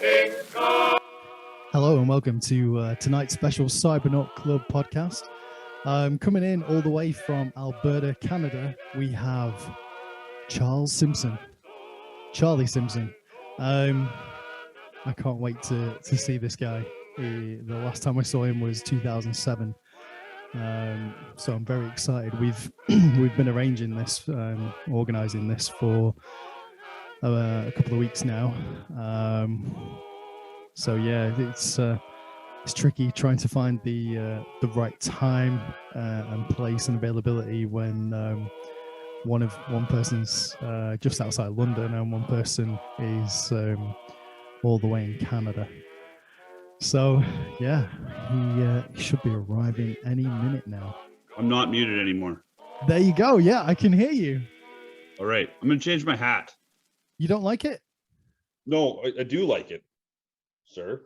Hello and welcome to tonight's special Cybernaut Club podcast. Coming in all the way from Alberta, Canada, we have Charles Simpson. Charlie Simpson. I can't wait to see this guy. The last time I saw him was 2007. So I'm very excited. We've been arranging this, organizing this for a couple of weeks now. So yeah, it's tricky trying to find the right time and place and availability when one person's just outside London and one person is all the way in Canada. So yeah, he should be arriving any minute now. I'm not muted anymore. There you go. Yeah, I can hear you. All right, I'm gonna change my hat. You don't like it? No, I do like it, sir.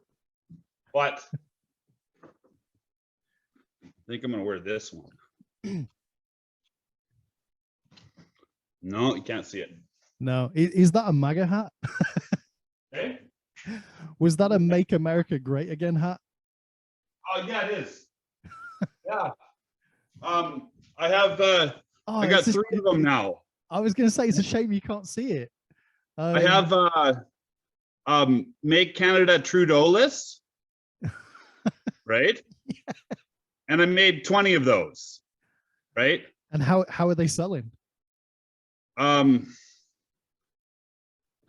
But I think I'm gonna wear this one. No, you can't see it. No. Is that a MAGA hat? Okay. Was that a Make America Great Again hat? Oh yeah, it is. Yeah. I have I got three of them now. I was gonna say it's a shame you can't see it. I have Make Canada Trudeau-less. Right? Yeah. And I made 20 of those. Right? And how are they selling? Yeah,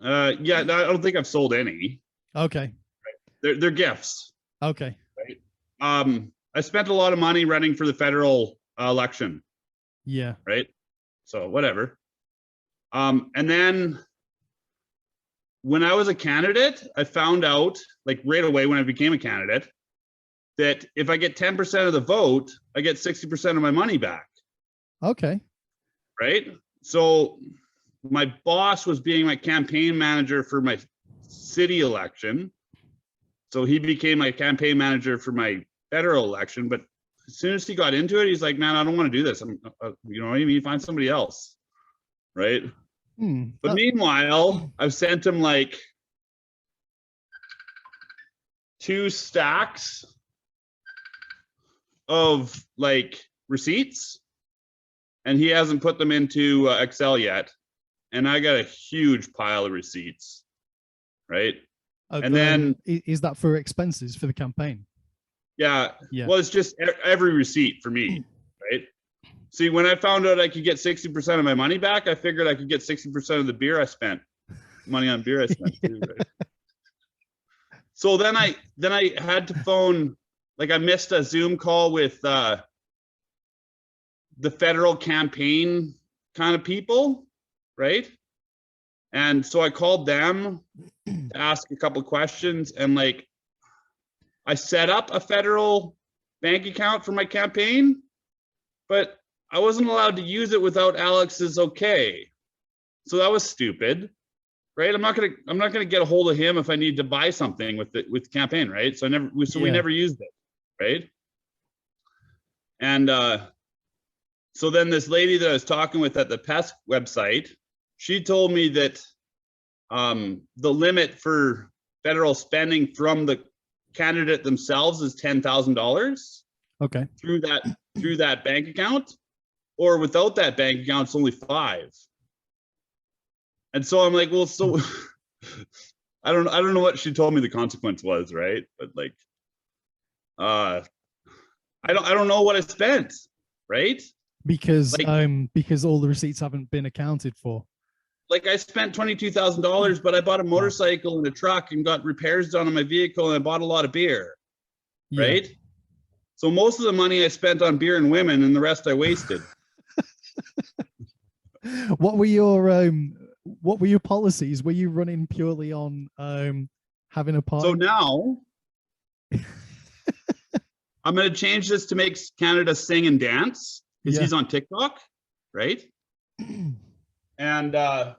I don't think I've sold any. Okay. They're gifts. Okay. Right? I spent a lot of money running for the federal election. Yeah. Right? So whatever. And then when I was a candidate, I found out, like right away when I became a candidate, that if I get 10% of the vote, I get 60% of my money back. Okay. Right? So my boss was being my campaign manager for my city election. So he became my campaign manager for my federal election. But as soon as he got into it, he's like, man, I don't want to do this. You know what I mean? Find somebody else. Right? But meanwhile, I've sent him like 2 stacks of like receipts, and he hasn't put them into Excel yet. And I got a huge pile of receipts, right? And then is that for expenses for the campaign? Yeah. Yeah. Well, it's just every receipt for me, right? See, when I found out I could get 60% of my money back, I figured I could get 60% of the beer I spent, money on beer I spent too, right? So then I had to phone, like I missed a Zoom call with the federal campaign kind of people, right? And so I called them to ask a couple of questions, and like I set up a federal bank account for my campaign, but I wasn't allowed to use it without Alex's okay. So that was stupid, right? I'm not gonna get a hold of him if I need to buy something with the campaign, right? So we never used it, right? And so then this lady that I was talking with at the PES website, she told me that the limit for federal spending from the candidate themselves is $10,000. Okay. Through that bank account, or without that bank account, it's only 5. And so I'm like, well, so I don't know what she told me the consequence was, right? But like, I don't know what I spent, right? Because all the receipts haven't been accounted for. Like I spent $22,000, but I bought a motorcycle and a truck and got repairs done on my vehicle, and I bought a lot of beer, right? So most of the money I spent on beer and women, and the rest I wasted. What were your policies? Were you running purely on having a party? So now I'm going to change this to make Canada sing and dance, because he's on TikTok, right? And it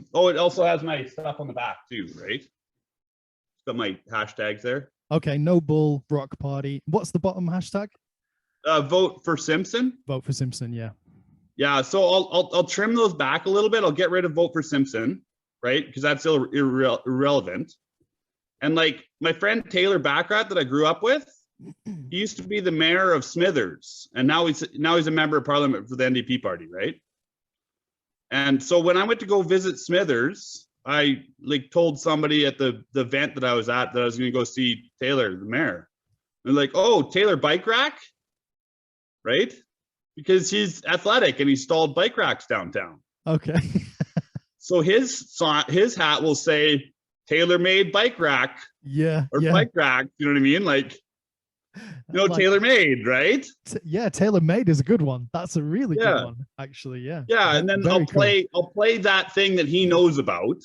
also has my stuff on the back too, right? It's got my hashtags there. Okay, no bull, rock party. What's the bottom hashtag? Vote for Simpson. Vote for Simpson, yeah. Yeah, so I'll trim those back a little bit. I'll get rid of vote for Simpson. right? Because that's irrelevant. And like my friend Taylor Baccarat that I grew up with, he used to be the mayor of Smithers, and now he's a member of parliament for the NDP party, right? And so when I went to go visit Smithers, I like told somebody at the event that I was at that I was going to go see Taylor, the mayor. They're like, "Oh, Taylor bike rack," right? Because he's athletic and he stalled bike racks downtown. Okay. So his hat will say "tailor-made bike rack." Yeah. Or yeah. bike rack. You know what I mean? Like, like, tailor-made, right? Yeah, tailor-made is a good one. That's a really good one, actually. Yeah. Yeah, and then I'll play that thing that he knows about,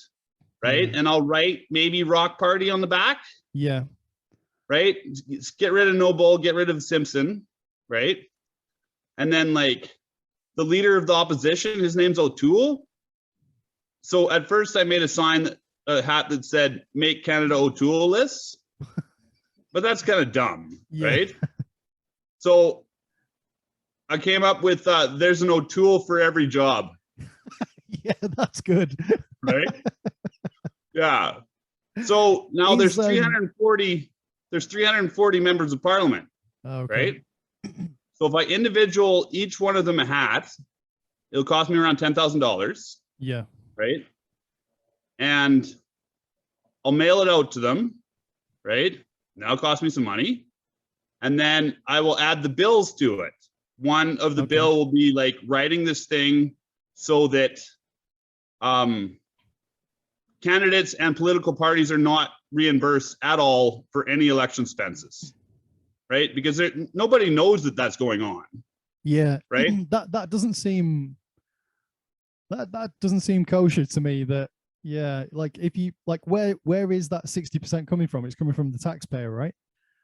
right? And I'll write maybe Rock Party on the back. Yeah. Right? Get rid of Noble, get rid of Simpson, right? And then like the leader of the opposition, his name's O'Toole. So at first I made a hat that said "Make Canada O'Toole-less," but that's kind of dumb, right? So I came up with there's an O'Toole for every job. Yeah, that's good. Right? Yeah. So now there's 340 members of parliament. Okay. Right? So if I individual each one of them a hat, it'll cost me around $10,000. Yeah. Right? And I'll mail it out to them, right? That'll cost me some money. And then I will add the bills to it. One of the bill will be like writing this thing so that candidates and political parties are not reimbursed at all for any election expenses, right? Because nobody knows that that's going on. Yeah. Right. That doesn't seem kosher to me. That like if you like where is that 60% coming from? It's coming from the taxpayer, right?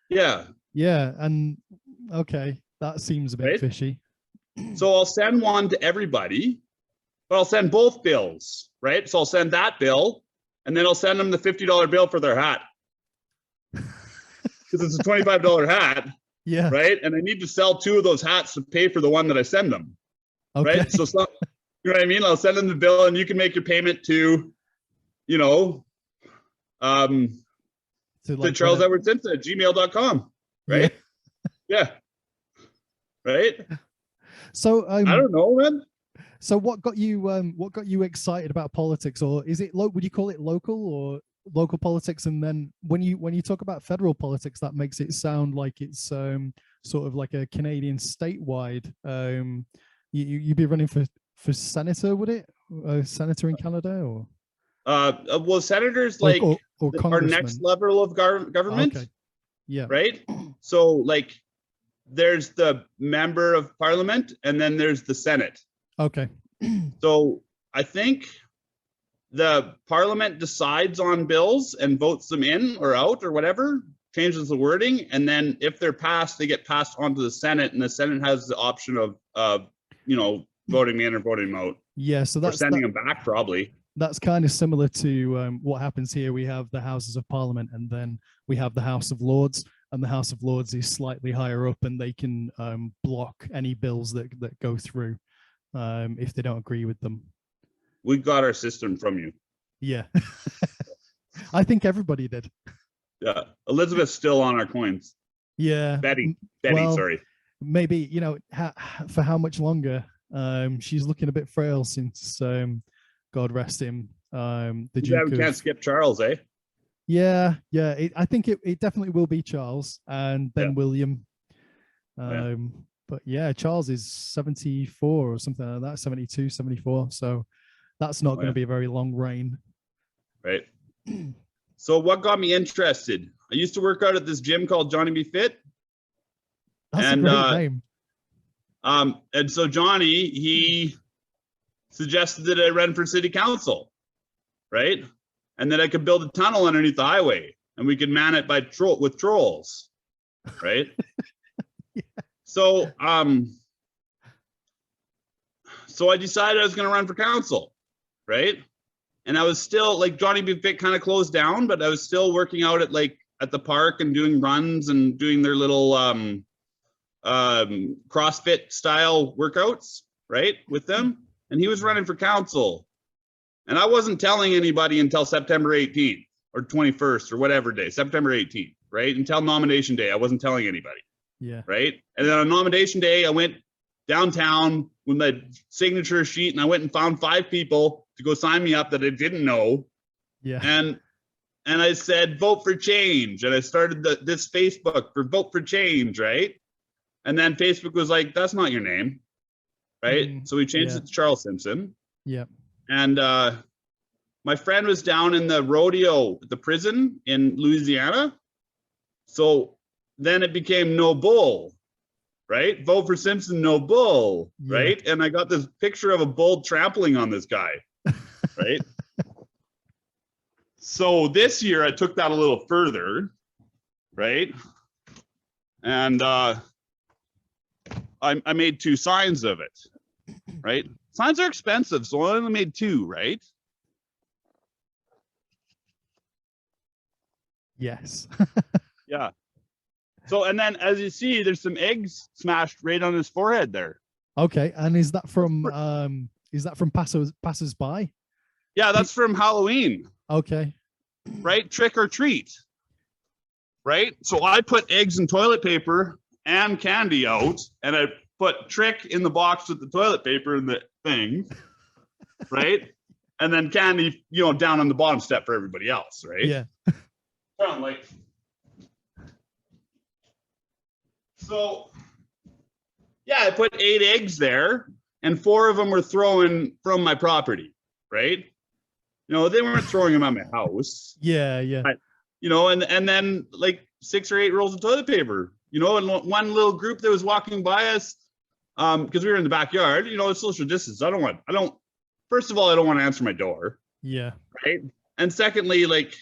Yeah. Yeah. And okay, that seems a bit fishy. So I'll send one to everybody, but I'll send both bills, right? So I'll send that bill, and then I'll send them the $50 bill for their hat. Because it's a $25 hat. Yeah. Right. And I need to sell 2 of those hats to pay for the one that I send them. Okay. Right. So you know what I mean? I'll send them the bill and you can make your payment to, you know, to Charles Edward Simpson at gmail.com. Right. Yeah. Right. So I don't know, man. So what got you excited about politics, or is it would you call it local or local politics? And then when you talk about federal politics, that makes it sound like it's sort of like a Canadian statewide. You'd be running for senator, would it? Senator in Canada, or well, senators like or our next level of government. Okay. Yeah. Right. So like there's the member of parliament and then there's the Senate. Okay. So I think the parliament decides on bills and votes them in or out or whatever, changes the wording, and then if they're passed, they get passed on to the Senate, and the Senate has the option of you know, voting me in or voting them out. Yeah, so that's sending them back probably. That's kind of similar to what happens here. We have the Houses of Parliament, and then we have the House of Lords, and the House of Lords is slightly higher up, and they can block any bills that go through if they don't agree with them. We got our system from you. Yeah. I think everybody did. Yeah. Elizabeth's still on our coins. Yeah. Betty, sorry. Maybe, you know, for how much longer? She's looking a bit frail since, God rest him. The Duke can't skip Charles, eh? Yeah. I think it definitely will be Charles and then William. But yeah, Charles is 74 or something like that, 72, 74. So that's not going to be a very long reign. Right. So what got me interested? I used to work out at this gym called Johnny Be Fit. That's a great name. And so Johnny, he suggested that I run for city council, right? And that I could build a tunnel underneath the highway and we could man it with trolls, right? So, so I decided I was going to run for council, right? And I was still like Johnny Be Fit kind of closed down, but I was still working out at the park and doing runs and doing their little CrossFit style workouts, right, with them. And he was running for council. And I wasn't telling anybody until September 18th or 21st or whatever day, September 18th, right? Until nomination day, I wasn't telling anybody. Yeah. Right. And then on nomination day, I went downtown with my signature sheet and I went and found 5 people to go sign me up that I didn't know. Yeah. And I said, vote for change. And I started this Facebook for vote for change. Right. And then Facebook was like, that's not your name. Right. So we changed it to Charles Simpson. Yeah. And my friend was down in the rodeo at the prison in Louisiana. So then it became no bull, right? Vote for Simpson, no bull, right? And I got this picture of a bull trampling on this guy, right? So this year I took that a little further, right? And I made 2 signs of it, right? Signs are expensive, so I only made 2, right? Yes. Yeah. So, and then as you see, there's some eggs smashed right on his forehead there. Okay. And is that from passers by? Yeah, that's from Halloween. Okay. Right? Trick or treat. Right? So I put eggs and toilet paper and candy out, and I put trick in the box with the toilet paper and the thing. Right? And then candy, down on the bottom step for everybody else, right? Yeah. Like, so yeah, I put 8 eggs there, and 4 of them were thrown from my property, right? They weren't throwing them at my house. Yeah. And then like 6 or 8 rolls of toilet paper, and one little group that was walking by us, because we were in the backyard, it's social distance. First of all, I don't want to answer my door. Yeah. Right. And secondly, like,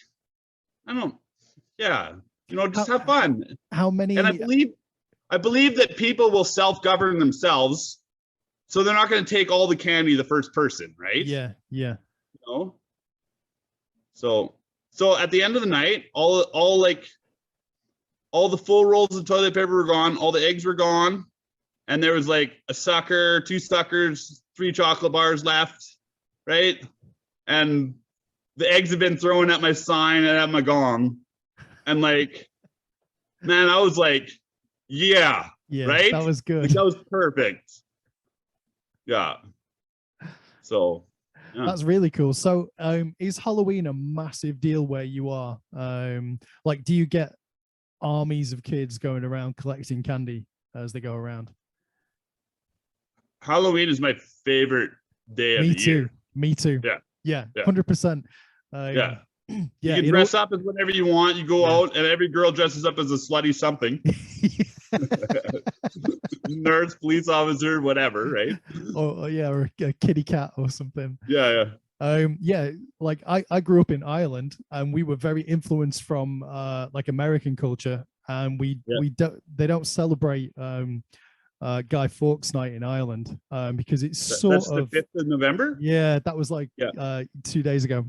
just have fun. How many? And I believe that people will self-govern themselves, so they're not going to take all the candy the first person, right? Yeah. So at the end of the night, all the full rolls of toilet paper were gone, all the eggs were gone, and there was like a sucker, 2 suckers, 3 chocolate bars left, right? And the eggs have been thrown at my sign and at my gong, and like, man, I was like, yeah, right? That was good. Like, that was perfect. Yeah. So yeah. That's really cool. So is Halloween a massive deal where you are? Like, do you get armies of kids going around collecting candy as they go around? Halloween is my favorite day of the year. Me too. Yeah. 100%. Yeah. Yeah, you can dress up as whatever you want. You go out, and every girl dresses up as a slutty something. Nurse, police officer, whatever, right? Or a kitty cat or something. Yeah. Like I grew up in Ireland, and we were very influenced from like American culture, and they don't celebrate Guy Fawkes Night in Ireland because it's that's the 5th of November. Yeah, that was like 2 days ago.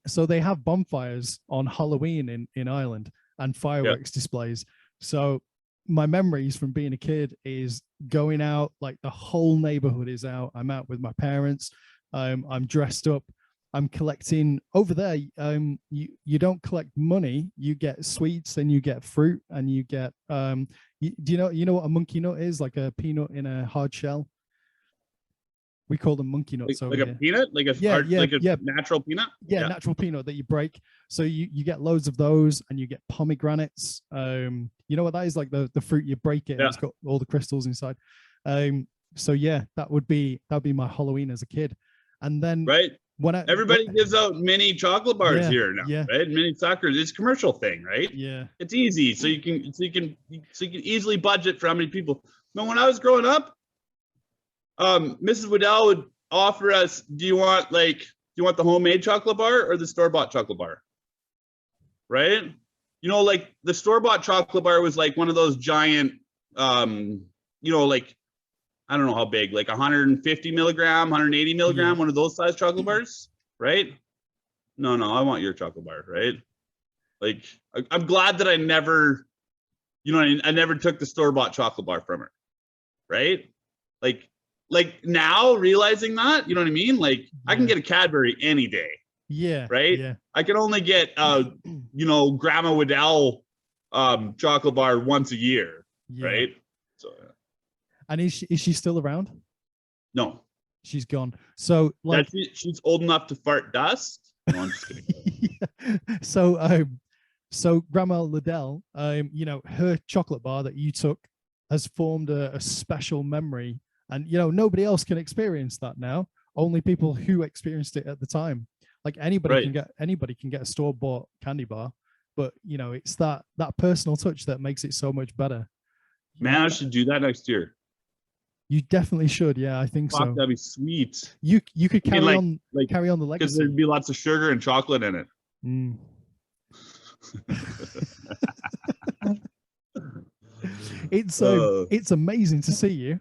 So they have bonfires on Halloween in Ireland and fireworks displays. So my memories from being a kid is going out, like the whole neighborhood is out. I'm out with my parents. I'm dressed up. I'm collecting over there. You don't collect money. You get sweets and you get fruit and you get do you know what a monkey nut is? Like a peanut in a hard shell. We call them monkey nuts. Like a peanut, like a natural peanut. Yeah, natural peanut that you break. So you get loads of those, and you get pomegranates. You know what that is? Like the fruit, you break it, and it's got all the crystals inside. So yeah, that would be my Halloween as a kid. And then everybody gives out mini chocolate bars here now, right? Mini suckers. It's a commercial thing, right? Yeah, it's easy, so you can easily budget for how many people. No, when I was growing up, Mrs. Waddell would offer us, do you want the homemade chocolate bar or the store-bought chocolate bar? Right? Like the store-bought chocolate bar was like one of those giant, like, I don't know how big, like 150 milligram, 180 milligram, one of those size chocolate bars, right? No, I want your chocolate bar, right? Like, I'm glad that I never, I never took the store-bought chocolate bar from her, right? Like, like now realizing that, you know what I mean? Like I can get a Cadbury any day. Yeah. Right. Yeah. I can only get Grandma Waddell chocolate bar once a year. Yeah. Right. So and is she still around? No. She's gone. So like she's old enough to fart dust. No, I'm just kidding. So Grandma Liddell, her chocolate bar that you took has formed a special memory, and nobody else can experience that now. Only people who experienced it at the time. Like anybody can get a store-bought candy bar, but it's that personal touch that makes it so much better. Man, I should do that next year. You definitely should. Yeah, I think so. That'd be sweet. You could carry on the legacy, because there'd be lots of sugar and chocolate in it. It's amazing to see you.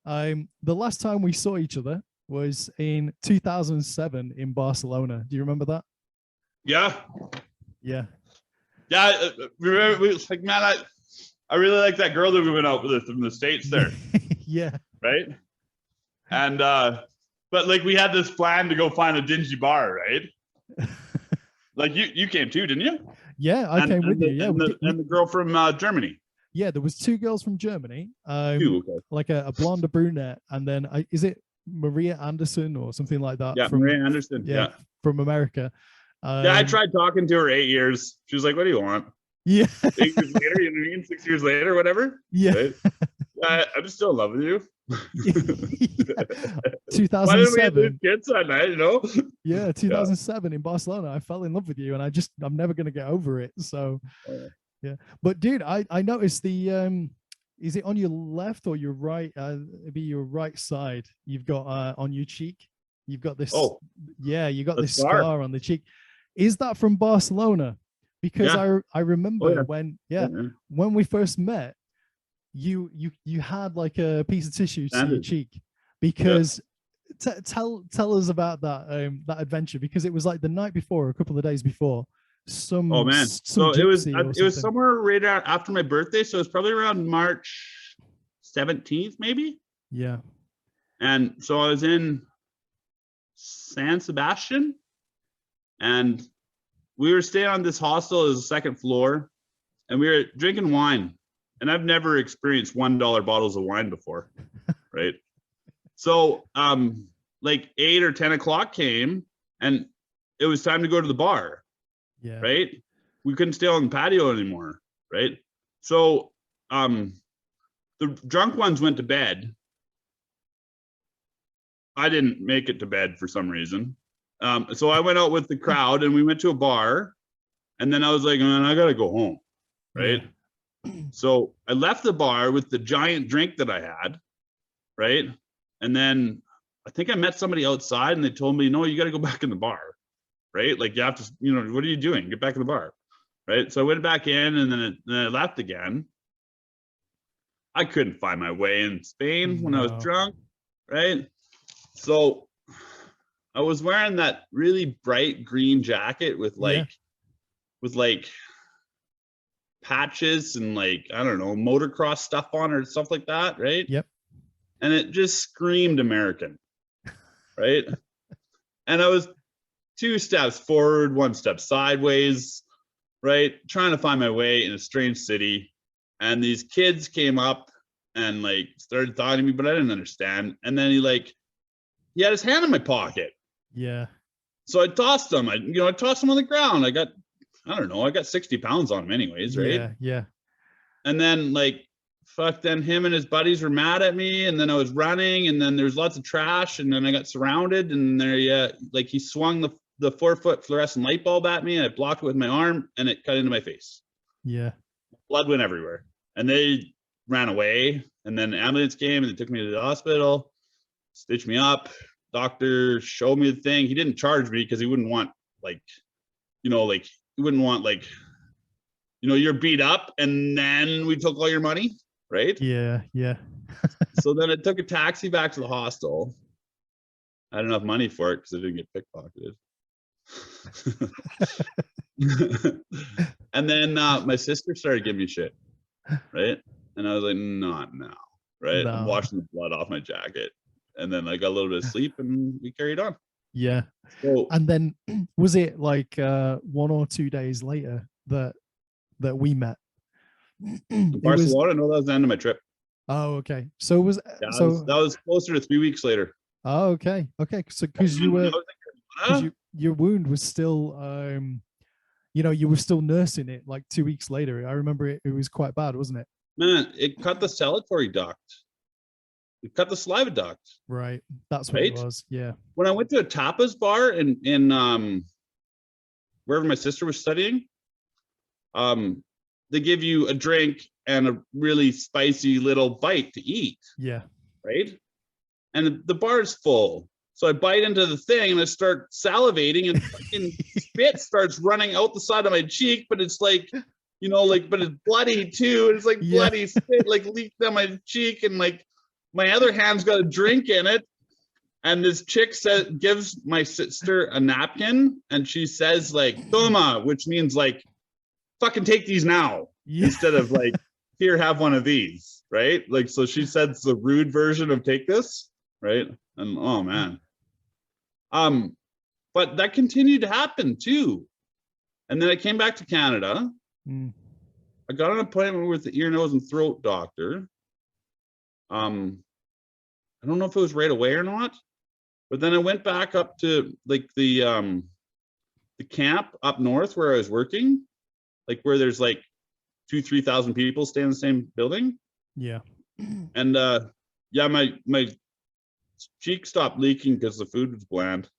The last time we saw each other was in 2007 in Barcelona. Do you remember that? Yeah. Remember, it was like, man, I really like that girl that we went out with from the States there. Yeah. Right. And but like we had this plan to go find a dingy bar, right? Like you came too, didn't you? Yeah, I came with you. Yeah, and the girl from Germany. Yeah, there was 2 girls from Germany. Okay. Like a blonde, a brunette, and then is it Maria Anderson or something like that? Yeah, Maria Anderson. Yeah, from America. Yeah, I tried talking to her 8 years. She was like, "What do you want?" Yeah. 8 years later, you know what I mean? 6 years later, whatever. Yeah. Right? I'm still in love with you. 2007. Why didn't we have kids that night? Yeah, 2007 in Barcelona. I fell in love with you, and I'm never gonna get over it. So, yeah. But dude, I noticed the is it on your left or your right? Maybe your right side. You've got on your cheek. You've got this. Oh, yeah, you got this scar on the cheek. Is that from Barcelona? Because I remember when we first met, you had like a piece of tissue to your cheek. Because tell us about that that adventure, because it was like the night before, a couple of days before. So it was somewhere right after my birthday, so it was probably around March 17th, maybe. Yeah. And so I was in San Sebastian, and we were staying on this hostel as a second floor, and we were drinking wine. And I've never experienced $1 bottles of wine before, right? So like 8 or 10 o'clock came, and it was time to go to the bar. Yeah. Right. We couldn't stay on the patio anymore. Right. So the drunk ones went to bed. I didn't make it to bed for some reason. So I went out with the crowd and we went to a bar, and then I was like, man, I gotta go home. Right. Yeah. So I left the bar with the giant drink that I had. Right. And then I think I met somebody outside, and they told me, no, you got to go back in the bar. Right? Like you have to, what are you doing? Get back in the bar. Right? So I went back in, and then I left again. I couldn't find my way in Spain when I was drunk. Right? So I was wearing that really bright green jacket with patches and like, I don't know, motocross stuff on or stuff like that. Right? Yep. And it just screamed American. Right? And I was 2 steps forward, 1 step sideways, right? Trying to find my way in a strange city. And these kids came up and like started talking to me, but I didn't understand. And then he had his hand in my pocket. Yeah. So I tossed him. I tossed him on the ground. I got 60 pounds on him anyways, right? Yeah, yeah. And then then him and his buddies were mad at me, and then I was running, and then there's lots of trash, and then I got surrounded, and there he swung the 4-foot fluorescent light bulb at me, and I blocked it with my arm, and it cut into my face. Yeah. Blood went everywhere. And they ran away, and then the ambulance came, and they took me to the hospital, stitched me up. Doctor showed me the thing. He didn't charge me because he wouldn't want you're beat up and then we took all your money, right? Yeah, yeah. So then I took a taxi back to the hostel. I had enough money for it because I didn't get pickpocketed. And then my sister started giving me shit, right? And I was like, not now, right? No. I'm washing the blood off my jacket. And then I got a little bit of sleep and we carried on. Yeah. So, And then was it like 1 or 2 days later that we met? Barcelona, no, that was the end of my trip. Oh, okay. So it was Yeah, so that was closer to 3 weeks later. oh, okay. So because you were your wound was still you were still nursing it like 2 weeks later. I remember it was quite bad, wasn't it? Man, it cut the salivary duct. It cut the saliva duct. Right. That's what it was. Yeah. When I went to a tapas bar in wherever my sister was studying, they give you a drink and a really spicy little bite to eat. Yeah. Right. And the bar is full. So I bite into the thing and I start salivating and fucking spit starts running out the side of my cheek, but it's like, but it's bloody too. And it's like bloody spit like leaked down my cheek, and like my other hand's got a drink in it. And this chick gives my sister a napkin and she says like, toma, which means like, fucking take these now, instead of like, here, have one of these, right? Like, so she said it's the rude version of take this, right? And oh man. But that continued to happen too. And then I came back to Canada. I got an appointment with the ear, nose, and throat doctor. I don't know if it was right away or not, but then I went back up to like the camp up north where I was working, like where there's like 2,000-3,000 people stay in the same building. Yeah. And my cheek stopped leaking because the food was bland.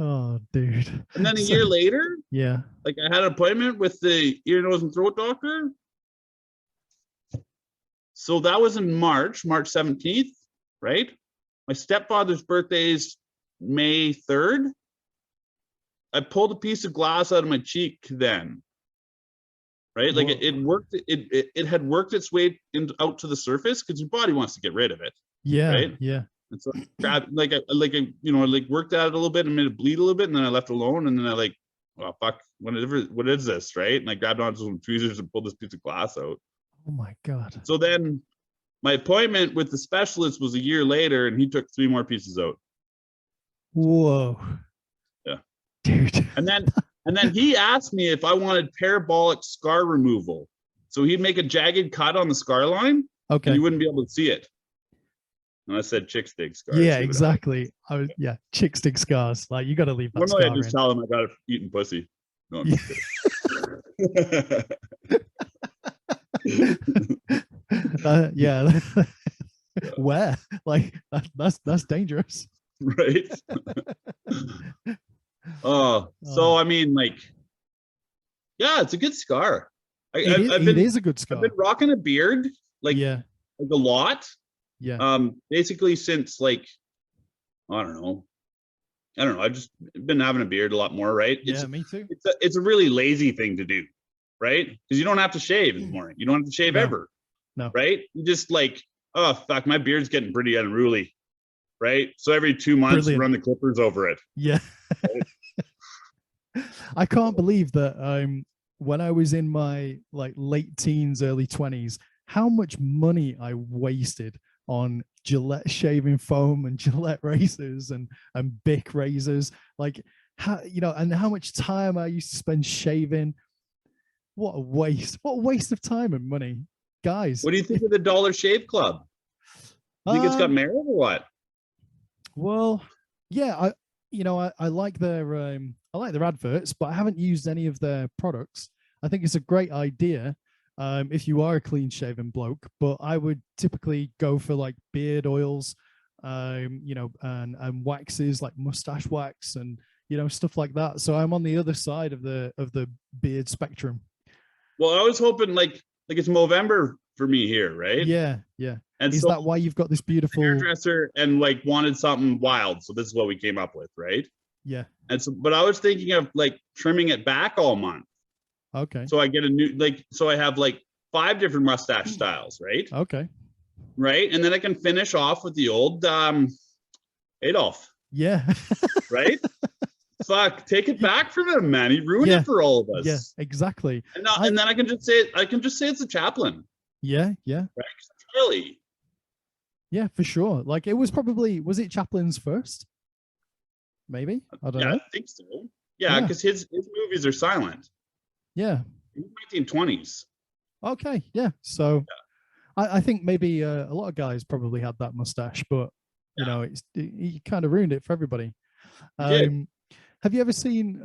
Oh, dude. And then a year later, like I had an appointment with the ear, nose, and throat doctor. So that was in March 17th, right? My stepfather's birthday is May 3rd. I pulled a piece of glass out of my cheek then, right? Like it worked. It had worked its way out to the surface because your body wants to get rid of it. Yeah. Right? Yeah. And so I worked at it a little bit and made it bleed a little bit, and then I left it alone, and then I like, oh fuck, what is this, right? And I grabbed onto some tweezers and pulled this piece of glass out. Oh my God. So then my appointment with the specialist was a year later, and he took 3 more pieces out. Whoa. Yeah. Dude. And then he asked me if I wanted parabolic scar removal. So he'd make a jagged cut on the scar line. Okay. And you wouldn't be able to see it. And I said chick stick scars. Yeah, exactly. Chick stick scars. Like, you got to leave that Normally scar I just tell him I got it eating pussy. No, I'm just kidding. Yeah. Where? Like, that's dangerous. Right. So I mean, like, yeah, it's a good scar. It is a good scar. I've been rocking a beard, like a lot. Yeah. Basically since like, I don't know. I've just been having a beard a lot more, right? Yeah, me too. It's a really lazy thing to do, right? Because you don't have to shave in the morning. You don't have to shave ever. No. Right? You just like, oh fuck, my beard's getting pretty unruly. Right? So every 2 months you run the clippers over it. Yeah. I can't believe that when I was in my like late teens, early 20s, how much money I wasted on Gillette shaving foam and Gillette razors and Bic razors. Like, and how much time I used to spend shaving. What a waste of time and money, guys. What do you think of the Dollar Shave Club? You think it's got merit or what? Well, yeah, I like their adverts, but I haven't used any of their products. I think it's a great idea if you are a clean shaven bloke, but I would typically go for like beard oils, and waxes like mustache wax and stuff like that. So I'm on the other side of the beard spectrum. Well, I was hoping like it's Movember for me here, right? Yeah. And is that why you've got this beautiful hairdresser and like wanted something wild? So this is what we came up with, right? Yeah. And so, but I was thinking of like trimming it back all month. Okay. So I get a new so I have like 5 different mustache styles, right? Okay. Right, and then I can finish off with the old Adolf. Yeah. Right. fuck? Take it back from him, man. He ruined it for all of us. Yeah, exactly. And, and then I can just say it's a chaplain. Yeah. Right? Really? Yeah, for sure. Like it was it Chaplin's first? Maybe. I don't know. I think so. Yeah, because his movies are silent. Yeah. In the 1920s. Okay. Yeah. So I think maybe a lot of guys probably had that mustache, but you know, he kind of ruined it for everybody. Have you ever seen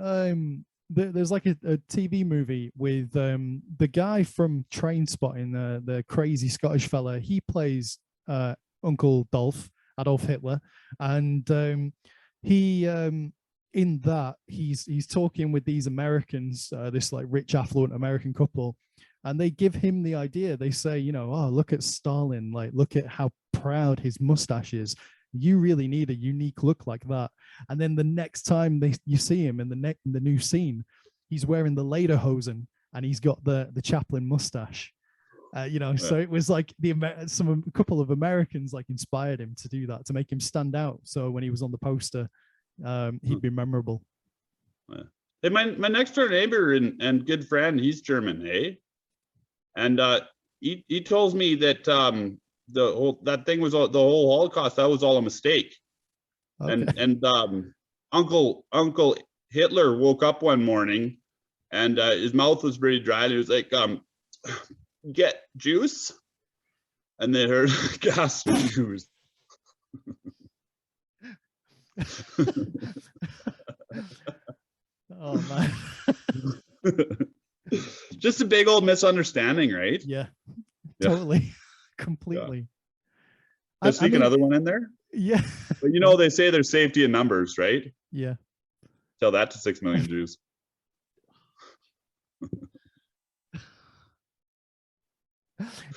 there's like a TV movie with the guy from Trainspotting, the crazy Scottish fella. He plays Uncle Adolf Hitler, and he in that he's talking with these Americans, this like rich affluent American couple, and they give him the idea. They say, you know, oh, look at Stalin, like look at how proud his mustache is. You really need a unique look like that. And then the next time you see him in the new scene, he's wearing the lederhosen and he's got the Chaplin mustache. You know, so it was like a couple of Americans like inspired him to do that, to make him stand out. So when he was on the poster, he'd be memorable. Hey, my next door neighbor and good friend, he's German, eh? And he tells me that that thing was the whole Holocaust. That was all a mistake. Okay. And Uncle Hitler woke up one morning, and his mouth was pretty dry, and he was like, "Get juice," and they heard gasp juice. Oh man. Just a big old misunderstanding, right? Yeah, totally. Completely. Yeah. Sneak another one in there? Yeah. But you know, they say there's safety in numbers, right? Yeah. Tell that to 6 million Jews.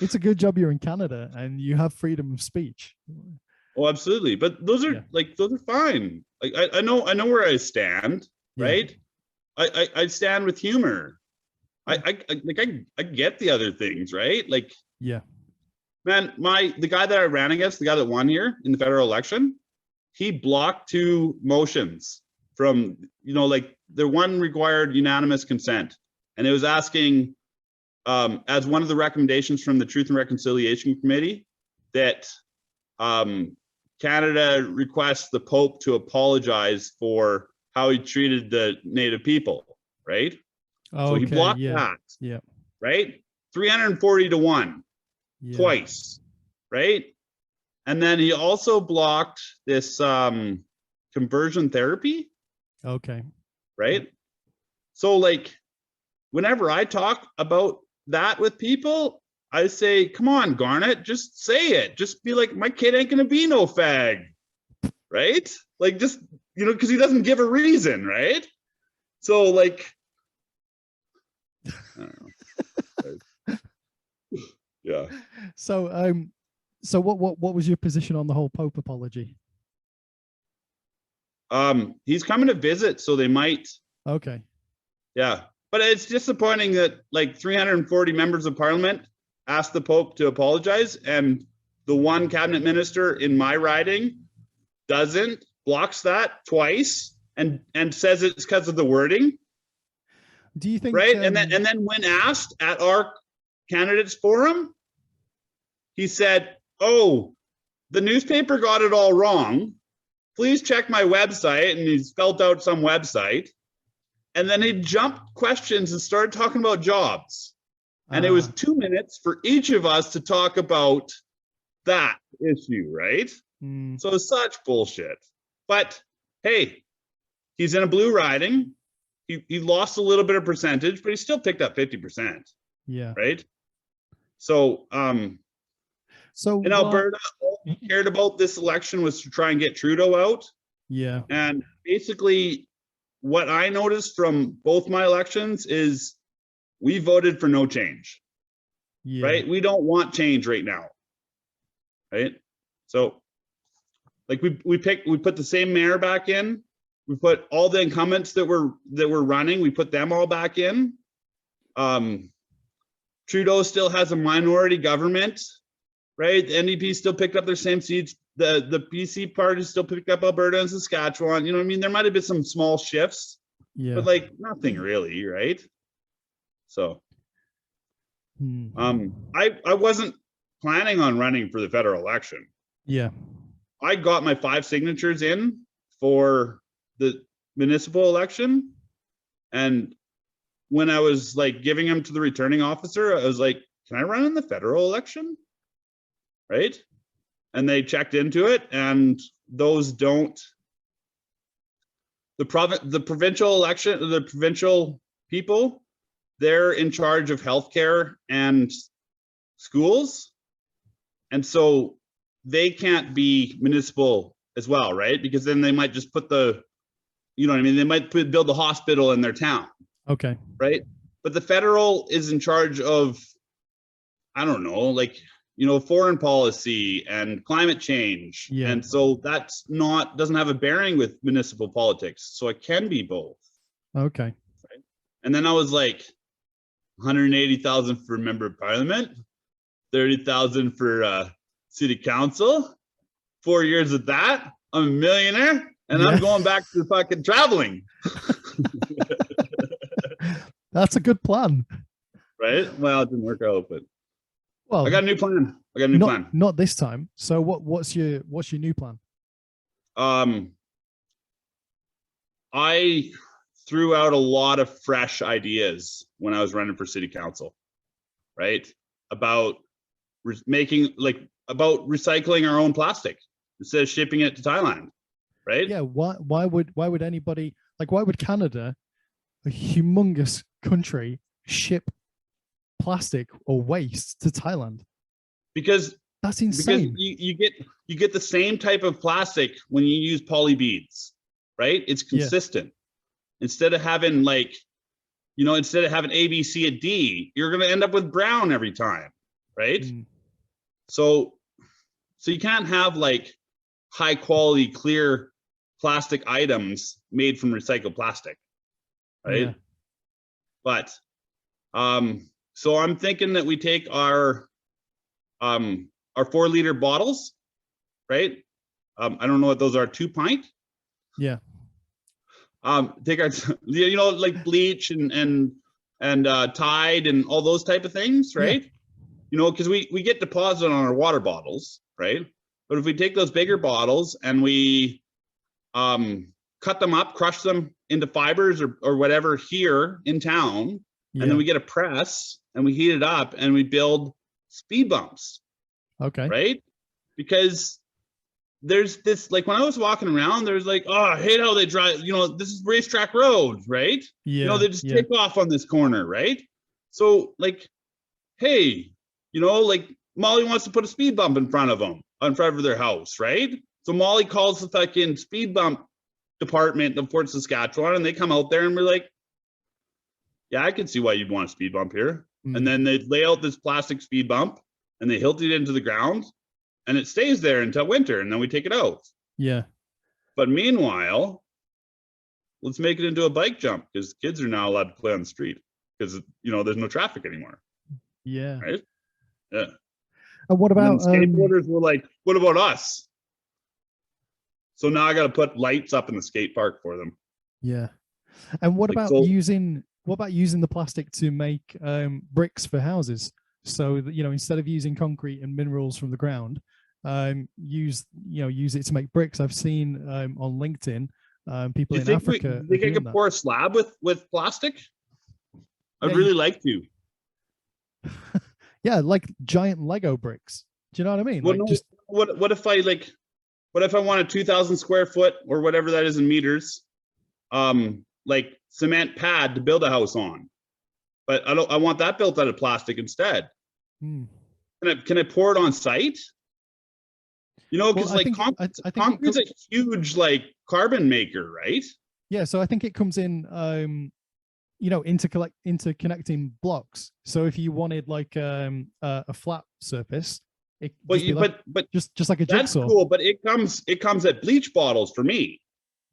It's a good job you're in Canada and you have freedom of speech. Oh, absolutely. But those are those are fine. Like I know where I stand, right? I stand with humor. I get the other things, right? Like, yeah. Man, the guy that I ran against, the guy that won here in the federal election, he blocked 2 motions from, you know, like the one required unanimous consent. And it was asking, as one of the recommendations from the Truth and Reconciliation Committee, that Canada requests the Pope to apologize for how he treated the Native people, right? Oh, so he blocked that. Yeah. Right? 340 to 1. Yeah. Twice, right? And then he also blocked this conversion therapy. Okay. Right? So like whenever I talk about that with people, I say, come on, Garnet, just say it. Just be like, my kid ain't gonna be no fag. Right? Like just, you know, because he doesn't give a reason, right? So like, I don't know. Yeah. So what was your position on the whole Pope apology? He's coming to visit, so they might. Okay. Yeah, but it's disappointing that like 340 members of Parliament asked the Pope to apologize, and the one cabinet minister in my riding doesn't, blocks that twice, and says it's because of the wording. Do you think? Right, and then when asked at our candidates forum, he said, "Oh, the newspaper got it all wrong. Please check my website," and he spelled out some website. And then he jumped questions and started talking about jobs. And it was 2 minutes for each of us to talk about that issue, right? So it's such bullshit. But hey, he's in a blue riding. He lost a little bit of percentage, but he still picked up 50%. Yeah. Right? So so in Alberta, all he cared about this election was to try and get Trudeau out. Yeah. And basically what I noticed from both my elections is we voted for no change. Yeah. Right? We don't want change right now. Right? So like we put the same mayor back in. We put all the incumbents that were running, we put them all back in. Trudeau still has a minority government, right? The NDP still picked up their same seats. the PC part is still picked up Alberta and Saskatchewan. You know what I mean? There might have been some small shifts, but like nothing really, right? So I wasn't planning on running for the federal election. Yeah. I got my 5 signatures in for the municipal election, and when I was like giving them to the returning officer, I was like, can I run in the federal election? Right? And they checked into it, and those don't. The provincial election, the provincial people, they're in charge of healthcare and schools. And so they can't be municipal as well, right? Because then they might just put the, you know what I mean? They might build the hospital in their town. Okay. Right? But the federal is in charge of, I don't know, like, you know, foreign policy and climate change. Yeah. And so that's doesn't have a bearing with municipal politics. So it can be both. Okay. Right? And then I was like, 180,000 for member of parliament, 30,000 for city council, 4 years of that, I'm a millionaire, and I'm going back to fucking traveling. That's a good plan. Right? Well, it didn't work out, but well, I got a new plan. Plan. Not this time. So what's your new plan? I threw out a lot of fresh ideas when I was running for city council, right? About about recycling our own plastic instead of shipping it to Thailand, right? Yeah. Why would anybody, like, why would Canada, a humongous country, ship plastic or waste to Thailand? Because that's insane. Because you get the same type of plastic when you use poly beads, right? It's consistent. Instead of having like, you know, instead of having A, B, C, and D, you're going to end up with brown every time, right? So you can't have like high quality, clear plastic items made from recycled plastic, right? Yeah. But, so I'm thinking that we take our 4-liter bottles, right? I don't know what those are, 2 pint. Yeah. Take our, you know, like bleach and Tide and all those type of things, right? Yeah. You know, because we get deposit on our water bottles, right? But if we take those bigger bottles and we cut them up, crush them into fibers or whatever here in town, and then we get a press and we heat it up and we build speed bumps. Okay. Right? Because there's this, like when I was walking around, there's like, oh, I hate how they drive, you know, this is racetrack road, right? Yeah. You know, they just take off on this corner, right? So like, hey, you know, like Molly wants to put a speed bump in front of them, in front of their house, right? So Molly calls the fucking speed bump department of Fort Saskatchewan, and they come out there and we're like, yeah, I can see why you'd want a speed bump here. And then they lay out this plastic speed bump and they hilt it into the ground and it stays there until winter, and then we take it out. Yeah. But meanwhile, let's make it into a bike jump, because kids are now allowed to play on the street because, you know, there's no traffic anymore. Yeah. Right? Yeah. And what about skateboarders were like, what about us? So now I got to put lights up in the skate park for them. Yeah. And what about using the plastic to make bricks for houses? So that, you know, instead of using concrete and minerals from the ground, use it to make bricks. I've seen on LinkedIn people in Africa. You think I could pour a slab with plastic? I'd really like to. Yeah, like giant Lego bricks. Do you know what I mean? Well, like, no, what if I want a 2,000 square foot or whatever that is in meters, like cement pad to build a house on, but I want that built out of plastic instead. Can I pour it on site? You know, because concrete's a huge like carbon maker, right? Yeah, so I think it comes in you know, interconnecting blocks. So if you wanted like a flat surface, but just like a jigsaw. That's cool, but it comes at bleach bottles for me,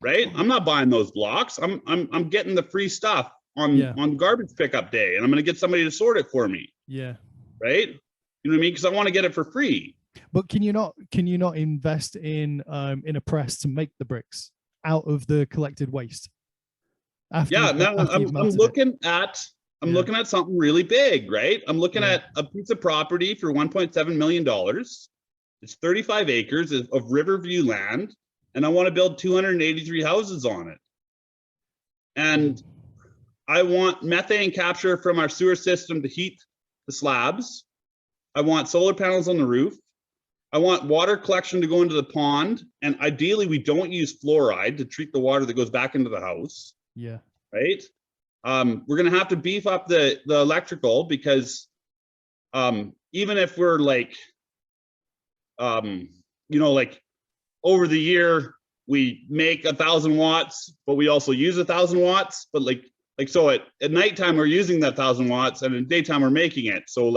right? I'm not buying those blocks. I'm getting the free stuff on garbage pickup day, and I'm going to get somebody to sort it for me. Yeah. Right? You know what I mean? Because I want to get it for free. But can you not invest in a press to make the bricks out of the collected waste? I'm looking at something really big, right? I'm looking at a piece of property for $1.7 million. It's 35 acres of Riverview land, and I want to build 283 houses on it. And I want methane capture from our sewer system to heat the slabs. I want solar panels on the roof. I want water collection to go into the pond. And ideally, we don't use fluoride to treat the water that goes back into the house. Yeah. Right. We're going to have to beef up the electrical because even if we're like, like over the year, we make 1,000 watts, but we also use 1,000 watts. But so at nighttime, we're using that 1,000 watts, and in daytime, we're making it. So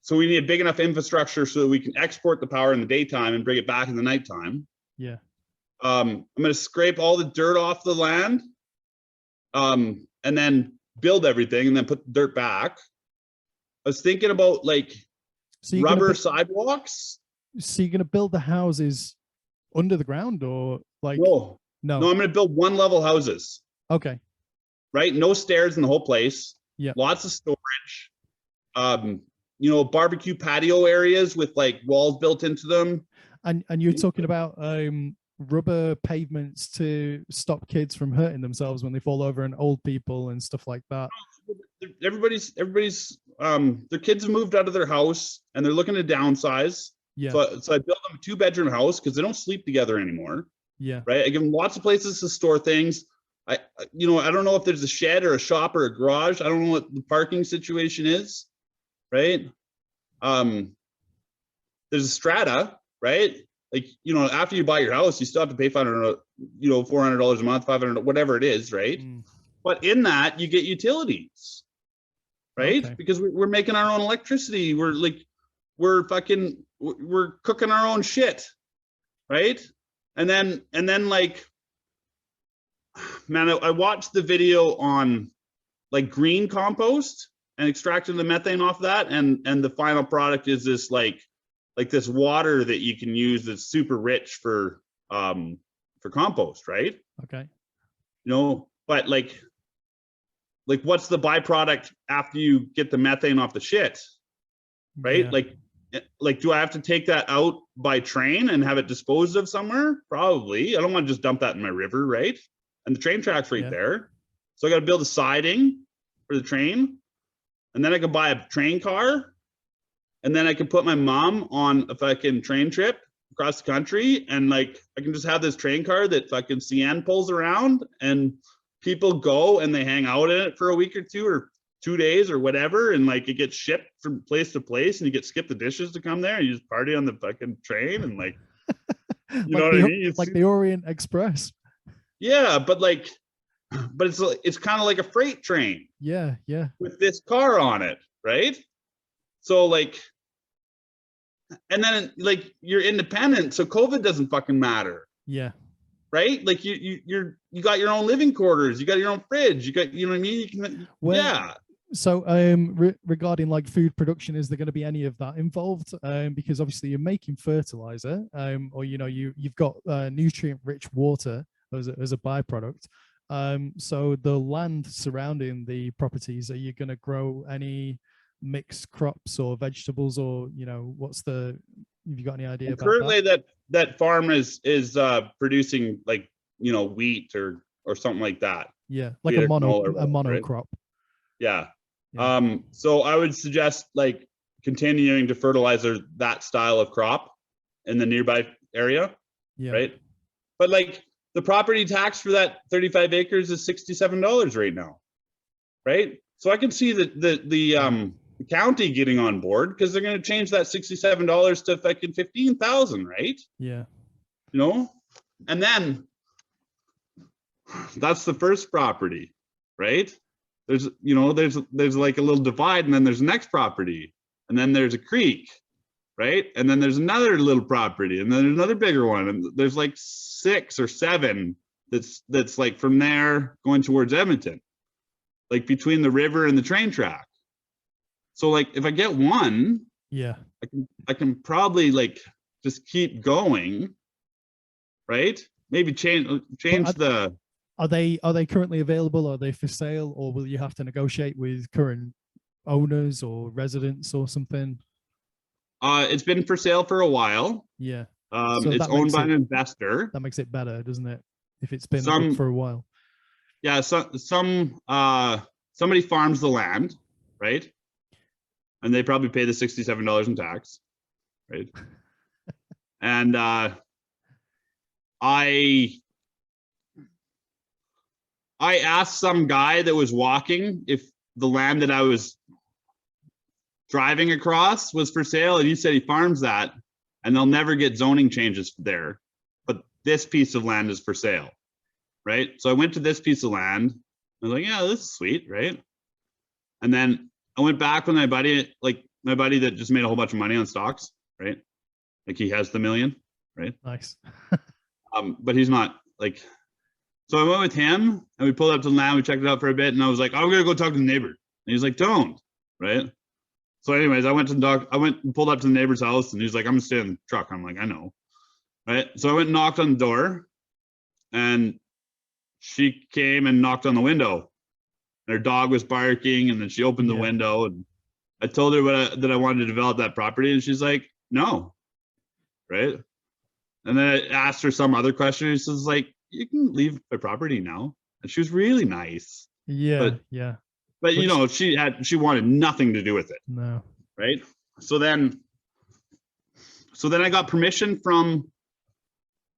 so we need a big enough infrastructure so that we can export the power in the daytime and bring it back in the nighttime. Yeah. I'm going to scrape all the dirt off the land, and then build everything and then put the dirt back. I was thinking about rubber sidewalks. So you're going to build the houses under the ground or No, I'm going to build one level houses. Okay. Right. No stairs in the whole place. Yeah. Lots of storage. Barbecue patio areas with walls built into them. And you're talking about rubber pavements to stop kids from hurting themselves when they fall over, and old people and stuff like that. Everybody's their kids have moved out of their house and they're looking to downsize. Yeah. So I built them a 2-bedroom house because they don't sleep together anymore. Yeah. Right. I give them lots of places to store things. I don't know if there's a shed or a shop or a garage. I don't know what the parking situation is. Right. There's a strata, right? After you buy your house, you still have to pay $400 a month, $500, whatever it is, right? But in that, you get utilities, right? Okay. Because we're making our own electricity. We're cooking our own shit, right? And then man, I watched the video on green compost and extracting the methane off that, and the final product is this this water that you can use that's super rich for compost, right? Okay. But what's the byproduct after you get the methane off the shit, right? Yeah. Do I have to take that out by train and have it disposed of somewhere? Probably. I don't want to just dump that in my river, right? And the train track's right there. So I got to build a siding for the train. And then I could buy a train car. And then I could put my mom on a fucking train trip across the country. And I can just have this train car that fucking CN pulls around and people go and they hang out in it for a week or two or 2 days or whatever. And it gets shipped from place to place and you get skip the dishes to come there and you just party on the fucking train and you know what I mean? Like the Orient Express. Yeah, but it's kind of like a freight train. Yeah, yeah. With this car on it, right? So and then you're independent, so COVID doesn't fucking matter. Yeah. Right? You got your own living quarters, you got your own fridge, you got, you know what I mean? You can, yeah. So regarding food production, is there going to be any of that involved? Because obviously you're making fertilizer, or you've got nutrient-rich water as a byproduct. So the land surrounding the properties, are you going to grow any mixed crops or vegetables, or have you got any idea about currently that farm is producing wheat or something like that? Yeah, like a monocrop. Right? Yeah. So I would suggest continuing to fertilize that style of crop in the nearby area. Yeah. Right. But the property tax for that 35 acres is $67 right now. Right. So I can see that the county getting on board, because they're going to change that $67 to fucking $15,000, right? Yeah. And then that's the first property, right? There's a little divide, and then there's the next property, and then there's a creek, right? And then there's another little property, and then there's another bigger one, and there's 6 or 7 that's from there going towards Edmonton, between the river and the train track. So if I get one, Yeah. I can probably like just keep going, right? Maybe change the. Are they currently available? Are they for sale, or will you have to negotiate with current owners or residents or something? It's been for sale for a while. Yeah. So It's owned by an investor. That makes it better, doesn't it? If it's been up Some, for a while. yeah, somebody farms the land, right? And they probably pay the $67 in tax, right? And I asked some guy that was walking if the land that I was driving across was for sale, and he said he farms that and they'll never get zoning changes there, but this piece of land is for sale, right? So I went to this piece of land. I was like, yeah, this is sweet, right? And then I went back with my buddy that just made a whole bunch of money on stocks, right? Like he has the million, right? Nice. But he's not like. So I went with him and we pulled up to the land, we checked it out for a bit, and I was like, I'm gonna go talk to the neighbor. And he's like, don't, right? So anyways, I went and pulled up to the neighbor's house, and he's like, I'm gonna stay in the truck. I'm like, I know, right? So I went and knocked on the door, and she came and knocked on the window. And her dog was barking, and then she opened the window, and I told her that I wanted to develop that property, and she's like, no, right? And then I asked her some other question, and she was like, you can leave my property now. And she was really nice. Yeah, But you know, she wanted nothing to do with it. No. Right. So then I got permission from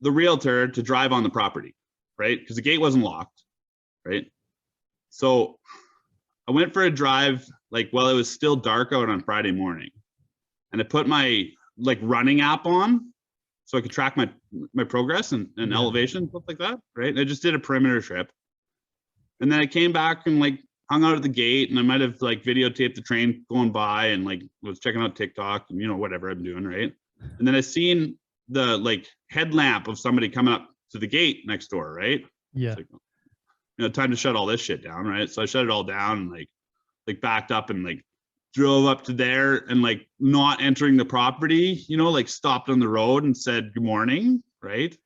the realtor to drive on the property, right? Because the gate wasn't locked, right? So I went for a drive, like while it was still dark out on Friday morning, and I put my like running app on so I could track my progress and elevation, stuff like that, right? And I just did a perimeter trip. And then I came back and like hung out at the gate, and I might have like videotaped the train going by and like was checking out TikTok and, you know, whatever I'm doing, right? And then I seen the like headlamp of somebody coming up to the gate next door, right? Yeah. Like, you know, time to shut all this shit down, right? So I shut it all down and like backed up and like drove up to there and like not entering the property, you know, like stopped on the road and said good morning, right?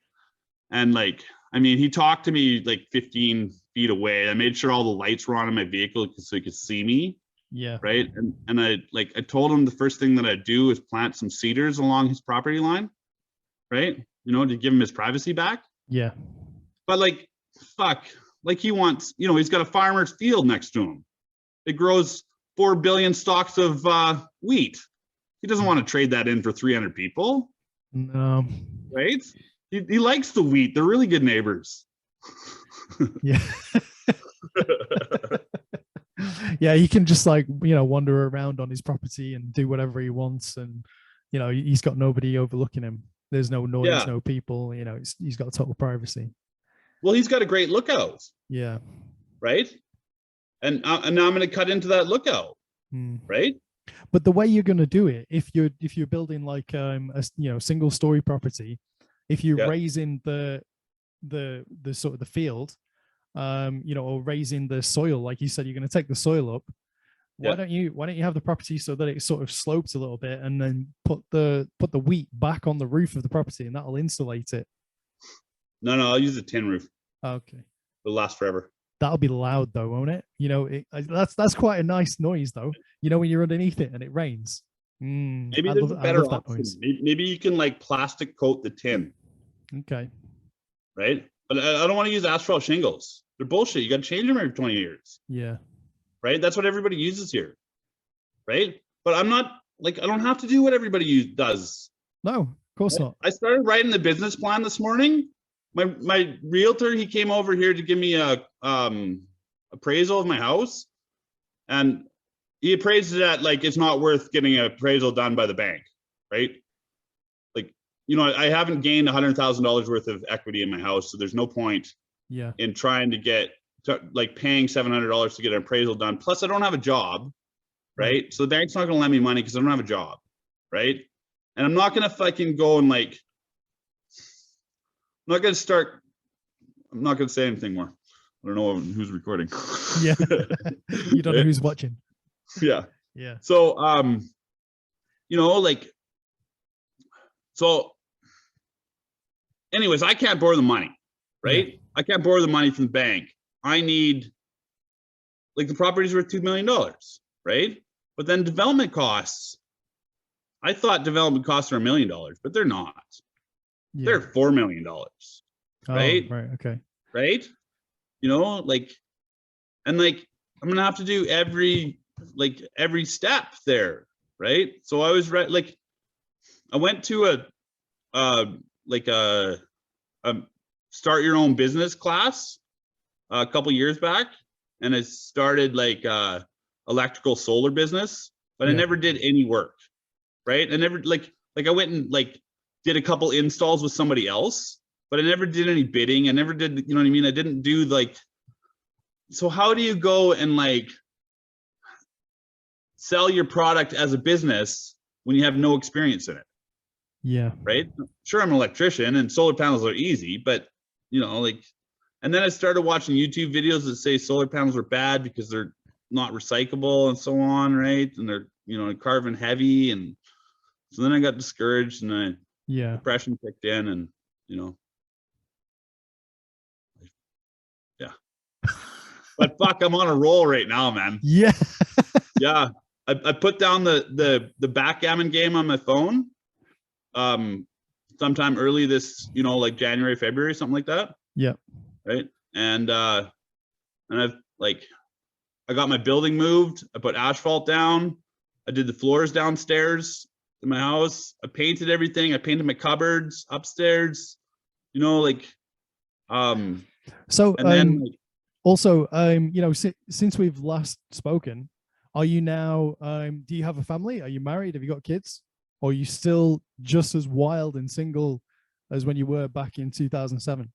And like, I mean, he talked to me like 15 feet away. I made sure all the lights were on in my vehicle so he could see me. Yeah. Right. And I told him the first thing that I'd do is plant some cedars along his property line. Right. You know, to give him his privacy back. Yeah. But like, fuck, like he wants, you know, he's got a farmer's field next to him. It grows 4 billion stalks of wheat. He doesn't want to trade that in for 300 people. No. Right. He likes the wheat. They're really good neighbors. Yeah. Yeah, he can just like, you know, wander around on his property and do whatever he wants, and you know, he's got nobody overlooking him. There's no noise, no people, you know, he's got total privacy. Well, he's got a great lookout. Yeah. Right. And now I'm going to cut into that lookout. Right. But the way you're going to do it, if you're building like a, you know, single story property, if you're raising the sort of the field, you know, or raising the soil, like you said, you're going to take the soil up. Why don't you have the property so that it sort of slopes a little bit, and then put the wheat back on the roof of the property, and that'll insulate it? No, I'll use a tin roof. Okay. It'll last forever. That'll be loud though, won't it? You know, that's quite a nice noise though. You know, when you're underneath it and it rains. Maybe there's a better option. Maybe you can like plastic coat the tin. Okay. Right. But I don't want to use asphalt shingles. They're bullshit. You got to change them every 20 years. Yeah. Right. That's what everybody uses here. Right. But I'm not like, I don't have to do what everybody does. No, of course not. I started writing the business plan this morning. My realtor, he came over here to give me a appraisal of my house, and he appraised it at like it's not worth getting an appraisal done by the bank, right? Like, you know, I haven't gained $100,000 worth of equity in my house, so there's no point in trying to get like paying $700 to get an appraisal done. Plus, I don't have a job, right? So the bank's not going to lend me money because I don't have a job, right? And I'm not going to fucking go and like. I'm not going to say anything more. I don't know who's recording. Yeah. You don't know who's watching. Yeah. Yeah. So, you know, like, so anyways, I can't borrow the money, right? Yeah. I can't borrow the money from the bank. I need, like, the property's worth $2 million, right? But then development costs, I thought development costs are $1 million, but they're not. Yeah. They're $4 million, right? Oh, right. Okay. Right? You know, like, and like, I'm gonna have to do every step there, right? So I was right, like, I went to a start your own business class a couple years back, and I started like electrical solar business, but I Yeah. never did any work, right? I never like I went and like did a couple installs with somebody else, but I never did any bidding. I never did, you know what I mean? I didn't do like, so how do you go and like sell your product as a business when you have no experience in it? Yeah. Right? Sure, I'm an electrician and solar panels are easy, but you know, like, and then I started watching YouTube videos that say solar panels are bad because they're not recyclable and so on, right? And they're, you know, carbon heavy. And so then I got discouraged and depression kicked in, and, you know, yeah. But fuck, I'm on a roll right now, man. Yeah. Yeah. I put down the backgammon game on my phone sometime early this, you know, like January, February, something like that. Yeah. Right. And I've like, I got my building moved. I put asphalt down. I did the floors downstairs in my house. I painted everything. I painted my cupboards upstairs, you know, like, so, and then like, also, you know, since we've last spoken, are you now, do you have a family? Are you married? Have you got kids? Or are you still just as wild and single as when you were back in 2007?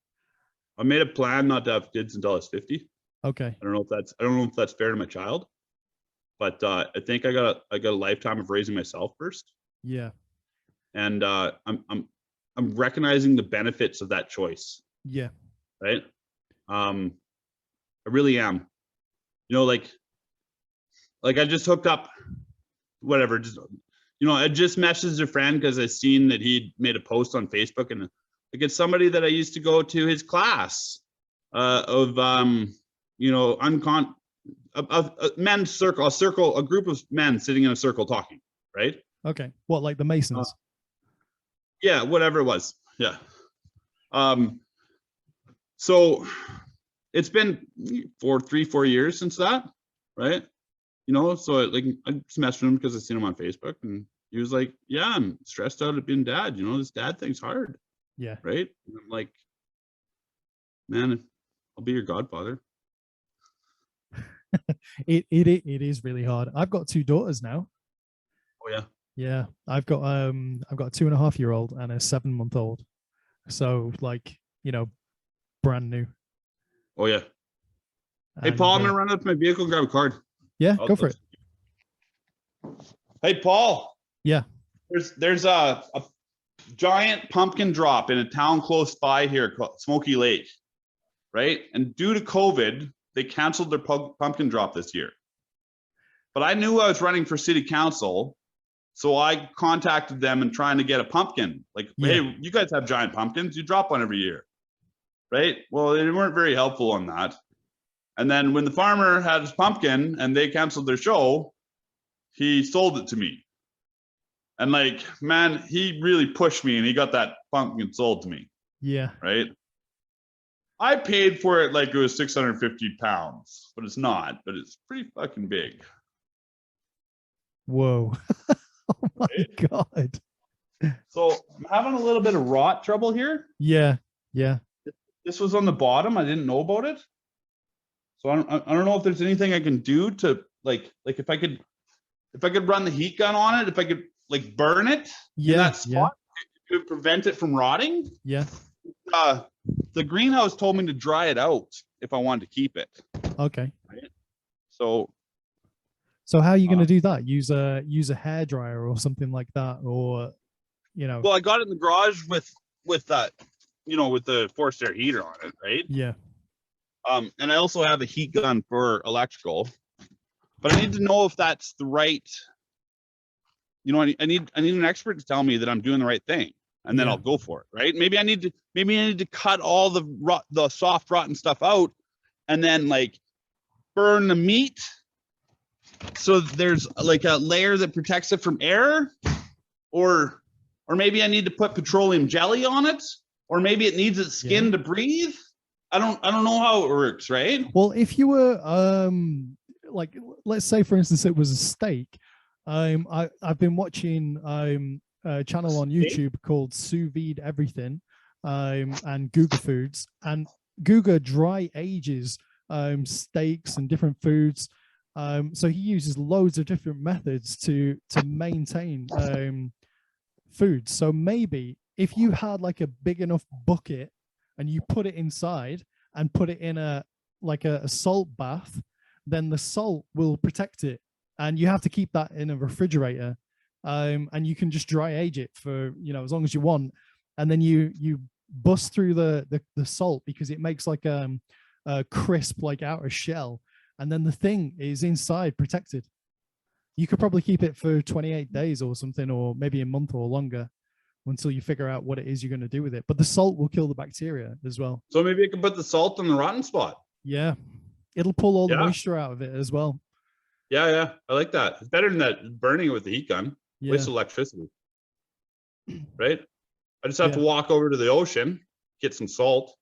I made a plan not to have kids until I was 50. Okay. I don't know if that's fair to my child, but I think I got a lifetime of raising myself first. Yeah. And I'm recognizing the benefits of that choice. Yeah. Right. I really am. You know, like I just hooked up, whatever. Just, you know, I just messaged a friend because I seen that he'd made a post on Facebook, and like, it's somebody that I used to go to his class of you know, a men's circle, a group of men sitting in a circle talking, right? Okay. What, like the Masons? Yeah, whatever it was. Yeah. So it's been 4 years since that, right? You know, so like I just messaged him because I seen him on Facebook, and he was like, "Yeah, I'm stressed out at being dad. You know, this dad thing's hard." Yeah. Right? And I'm like, "Man, I'll be your godfather." It is really hard. I've got 2 daughters now. Oh yeah. Yeah. I've got a 2.5-year-old and a 7-month-old. So like, you know, brand new. Oh yeah. Hey Paul, I'm gonna run up to my vehicle and grab a card. Yeah, go for it. Hey Paul. Yeah. There's a giant pumpkin drop in a town close by here called Smoky Lake, right? And due to COVID, they canceled their pumpkin drop this year. But I knew I was running for city council, so I contacted them and trying to get a pumpkin. Like, hey, you guys have giant pumpkins, you drop one every year, right? Well, they weren't very helpful on that. And then when the farmer had his pumpkin and they canceled their show, he sold it to me. And like, man, he really pushed me and he got that pumpkin sold to me. Yeah. Right. I paid for it like it was 650 pounds, but it's not, but it's pretty fucking big. Whoa. Oh my God. So I'm having a little bit of rot trouble here. Yeah. Yeah. This was on the bottom. I didn't know about it. So I don't know if there's anything I can do to like if I could run the heat gun on it, if I could like burn it in that spot to prevent it from rotting. Yeah. The greenhouse told me to dry it out if I wanted to keep it. Okay. Right? So how are you going to do that? Use a hairdryer or something like that, or you know? Well, I got it in the garage with that, you know, with the forced air heater on it, right? Yeah. And I also have a heat gun for electrical, but I need to know if that's the right you know, I need an expert to tell me that I'm doing the right thing, and then I'll go for it, right? Maybe I need to cut all the soft rotten stuff out, and then like burn the meat so there's like a layer that protects it from air, or maybe I need to put petroleum jelly on it, or maybe it needs its skin to breathe. I don't know how it works, right? Well, if you were like, let's say for instance it was a steak. I've been watching a channel on YouTube called Sous Vide Everything, and Guga Foods, and Guga dry ages steaks and different foods. So he uses loads of different methods to maintain food. So maybe if you had like a big enough bucket and you put it inside and put it in a salt bath, then the salt will protect it, and you have to keep that in a refrigerator, and you can just dry age it for, you know, as long as you want, and then you bust through the salt, because it makes like a crisp like outer shell, and then the thing is inside protected. You could probably keep it for 28 days or something, or maybe a month or longer, until you figure out what it is you're going to do with it. But the salt will kill the bacteria as well. So maybe I can put the salt in the rotten spot. Yeah, it'll pull all the moisture out of it as well. Yeah, I like that. It's better than that burning it with the heat gun. Waste of electricity, right? I just have to walk over to the ocean, get some salt,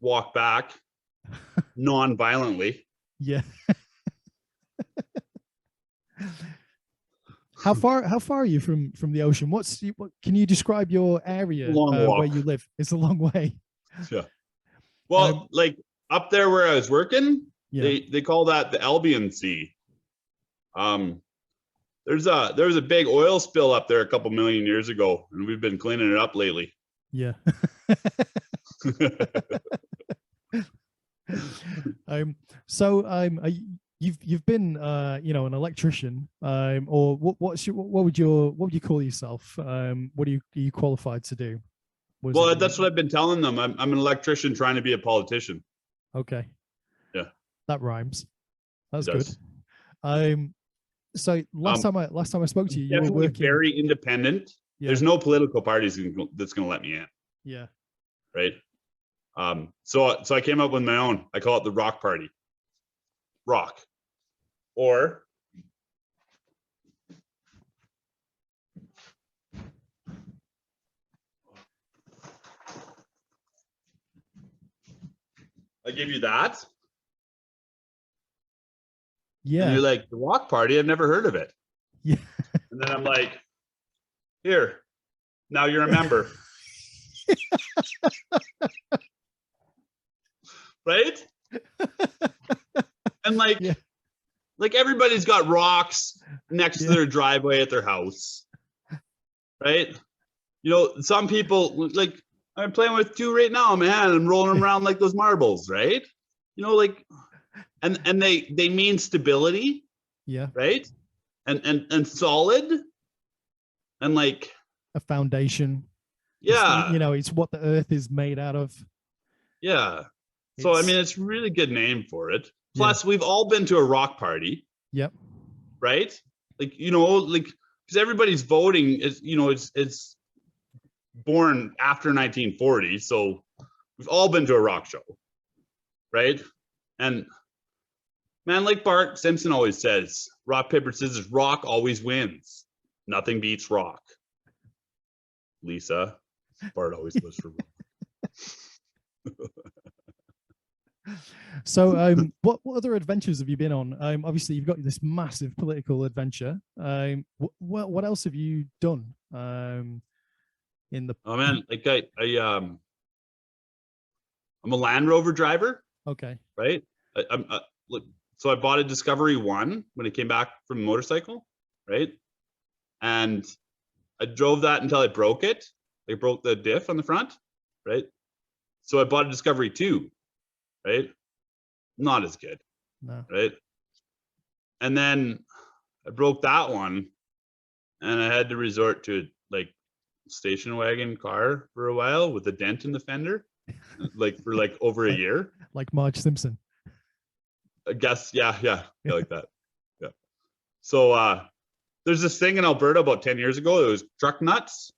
walk back non-violently. How far are you from the ocean? What can you describe your area where you live? It's a long way. Yeah. Well, like up there where I was working, they call that the Albion Sea. There was a big oil spill up there a couple million years ago, and we've been cleaning it up lately. Yeah. You've been you know, an electrician, or what would you call yourself? What are you qualified to do? Well, that's what I've been telling them. I'm an electrician trying to be a politician. Okay. Yeah. That rhymes. That's good. So last time I spoke to you, you were working very independent. There's no political parties that's going to let me in. Yeah. Right. So I came up with my own. I call it the Rock Party. Rock. Or I give you that. Yeah. And you're like, the Rock Party? I've never heard of it. Yeah. And then I'm like, here, now you're a member. Right? And like everybody's got rocks next to their driveway at their house. Right? You know, some people, like, I'm playing with two right now, man. I'm rolling them around like those marbles, right? You know, like, and they mean stability. Yeah. Right? And solid. And like a foundation. Yeah. It's, you know, it's what the earth is made out of. Yeah. So I mean, it's a really good name for it. Plus, we've all been to a rock party. Yep. Right? Like, you know, like, because everybody's voting is, you know, it's born after 1940. So we've all been to a rock show. Right? And man, like Bart Simpson always says, rock, paper, scissors, rock always wins. Nothing beats rock. Lisa, Bart always goes for rock. So what other adventures have you been on? Obviously you've got this massive political adventure. What else have you done in the Oh man, like I'm a Land Rover driver. Okay. Right? So I bought a Discovery 1 when it came back from the motorcycle, right? And I drove that until I broke it. I broke the diff on the front, right? So I bought a Discovery 2, right? Not as good. No. Right? And then I broke that one, and I had to resort to like station wagon car for a while with a dent in the fender, like for like over a year. Like Marge Simpson. I guess, yeah, like that. Yeah. So there's this thing in Alberta about 10 years ago. It was truck nuts.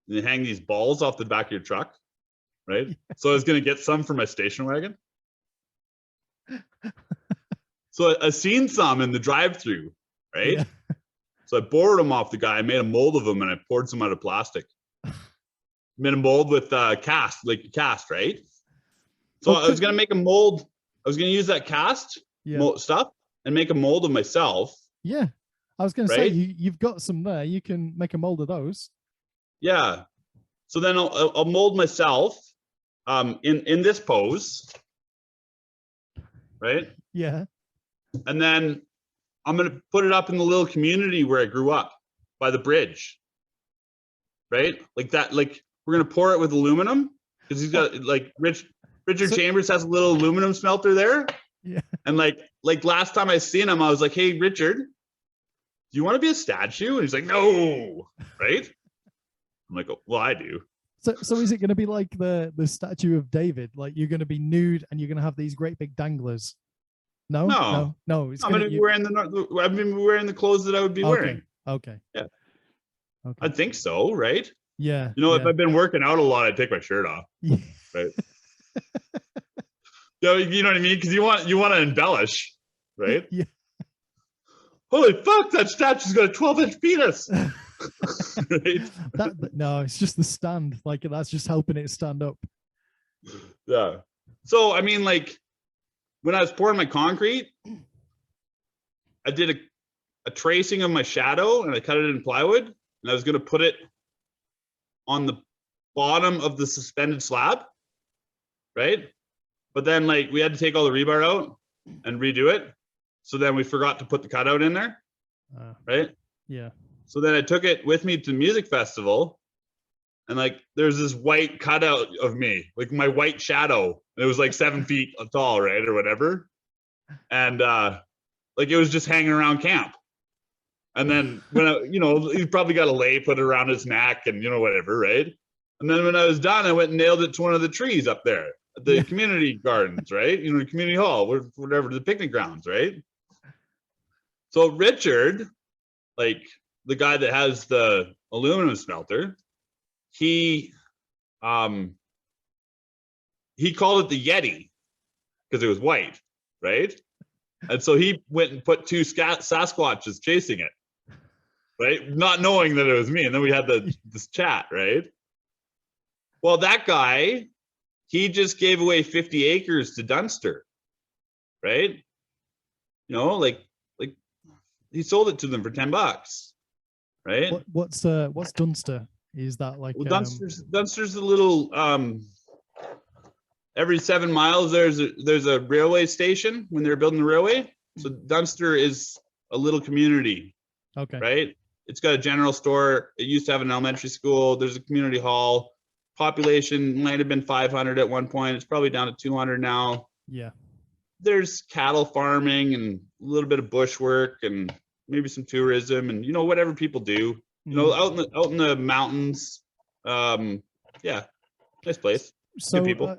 And you hang these balls off the back of your truck, right? So I was going to get some for my station wagon. So I seen some in the drive-through, right? Yeah. So I borrowed them off the guy. I made a mold of them and I poured some out of plastic. Made a mold with cast, right? So I was going to make a mold. I was going to use that cast stuff and make a mold of myself. Yeah. I was going to say, you've got some there. You can make a mold of those. Yeah. So then I'll mold myself in this pose, right? Yeah. And then I'm going to put it up in the little community where I grew up by the bridge, right? Like that, like we're going to pour it with aluminum because he's got like Richard Chambers has a little aluminum smelter there. Yeah. And like last time I seen him, I was like, hey, Richard, do you want to be a statue? And he's like, no, right? I'm like, oh, well, I do. So is it going to be like the statue of David? Like you're going to be nude and you're going to have these great big danglers? No. It's I'm gonna be wearing I've been wearing the clothes that I would be wearing. Okay. Yeah. Okay. I think so, right? Yeah. You know, if I've been working out a lot, I'd take my shirt off. Yeah. Right. You know what I mean? Because you want to embellish, right? Yeah. Holy fuck! That statue's got a 12-inch penis. Right? No, it's just the stand. Like that's just helping it stand up. Yeah. So I mean, like when I was pouring my concrete, I did a tracing of my shadow and I cut it in plywood, and I was going to put it on the bottom of the suspended slab, right? But then like we had to take all the rebar out and redo it. So then we forgot to put the cutout in there, right? Yeah. So then I took it with me to the music festival, and like there's this white cutout of me, like my white shadow. It was like 7 feet tall, right, or whatever. And like it was just hanging around camp. And then when he probably got a lei put around his neck and whatever, right? And then when I was done, I went and nailed it to one of the trees up there at the community gardens, right? The community hall, whatever, the picnic grounds, right? So Richard, like the guy that has the aluminum smelter, he called it the Yeti because it was white, right? And so he went and put two Sasquatches chasing it, right? Not knowing that it was me. And then we had this chat, right? Well, that guy, he just gave away 50 acres to Dunster, right? Like he sold it to them for $10, right? What's Dunster? Is that like Dunster's a little every 7 miles there's a railway station when they're building the railway. So Dunster is a little community. Okay. Right? It's got a general store. It used to have an elementary school. There's a community hall. Population might have been 500 at one point. It's probably down to 200 now. Yeah. There's cattle farming and a little bit of bush work and maybe some tourism and whatever people do. Out in the mountains. Yeah, nice place. So, good people.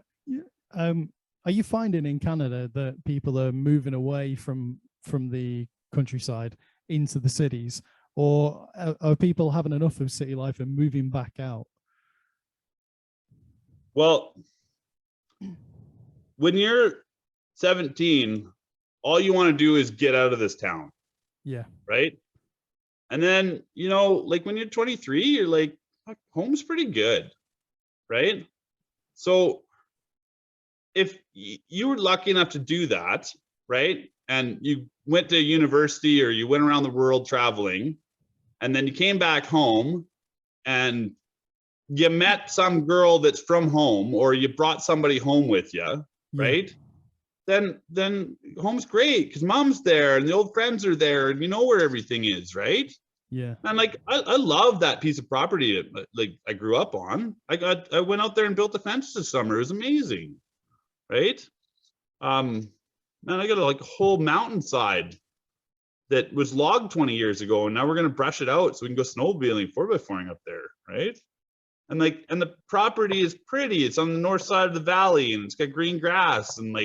Are you finding in Canada that people are moving away from the countryside into the cities, or are people having enough of city life and moving back out? Well, when you're 17, all you want to do is get out of this town. Yeah. Right. And then, like when you're 23, you're like, home's pretty good. Right. So if you were lucky enough to do that, right, and you went to university or you went around the world traveling, and then you came back home and you met some girl that's from home, or you brought somebody home with you, right? Then home's great because mom's there and the old friends are there and you know where everything is, right? Yeah. And like I love that piece of property like I grew up on. I went out there and built a fence this summer. It was amazing, right? Man, I got a whole mountainside that was logged 20 years ago, and now we're gonna brush it out so we can go snowmobiling, 4x4ing up there, right? And the property is pretty. It's on the north side of the valley, and it's got green grass, and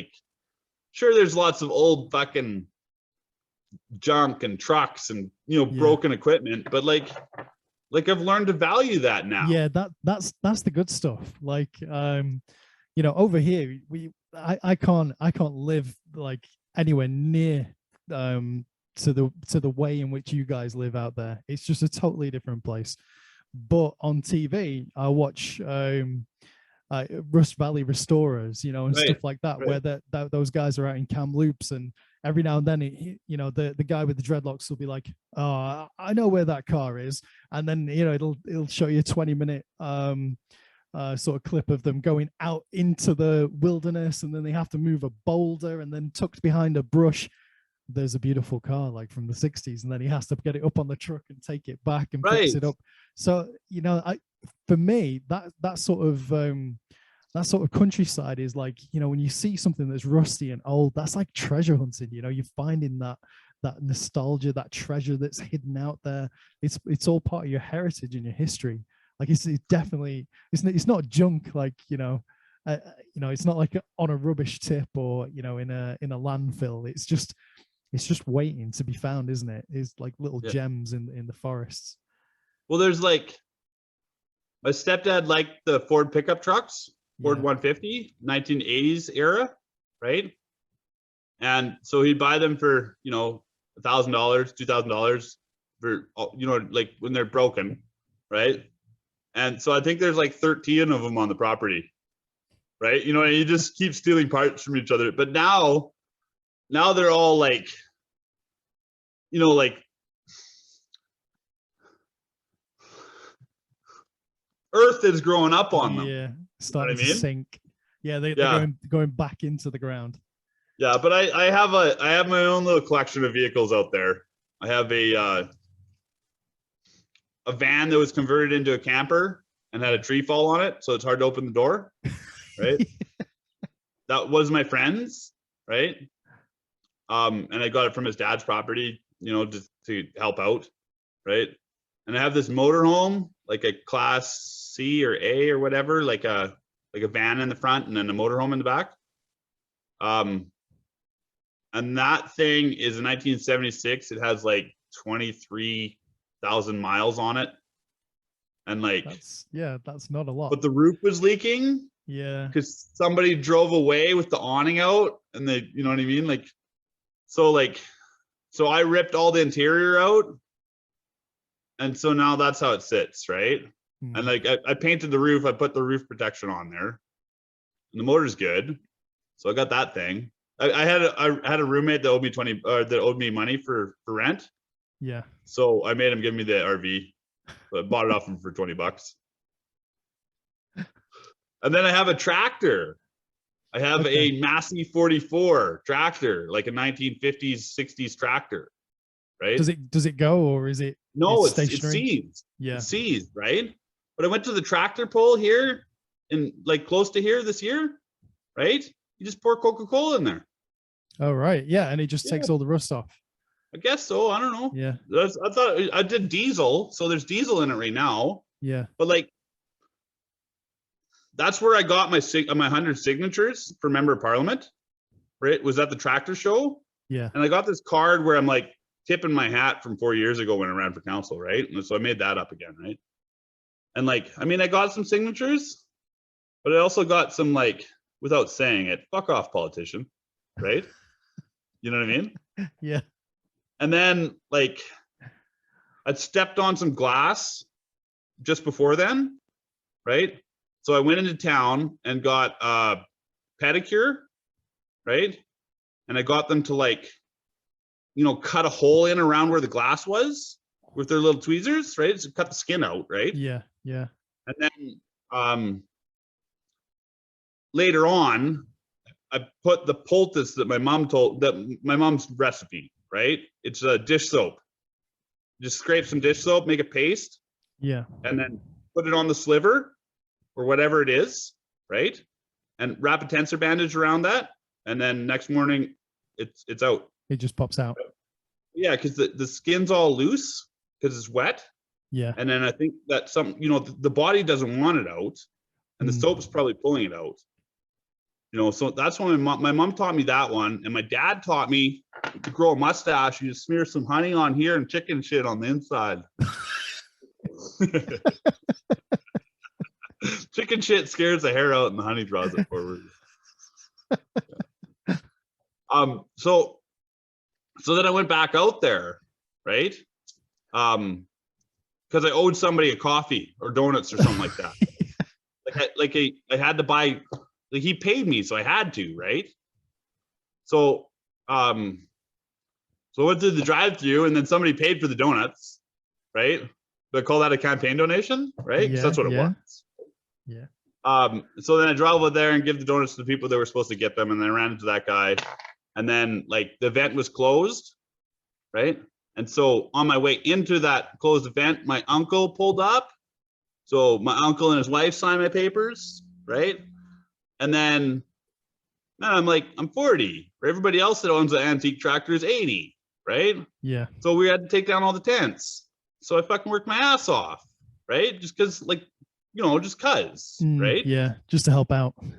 sure, there's lots of old fucking junk and trucks and, you know, broken equipment, but like I've learned to value that now. Yeah, that's the good stuff. Like, you know, over here I can't live like anywhere near to the way in which you guys live out there. It's just a totally different place. But on TV, I watch Rust Valley Restorers, you know, and stuff like that, where those guys are out in Kamloops, and every now and then, you know, the guy with the dreadlocks will be like, "Oh, I know where that car is," and then, you know, it'll show you a 20-minute sort of clip of them going out into the wilderness, and then they have to move a boulder, and then tucked behind a brush, there's a beautiful car like from the 60s, and then he has to get it up on the truck and take it back and fix it up. So, you know, for me, that sort of countryside is like, you know, when you see something that's rusty and old, that's like treasure hunting. You know, you're finding that nostalgia, that treasure that's hidden out there. It's all part of your heritage and your history. Like it's definitely, it's not junk, like, you know, it's not like on a rubbish tip or, you know, in a landfill. It's just waiting to be found, isn't it? It's like little gems in the forests. Well, there's like, my stepdad liked the Ford pickup trucks, Ford 150, 1980s era, right? And so he'd buy them for, you know, $1,000, $2,000 for, you know, like when they're broken, right? And so I think there's like 13 of them on the property, right? You know, and you just keep stealing parts from each other. But now they're all like, you know, like earth is growing up on them. Yeah, starting to sink. Yeah, they're going back into the ground. Yeah, but I have my own little collection of vehicles out there. I have a van that was converted into a camper and had a tree fall on it, so it's hard to open the door, right? That was my friend's, right? And I got it from his dad's property, you know, just to help out, right? And I have this motorhome, like a class C or A or whatever, like a van in the front and then a motorhome in the back. And that thing is a 1976. It has like 23,000 miles on it. And like, that's not a lot. But the roof was leaking. Yeah. Because somebody drove away with the awning out, and they, you know what I mean? Like, so I ripped all the interior out. And so now that's how it sits, right? Mm-hmm. And like I painted the roof, I put the roof protection on there. And the motor's good. So I got that thing. I had a roommate that owed me that owed me money for rent. Yeah. So I made him give me the RV. So I bought it off him for $20. And then I have a tractor. I have a Massey 44 tractor, like a 1950s, 60s tractor, right? Does it go, or is it? No, it's seized. Yeah, it's seized, right? But I went to the tractor pull here, in like close to here this year, right? You just pour Coca-Cola in there. Oh, right. Yeah, and it just takes all the rust off. I guess so. I don't know. Yeah. I thought I did diesel, so there's diesel in it right now. Yeah. But like, that's where I got my 100 signatures for member of parliament, right? Was at the tractor show. Yeah. And I got this card where I'm like tipping my hat from 4 years ago when I ran for council, right? And so I made that up again, right? And like, I mean, I got some signatures, but I also got some, like, without saying it, fuck off politician, right? You know what I mean? Yeah. And then like, I'd stepped on some glass just before then, right? So I went into town and got a pedicure, right? And I got them to, like, you know, cut a hole in around where the glass was with their little tweezers, right? So cut the skin out, right? Yeah, yeah. And then later on, I put the poultice that my mom's recipe, right? It's a dish soap. Just scrape some dish soap, make a paste. Yeah. And then put it on the sliver or whatever it is, right? And wrap a tensor bandage around that. And then next morning, it's out. It just pops out. Yeah, because the skin's all loose because it's wet. Yeah. And then I think that the body doesn't want it out, and the soap's probably pulling it out. You know, so that's when my mom taught me that one, and my dad taught me to grow a mustache. You just smear some honey on here and chicken shit on the inside. Chicken shit scares the hair out, and the honey draws it forward. So then I went back out there, right? Because I owed somebody a coffee or donuts or something like that. I had to buy. Like, he paid me, so I had to, right? So, so I went through the drive-through, and then somebody paid for the donuts, right? Do I call that a campaign donation, right? Because that's what it was. Yeah. So then I drove over there and give the donuts to the people that were supposed to get them, and then I ran into that guy, and then like the event was closed, right? And so on my way into that closed event, my uncle pulled up. So my uncle and his wife signed my papers, right? And then, man, I'm like, I'm 40. For everybody else that owns an antique tractor is 80, right? Yeah. So we had to take down all the tents. So I fucking worked my ass off, right? Just because, like, you know, just cuz, right? Yeah, just to help out. And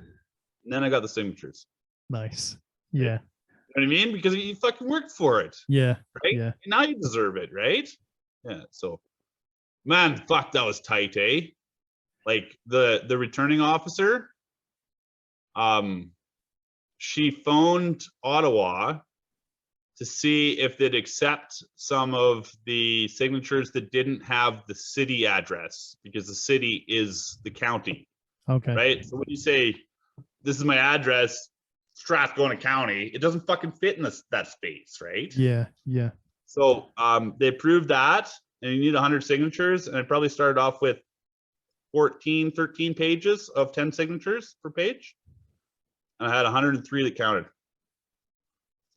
then I got the signatures. Nice. Yeah. You know what I mean? Because you fucking worked for it. Yeah. Right? Yeah. And now you deserve it, right? Yeah. So, man, fuck, that was tight, eh? Like the returning officer, she phoned Ottawa to see if they'd accept some of the signatures that didn't have the city address, because the city is the county. Okay. Right? So when you say, this is my address, Strathcona County, it doesn't fucking fit in that space, right? Yeah. Yeah. So they approved that, and you need 100 signatures, and it probably started off with 13 pages of 10 signatures per page. And I had 103 that counted.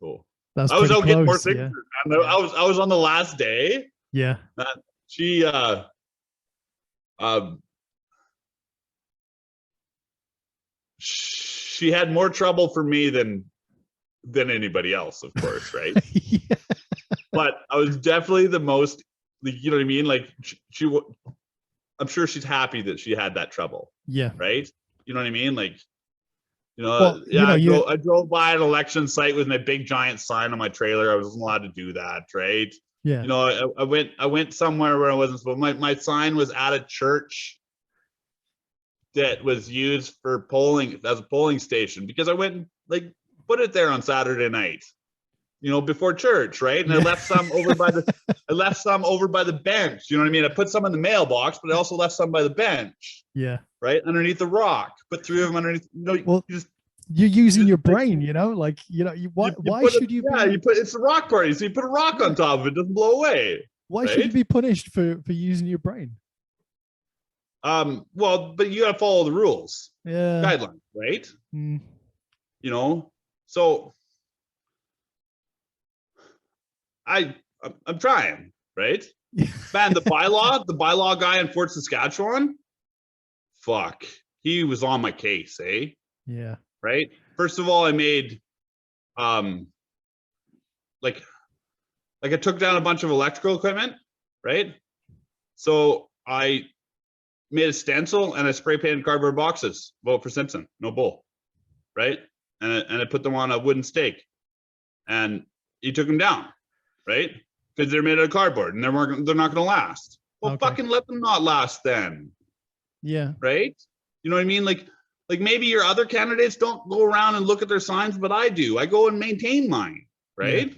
So That's I was out getting more close, signatures. Yeah. I was on the last day. Yeah. She she had more trouble for me than anybody else, of course, right? Yeah. But I was definitely the most, you know what I mean? Like I'm sure she's happy that she had that trouble. Yeah. Right? You know what I mean? Like, you know, well, yeah, you know, I drove by an election site with my big giant sign on my trailer. I wasn't allowed to do that, right? Yeah. You know, I went somewhere where I wasn't supposed. My sign was at a church that was used for polling, as a polling station, because I went and like put it there on Saturday night, you know, before church, right? And I left some over by the bench. You know what I mean? I put some in the mailbox, but I also left some by the bench. Yeah. Right underneath the rock. Put 3 of them underneath. You know, well, you're using your brain. You know, like, you know, why should you? Yeah, you put, it's a rock party, so you put a rock on top of it. Doesn't blow away. Why should you be punished for using your brain? Well, but you got to follow the rules. Yeah. Guidelines, right? Mm. You know, so I'm trying, right? Man, the bylaw guy in Fort Saskatchewan, fuck, he was on my case, eh? Yeah. Right. First of all, I made, like I took down a bunch of electrical equipment, right? So I made a stencil and I spray painted cardboard boxes. Vote for Simpson, no bull, right? And I put them on a wooden stake, and he took them down, right? Because they're made out of cardboard and they're not going to last. Well, okay. Fucking let them not last then. Yeah. Right. You know what I mean? Like maybe your other candidates don't go around and look at their signs, but I do. I go and maintain mine. Right. Yeah.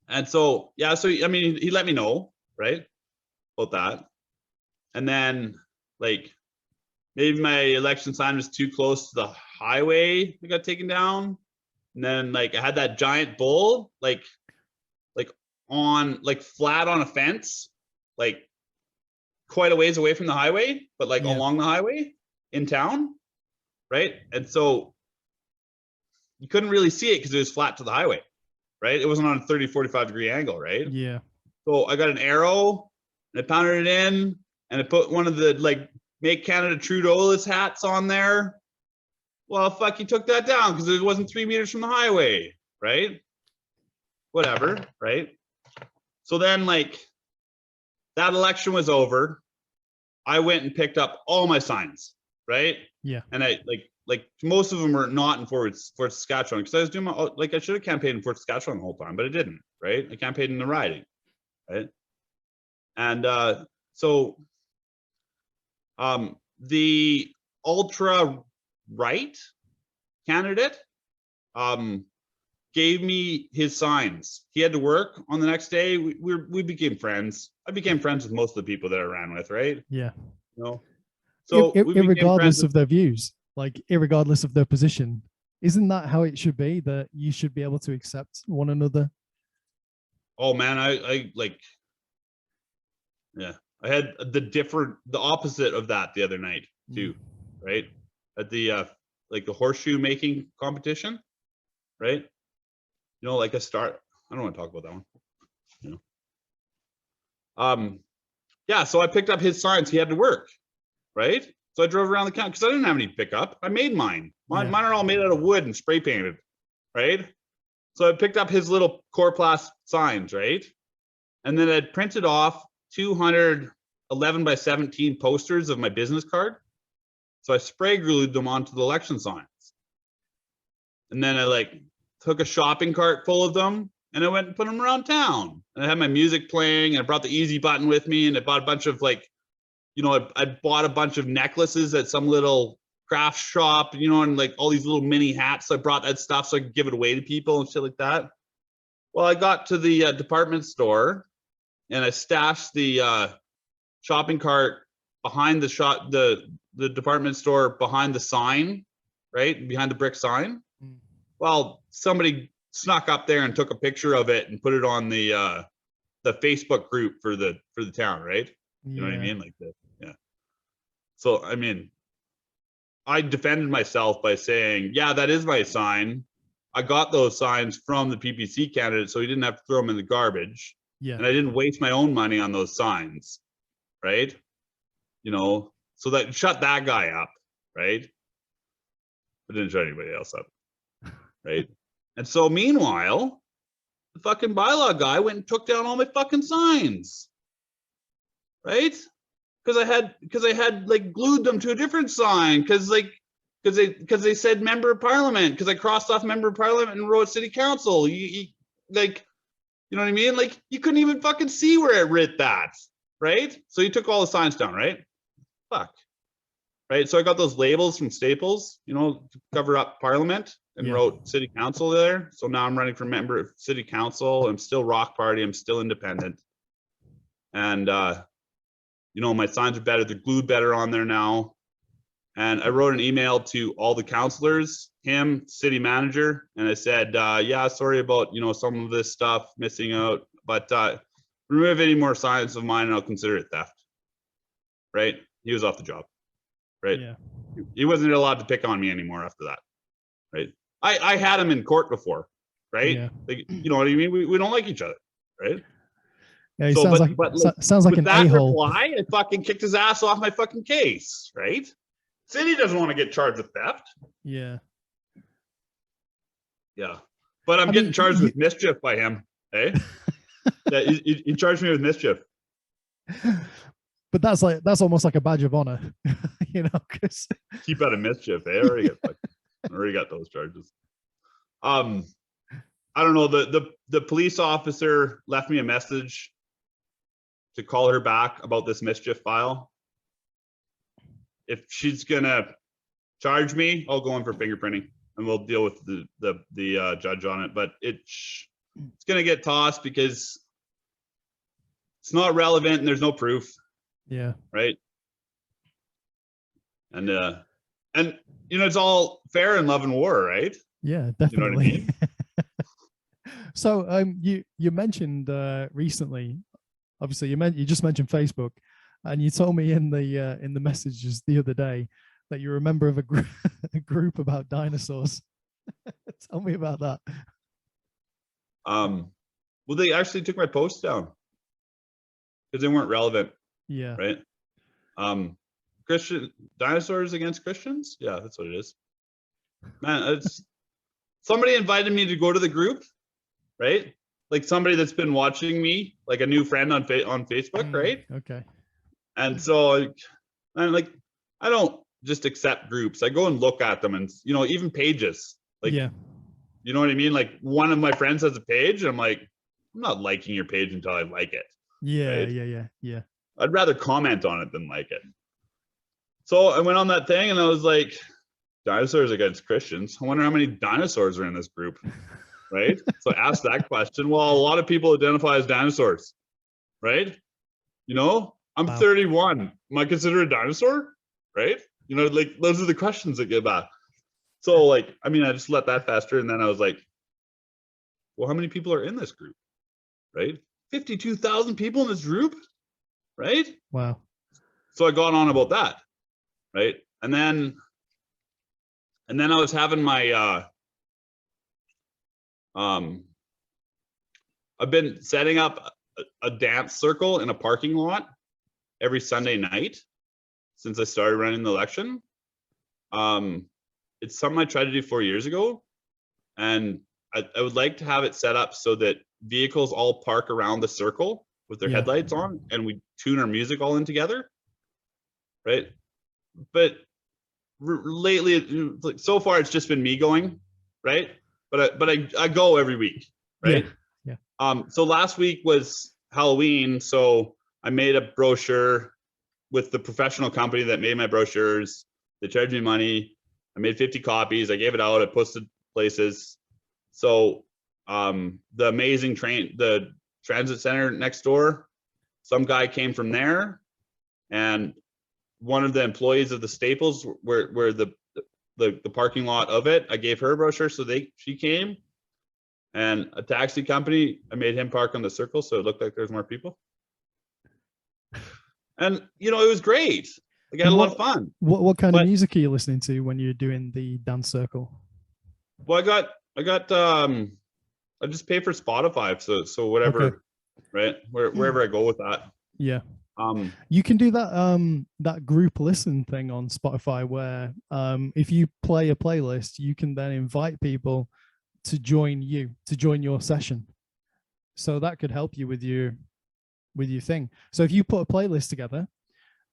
And so, yeah. So, I mean, he let me know, right, about that. And then, like, maybe my election sign was too close to the highway that got taken down. And then, like, I had that giant bull, like on, like, flat on a fence, like, quite a ways away from the highway, but like along the highway in town, right? And so you couldn't really see it because it was flat to the highway, right? It wasn't on a 30-45 degree angle, right? Yeah. So I got an arrow and I pounded it in, and I put one of the, like, Make Canada Trudeau-less hats on there. Well, fuck, he took that down because it wasn't 3 meters from the highway, right? Whatever, right? So then, like, that election was over. I went and picked up all my signs, right? Yeah. And I, like, like most of them were not in Fort Saskatchewan, because I was doing my, like, I should have campaigned in Fort Saskatchewan the whole time, but I didn't, right? I campaigned in the riding, right? And so the ultra right candidate gave me his signs. He had to work on the next day. We became friends. I became friends with most of the people that I ran with, right? Yeah. You know, so irregardless of their views, like irregardless of their position, isn't that how it should be? That you should be able to accept one another? Oh man, I like, yeah, I had the opposite of that the other night too, right? At the like the horseshoe making competition, right? You know, like I don't want to talk about that one. You know, yeah. So I picked up his signs. He had to work, right? So I drove around the county because I didn't have any pickup. I made mine. Mine are all made out of wood and spray painted, right? So I picked up his little Coroplast signs, right? And then I printed off 211 by 17 posters of my business card. So I spray glued them onto the election signs. And then I like took a shopping cart full of them and I went and put them around town. And I had my music playing and I brought the easy button with me and I bought a bunch of like, you know, I bought a bunch of necklaces at some little craft shop, you know, and like all these little mini hats. So I brought that stuff so I could give it away to people and shit like that. Well, I got to the department store and I stashed the shopping cart behind the department store behind the sign, right? Behind the brick sign. Well, somebody snuck up there and took a picture of it and put it on the Facebook group for the town, right? You know what I mean? Like that. Yeah. So I mean, I defended myself by saying, yeah, that is my sign. I got those signs from the PPC candidate, so he didn't have to throw them in the garbage. Yeah. And I didn't waste my own money on those signs, right? You know, so that shut that guy up, right? I didn't shut anybody else up, right? And so meanwhile, the fucking bylaw guy went and took down all my fucking signs, right? Because I had like glued them to a different sign because they said member of parliament, because I crossed off member of parliament and wrote city council. You like, you know what I mean? Like you couldn't even fucking see where it writ that, right? So you took all the signs down, right? Fuck. Right. So I got those labels from Staples, you know, to cover up parliament and wrote city council there. So now I'm running for member of city council. I'm still Rock Party. I'm still independent. And, you know, my signs are better. They're glued better on there now. And I wrote an email to all the councilors, him, city manager. And I said, yeah, sorry about, you know, some of this stuff missing out, but remove any more signs of mine and I'll consider it theft. Right. He was off the job. Right. Yeah. He wasn't allowed to pick on me anymore after that. Right. I had him in court before. Right. Yeah. Like, you know what I mean? We don't like each other. Right. Yeah. He so, sounds like an a-hole. Reply, I fucking kicked his ass off my fucking case. Right. City doesn't want to get charged with theft. Yeah. Yeah. But I'm getting charged with mischief by him. Hey. Yeah. He charged me with mischief. But that's almost like a badge of honor, you know, because keep out of mischief. I already got those charges. I don't know. The police officer left me a message to call her back about this mischief file. If she's gonna charge me, I'll go in for fingerprinting and we'll deal with the judge on it. But it's gonna get tossed because it's not relevant and there's no proof. Yeah. Right. And you know, it's all fair in love and war, right? Yeah, definitely. You know what I mean? So you mentioned recently, obviously you just mentioned Facebook, and you told me in the messages the other day that you're a member of a group about dinosaurs. Tell me about that. Well, they actually took my posts down because they weren't relevant. Yeah. Right. Christian dinosaurs against Christians. Yeah, that's what it is. Man, it's somebody invited me to go to the group, right? Like somebody that's been watching me, like a new friend on Facebook, right? Okay. And so I'm like, I don't just accept groups. I go and look at them, and even pages. Like, yeah, you know what I mean? Like, one of my friends has a page, and I'm like, I'm not liking your page until I like it. yeah, Right? yeah. I'd rather comment on it than like it. So I went on that thing, and I was like, dinosaurs against Christians. I wonder how many dinosaurs are in this group. Right? So I asked that question. Well, a lot of people identify as dinosaurs, right? I'm Wow. 31. Am I considered a dinosaur? Right? Like, those are the questions that get back. So, like, I just let that fester, and then I was like, well, how many people are in this group? Right? 52,000 people in this group, right? Wow. So I got on about that, right? And then I was having my I've been setting up a dance circle in a parking lot every Sunday night since I started running the election. It's something I tried to do 4 years ago, and I would like to have it set up so that vehicles all park around the circle with their headlights on, and we tune our music all in together, right? But lately, like, so far, it's just been me going, right? But I go every week, right? Yeah. So last week was Halloween, so I made a brochure with the professional company that made my brochures. They charged me money. I made 50 copies. I gave it out. I posted places. So the amazing the transit center next door, some guy came from there, and one of the employees of the Staples, where the parking lot of it, I gave her a brochure, so she came. And a taxi company, I made him park on the circle, so it looked like there's more people. And it was great. Like, I had a lot of fun. What kind of music are you listening to when you're doing the dance circle? Well, I just pay for Spotify, so whatever, okay. Right? Wherever I go with that. Yeah. You can do that that group listen thing on Spotify, where if you play a playlist, you can then invite people to join your session. So that could help you with your thing. So if you put a playlist together,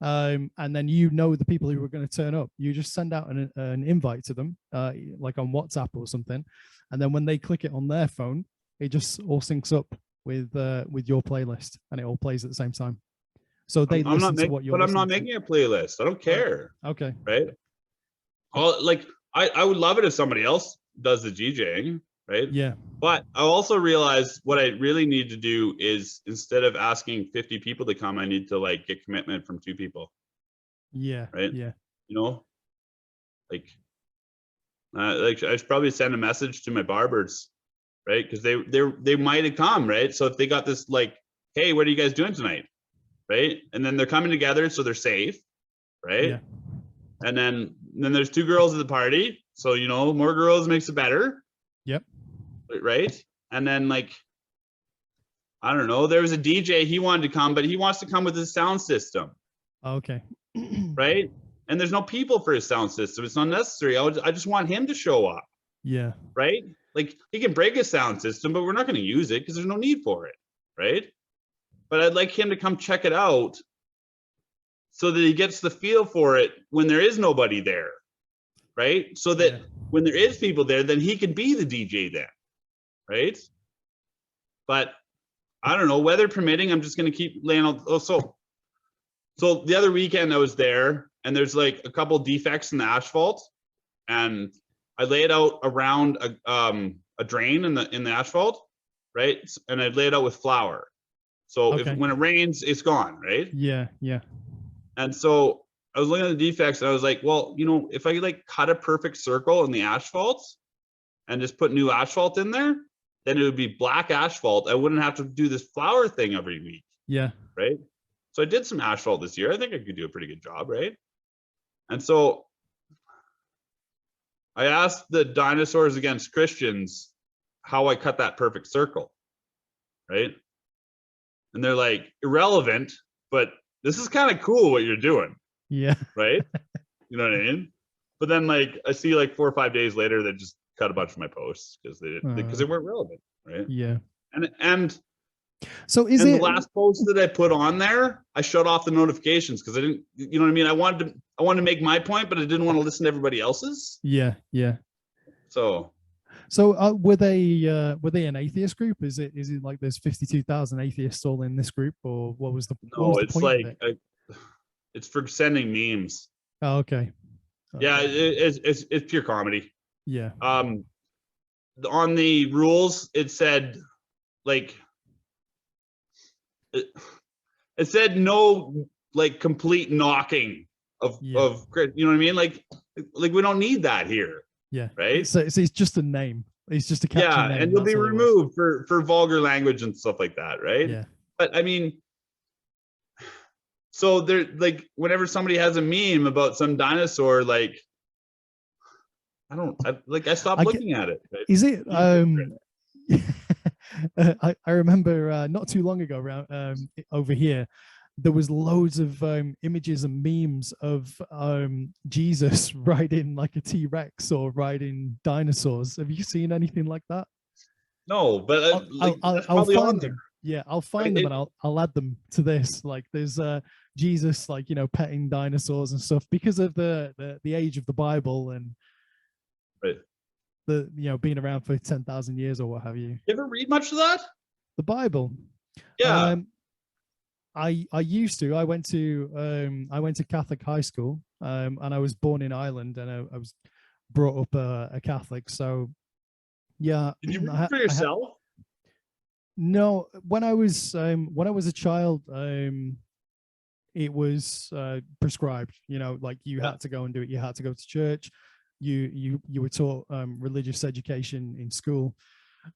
and then the people who are going to turn up, you just send out an invite to them, like on WhatsApp or something, and then when they click it on their phone, it just all syncs up with your playlist, and it all plays at the same time. So they listen to what you're. But I'm not making a playlist. I don't care. Okay. Right. Like, I would love it if somebody else does the DJing, right? Yeah. But I also realized what I really need to do is, instead of asking 50 people to come, I need to like get commitment from 2 people. Yeah. Right. Yeah. Like I should probably send a message to my barbers, right? Because they might have come, right? So if they got this, like, hey, what are you guys doing tonight? Right. And then they're coming together, so they're safe, right? Yeah. And then there's 2 girls at the party, so more girls makes it better. Yep. Right. And then, like, I don't know, there was a DJ, he wanted to come, but he wants to come with his sound system. Okay. Right. And there's no people for his sound system. It's not necessary. I just want him to show up. Yeah. Right. Like, he can break his sound system, but we're not going to use it because there's no need for it. Right. But I'd like him to come check it out so that he gets the feel for it when there is nobody there. Right. So that when there is people there, then he can be the DJ then. Right. But I don't know, weather permitting, I'm just going to keep laying out. So the other weekend I was there, and there's like a couple defects in the asphalt, and I laid out around a drain in the asphalt, right? And I laid out with flour. So when it rains, it's gone, right? Yeah, yeah. And so I was looking at the defects, and I was like, well, if I could like cut a perfect circle in the asphalt and just put new asphalt in there, then it would be black asphalt. I wouldn't have to do this flour thing every week. Yeah. Right. So I did some asphalt this year. I think I could do a pretty good job. Right. And so I asked the Dinosaurs Against Christians how I cut that perfect circle. Right. And they're like, irrelevant, but this is kind of cool what you're doing. Yeah. Right. You know what I mean? But then, like, I see like 4 or 5 days later, they just cut a bunch of my posts because they weren't relevant. Right. Yeah. And So is And the it? last post that I put on there, I shut off the notifications because I didn't, you know what I mean? I wanted to make my point, but I didn't want to listen to everybody else's. Yeah, yeah. So Were they an atheist group? Is it like there's 52,000 atheists all in this group, or what was the no, it's point of like it? it's for sending memes. Oh, okay. Yeah, Okay. it's pure comedy. Yeah. On the rules, it said like it, it said no like complete knocking Yeah. of you know what I mean? Like we don't need that here, Yeah. right? It's just a name. It's just a catchy Yeah, name. and you'll That's be all it was. removed for vulgar language and stuff like that, right? Yeah. But I mean, so they're like whenever somebody has a meme about some dinosaur, like I stopped I get. looking at it. Right? Is it? I remember not too long ago around over here, there was loads of images and memes of Jesus riding like a T-Rex or riding dinosaurs. Have you seen anything like that? No, but that's I'll probably on find there. them. Yeah, I'll find Right? them and I'll add them to this. Like there's Jesus like petting dinosaurs and stuff because of the age of the Bible and Right. the being around for 10,000 years or what have you. You ever read much of that? The Bible. Yeah. I used to. I went to Catholic high school, and I was born in Ireland, and I was brought up a Catholic. So, yeah. Did you read for yourself? No, when I was a child, it was prescribed. Like you had to go and do it. You had to go to church. You were taught religious education in school.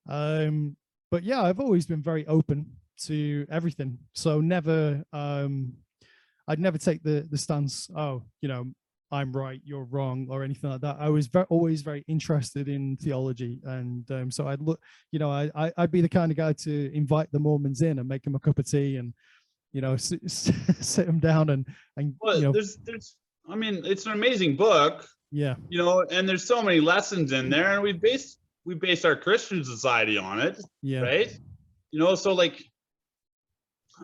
But yeah, I've always been very open to everything. So never, I'd never take the stance, oh, I'm right, you're wrong, or anything like that. I was always very interested in theology, and so I'd look, I'd be the kind of guy to invite the Mormons in and make them a cup of tea, and sit them down and well, there's I mean, it's an amazing book. Yeah. And there's so many lessons in there, and we base our Christian society on it. Yeah. Right. So like,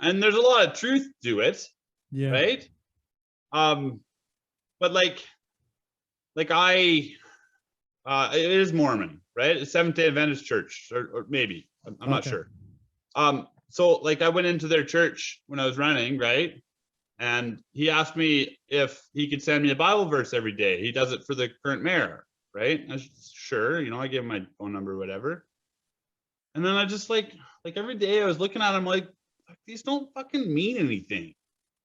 and there's a lot of truth to it. Yeah. Right. But like it is Mormon, right? It's Seventh-day Adventist Church, or maybe I'm not sure. So like I went into their church when I was running, right? And he asked me if he could send me a Bible verse every day. He does it for the current mayor, right? I said, sure, I gave him my phone number or whatever. And then I just like every day I was looking at him like, these don't fucking mean anything.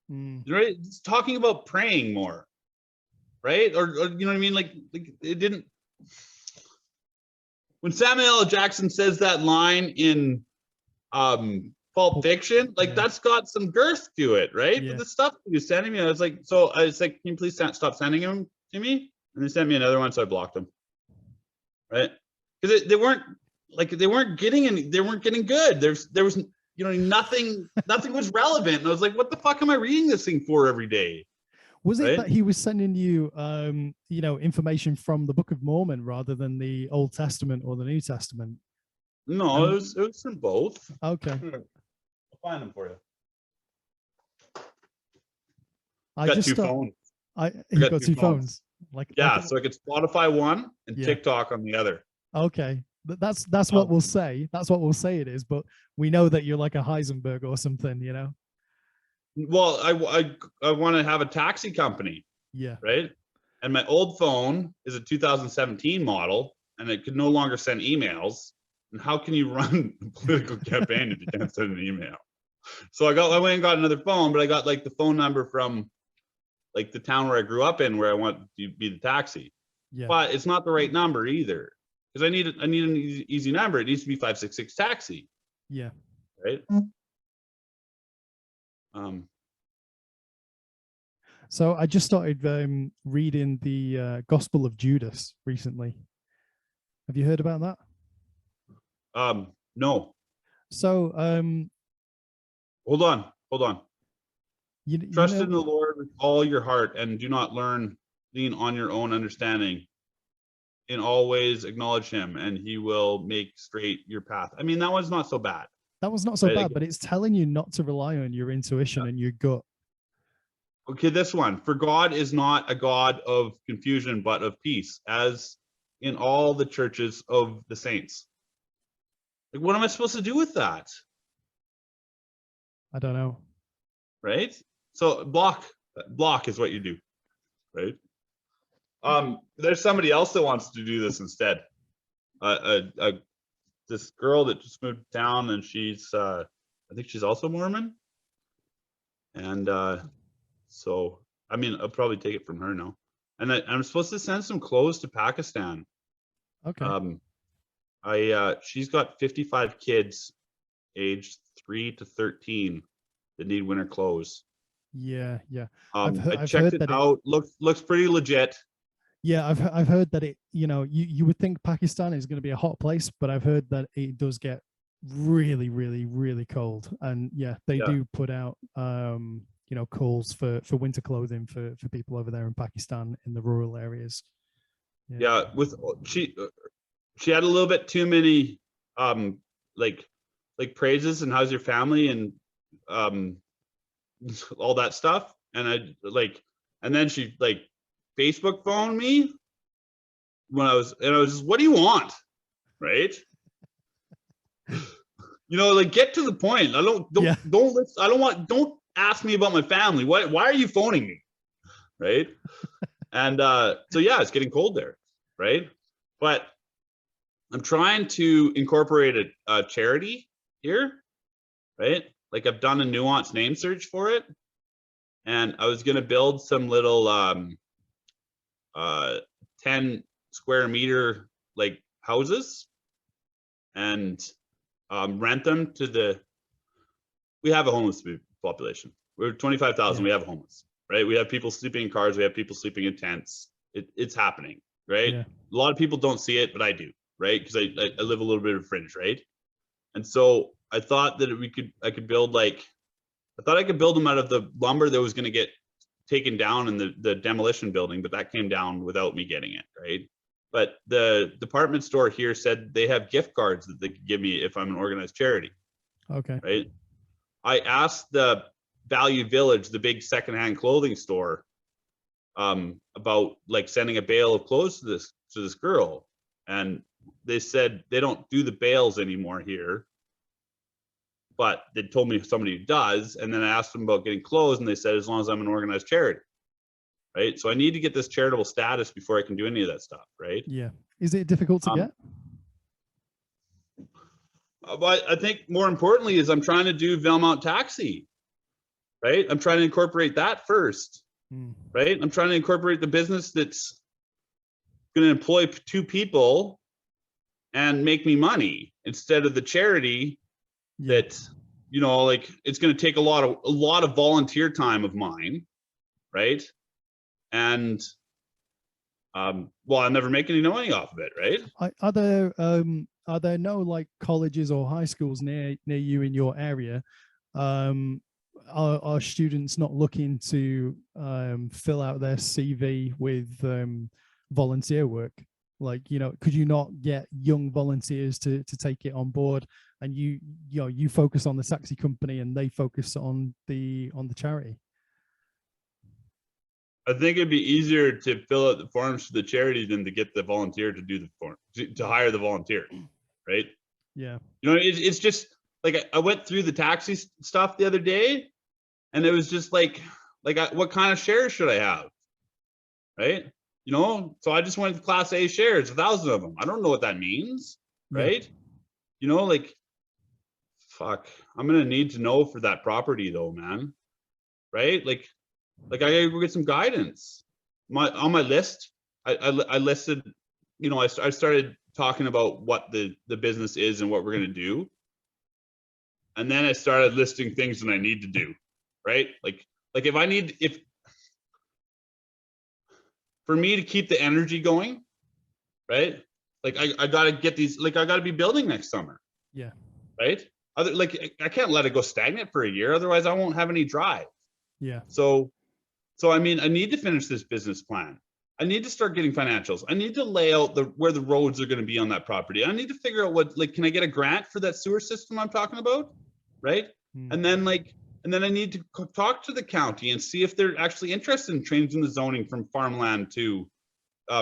Right? It's talking about praying more. Right? Or you know what I mean? Like it didn't. When Samuel L. Jackson says that line in Pulp Fiction, like that's got some girth to it, right? Yeah. But the stuff he was sending me, I was like, can you please stop sending them to me? And they sent me another one, so I blocked them. Right? Because they weren't getting good. There was nothing was relevant. And I was like, what the fuck am I reading this thing for every day? Was it that he was sending you, information from the Book of Mormon rather than the Old Testament or the New Testament? No, it was from both. Okay. I'll find them for you. I got just two phones. You got two phones. So I could Spotify one and TikTok on the other. Okay. That's what we'll say. That's what we'll say it is, but we know that you're like a Heisenberg or something, Well, I want to have a taxi company. Yeah. Right. And my old phone is a 2017 model, and it could no longer send emails. And how can you run a political campaign if you can't send an email? So I went and got another phone, but I got like the phone number from like the town where I grew up in, where I want to be the taxi. Yeah. But it's not the right number either, because I need an easy number. It needs to be 566 taxi. Yeah. Right. So I just started reading the Gospel of Judas recently. Have you heard about that? No. So hold on. Trust in the Lord with all your heart, and do not lean on your own understanding. In all ways acknowledge him, and he will make straight your path. I mean, that one's not so bad. That was not so right? bad, but it's telling you not to rely on your intuition and your gut. Okay, this one. For God is not a God of confusion, but of peace, as in all the churches of the saints. Like, what am I supposed to do with that? I don't know. Right? So block is what you do, right? There's somebody else that wants to do this instead. This girl that just moved down, and she's I think she's also Mormon. And so I mean, I'll probably take it from her now. And I'm supposed to send some clothes to Pakistan. Okay. She's got 55 kids aged 3 to 13 that need winter clothes. Yeah. I checked it out. Looks pretty legit. Yeah, I've heard that it, you would think Pakistan is going to be a hot place, but I've heard that it does get really, really, really cold. And yeah, they do put out calls for winter clothing for people over there in Pakistan in the rural areas. Yeah, with she had a little bit too many like praises and how's your family and all that stuff. And and then she Facebook phoned me when I was just, what do you want? Right? Get to the point. Don't ask me about my family. Why are you phoning me? Right? And so yeah, it's getting cold there, right? But I'm trying to incorporate a charity here, right? Like, I've done a nuanced name search for it, and I was gonna build some little 10 square meter houses and rent them to we have a homeless population. We're 25,000. We have homeless, right? We have people sleeping in cars. We have people sleeping in tents. It's happening, right? Yeah. A lot of people don't see it, but I do, right? Because I live a little bit of fringe, right? And so I thought that I could build I thought I could build them out of the lumber that was going to get taken down in the demolition building, but that came down without me getting it, right? But the department store here said they have gift cards that they could give me if I'm an organized charity. Okay. Right. I asked the Value Village, the big secondhand clothing store, about sending a bale of clothes to this girl, and they said they don't do the bales anymore here, but they told me somebody who does. And then I asked them about getting clothes, and they said as long as I'm an organized charity. Right. So I need to get this charitable status before I can do any of that stuff. Right. Yeah. Is it difficult to get? But I think more importantly is I'm trying to do Velmont Taxi. Right. I'm trying to incorporate that first. Right. I'm trying to incorporate the business that's going to employ 2 people and make me money instead of the charity that, it's going to take a lot of volunteer time of mine. Right. And I never make any money off of it, right? Are there no colleges or high schools near you in your area? Are students not looking to fill out their CV with volunteer work? Could you not get young volunteers to take it on board, and you focus on the taxi company and they focus on the charity? I think it'd be easier to fill out the forms to the charity than to get the volunteer to do the form, to hire the volunteer, right? Yeah. It's just I went through the taxi stuff the other day, and it was just what kind of shares should I have, right? So I just went to Class A shares, 1,000 of them. I don't know what that means, right? Yeah. Fuck, I'm gonna need to know for that property though, man, right? I gotta go get some guidance. On my list, I listed, I started talking about what the business is and what we're gonna do, and then I started listing things that I need to do, right? If for me to keep the energy going, right? I gotta get these. I gotta be building next summer. Yeah. Right. I can't let it go stagnant for a year, otherwise I won't have any drive. Yeah. So I mean, I need to finish this business plan. I need to start getting financials. I need to lay out where the roads are going to be on that property. I need to figure out what, like, can I get a grant for that sewer system I'm talking about? Right. And then I need to talk to the county and see if they're actually interested in changing the zoning from farmland to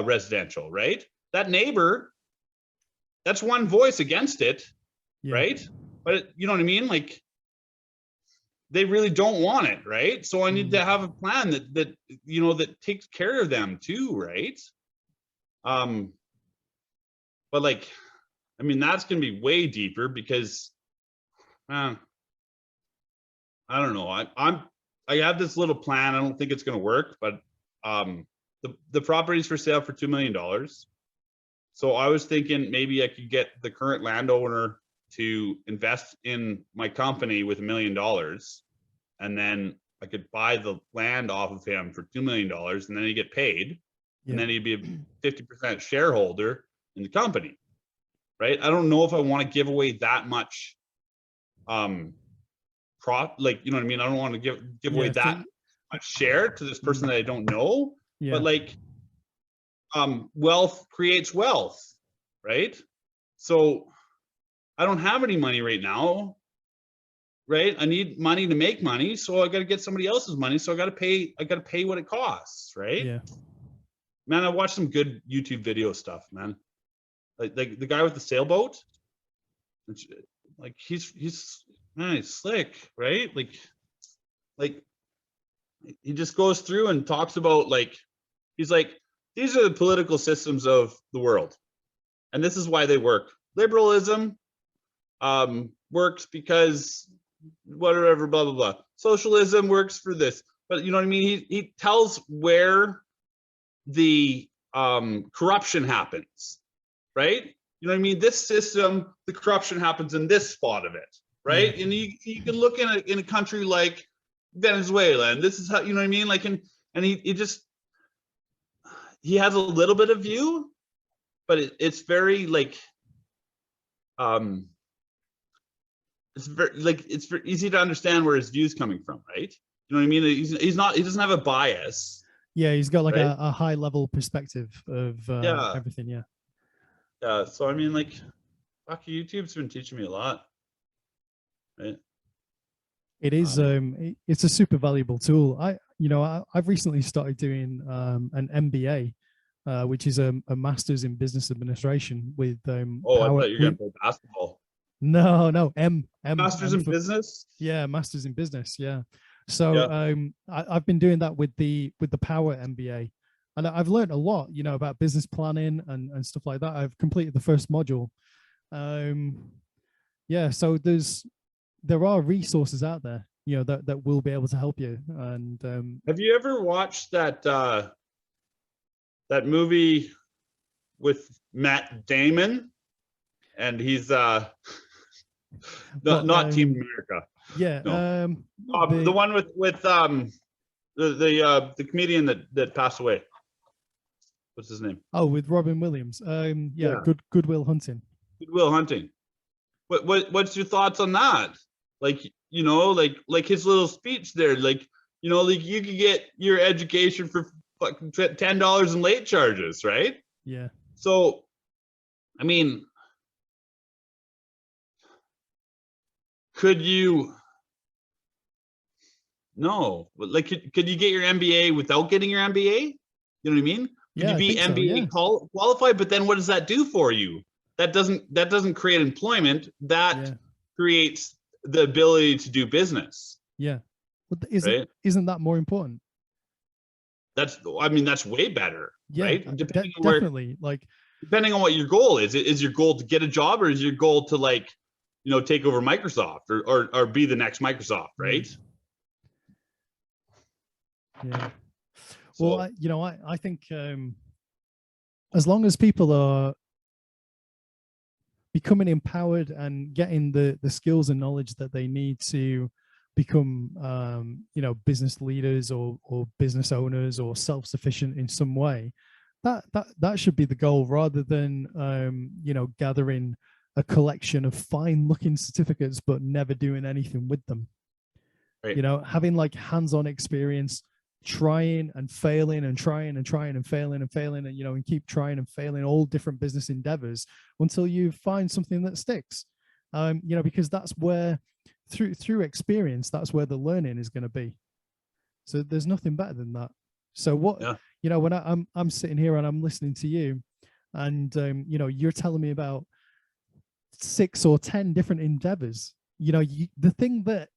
residential, right? That neighbor, that's one voice against it, right? But you know what I mean? Like, they really don't want it, right? So I need to have a plan that you know, that takes care of them too, right? But like, I mean, that's gonna be way deeper because I don't know. I have this little plan. I don't think it's gonna work, but the property's for sale for $2 million. So I was thinking maybe I could get the current landowner to invest in my company with $1 million, and then I could buy the land off of him for $2 million, and then he'd get paid, and then he'd be a 50% shareholder in the company, right? I don't know if I want to give away that much, like, you know what I mean? I don't want to give away that much share to this person that I don't know, but like, wealth creates wealth, right? So I don't have any money right now, right? I need money to make money, so I got to get somebody else's money. So I got to pay what it costs, right? Yeah. Man, I watched some good YouTube video stuff, man. Like the guy with the sailboat, like he's man, he's slick, right? Like he just goes through and talks about, like, he's like, these are the political systems of the world, and this is why they work. Liberalism works because whatever, blah blah blah. Socialism works for this, but you know what I mean. He tells where the corruption happens, right? You know what I mean. This system, the corruption happens in this spot of it, right? And you can look in a country like Venezuela, and this is how, you know what I mean. Like, and he has a little bit of view, but it's very like it's very easy to understand where his view's coming from, right? You know what I mean? He doesn't have a bias. Yeah, he's got like a high level perspective of everything. Yeah. So I mean, like, fuck, YouTube's been teaching me a lot, right? It is it's a super valuable tool. I've recently started doing an MBA, which is a master's in business administration with I thought you were gonna play basketball. No, Masters in business. Yeah, masters in business. Yeah. So I've been doing that with the Power MBA, and I've learned a lot, you know, about business planning and stuff like that. I've completed the first module. So there are resources out there, you know, that will be able to help you. And have you ever watched that movie with Matt Damon? And he's not Team America. Yeah. No. The one with the comedian that passed away. What's his name? Oh, with Robin Williams. Good Will Hunting. Good Will Hunting. What's your thoughts on that? Like, you know, like his little speech there, like, you know, like you could get your education for fucking $10 in late charges, right? Yeah. So, I mean, could you? No, like, could you get your MBA without getting your MBA? You know what I mean? Could you be MBA qualified? But then what does that do for you? That doesn't create employment. That creates the ability to do business. Yeah. But isn't that more important? That's way better. Yeah, right? Definitely. Depending on what your goal is your goal to get a job, or is your goal to, like, you know, take over Microsoft or be the next Microsoft, right? Yeah. Well, I think as long as people are becoming empowered and getting the skills and knowledge that they need to become, business leaders or business owners or self-sufficient in some way, that should be the goal, rather than gathering a collection of fine-looking certificates but never doing anything with them. Right. You know, having like hands-on experience, trying and failing and trying and trying and failing and failing and, and keep trying and failing all different business endeavors until you find something that sticks. Because that's where through experience, that's where the learning is going to be. So there's nothing better than that. So what, when I'm sitting here and I'm listening to you and, you're telling me about 6 or 10 different endeavors, the thing that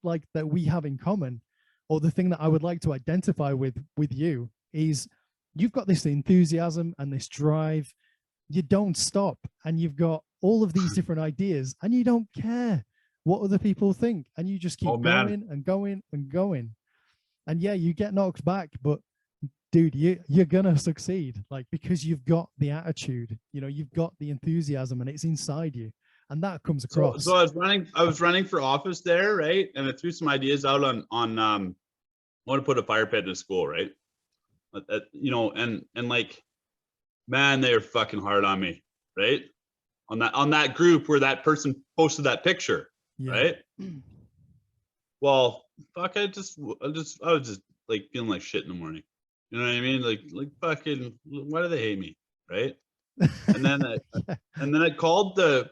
we have in common, or the thing that I would like to identify with you, is you've got this enthusiasm and this drive. You don't stop, and you've got all of these different ideas, and you don't care what other people think, and you just keep going and going and going. And yeah, you get knocked back, but dude, you're gonna succeed, because you've got the attitude, you've got the enthusiasm, and it's inside you, and that comes across. So I was running for office there, right? And I threw some ideas out on I want to put a fire pit in a school, right? And man, they were fucking hard on me, right? On that group where that person posted that picture, right? Well, fuck, I was just feeling like shit in the morning. You know what I mean? Like fucking, why do they hate me, right? And then I called the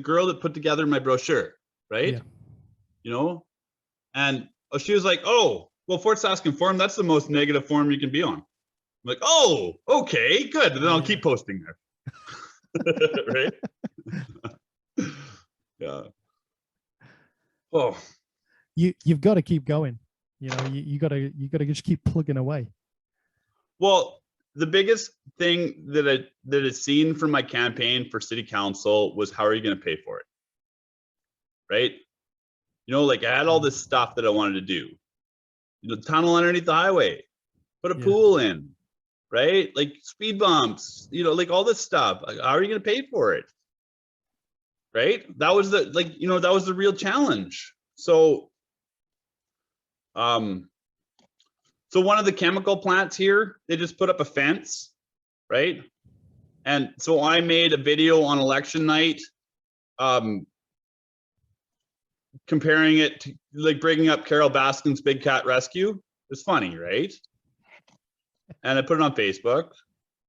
girl that put together my brochure, right? And she was like, "Oh, well, Fort Saskatchewan forum, that's the most negative forum you can be on." I'm like, "Oh, okay, good. Then I'll keep posting there." Right? Yeah. Oh, you've got to keep going. You got to just keep plugging away. Well, the biggest thing that is seen from my campaign for city council was, how are you going to pay for it? Right? I had all this stuff that I wanted to do. Tunnel underneath the highway, put a pool in, right? Speed bumps, all this stuff. How are you going to pay for it? Right? That was that was the real challenge. So, so one of the chemical plants here, they just put up a fence, right? And so I made a video on election night, comparing it to breaking up Carol Baskin's Big Cat Rescue. It's funny, right? And I put it on Facebook,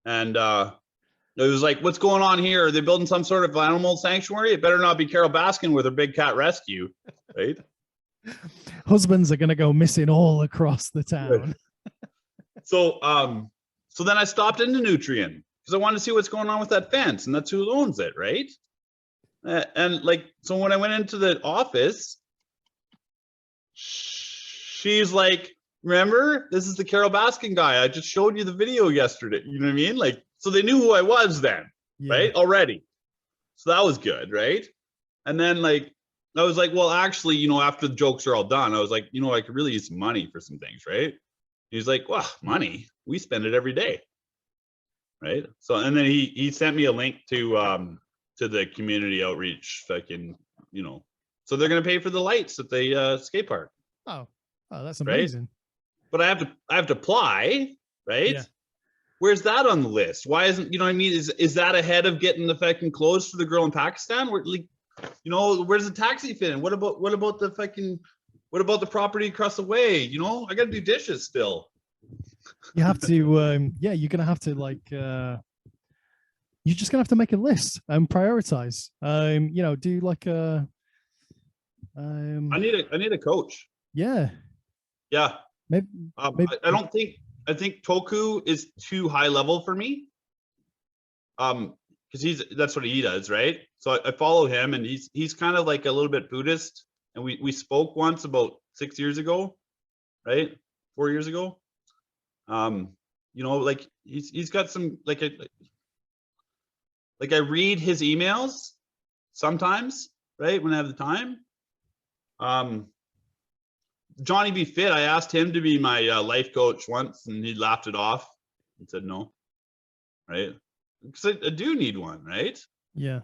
and it was like, "What's going on here? Are they building some sort of animal sanctuary? It better not be Carol Baskin with her Big Cat Rescue," right? Husbands are going to go missing all across the town. So then I stopped into Nutrien because I wanted to see what's going on with that fence, and that's who owns it, right? And so when I went into the office, she's like, "Remember, this is the Carol Baskin guy. I just showed you the video yesterday." You know what I mean? So they knew who I was then, right? Already. So that was good, right? And then I was like, well, actually, after the jokes are all done, I was like, I could really use some money for some things, right? He's like, "Well, money, we spend it every day." Right? So, and then he sent me a link to the community outreach fucking, so they're going to pay for the lights at the skate park. Oh, that's amazing. Right? But I have to apply, right? Yeah. Where's that on the list? Why isn't, what I mean? Is that ahead of getting the fucking clothes for the girl in Pakistan? Where, where's the taxi fit in? What about the property across the way? I got to do dishes still. You have to, you're going to have to you're just going to have to make a list and prioritize, do a, I need a coach. Yeah. Yeah. Maybe, I think Toku is too high level for me. Because that's what he does, right? So I follow him, and he's kind of a little bit Buddhist, and we spoke once about 6 years ago, right? 4 years ago. He's got some I read his emails sometimes, right, when I have the time. Johnny B. Fit, I asked him to be my life coach once, and he laughed it off and said no, right? Because I do need one, right? Yeah.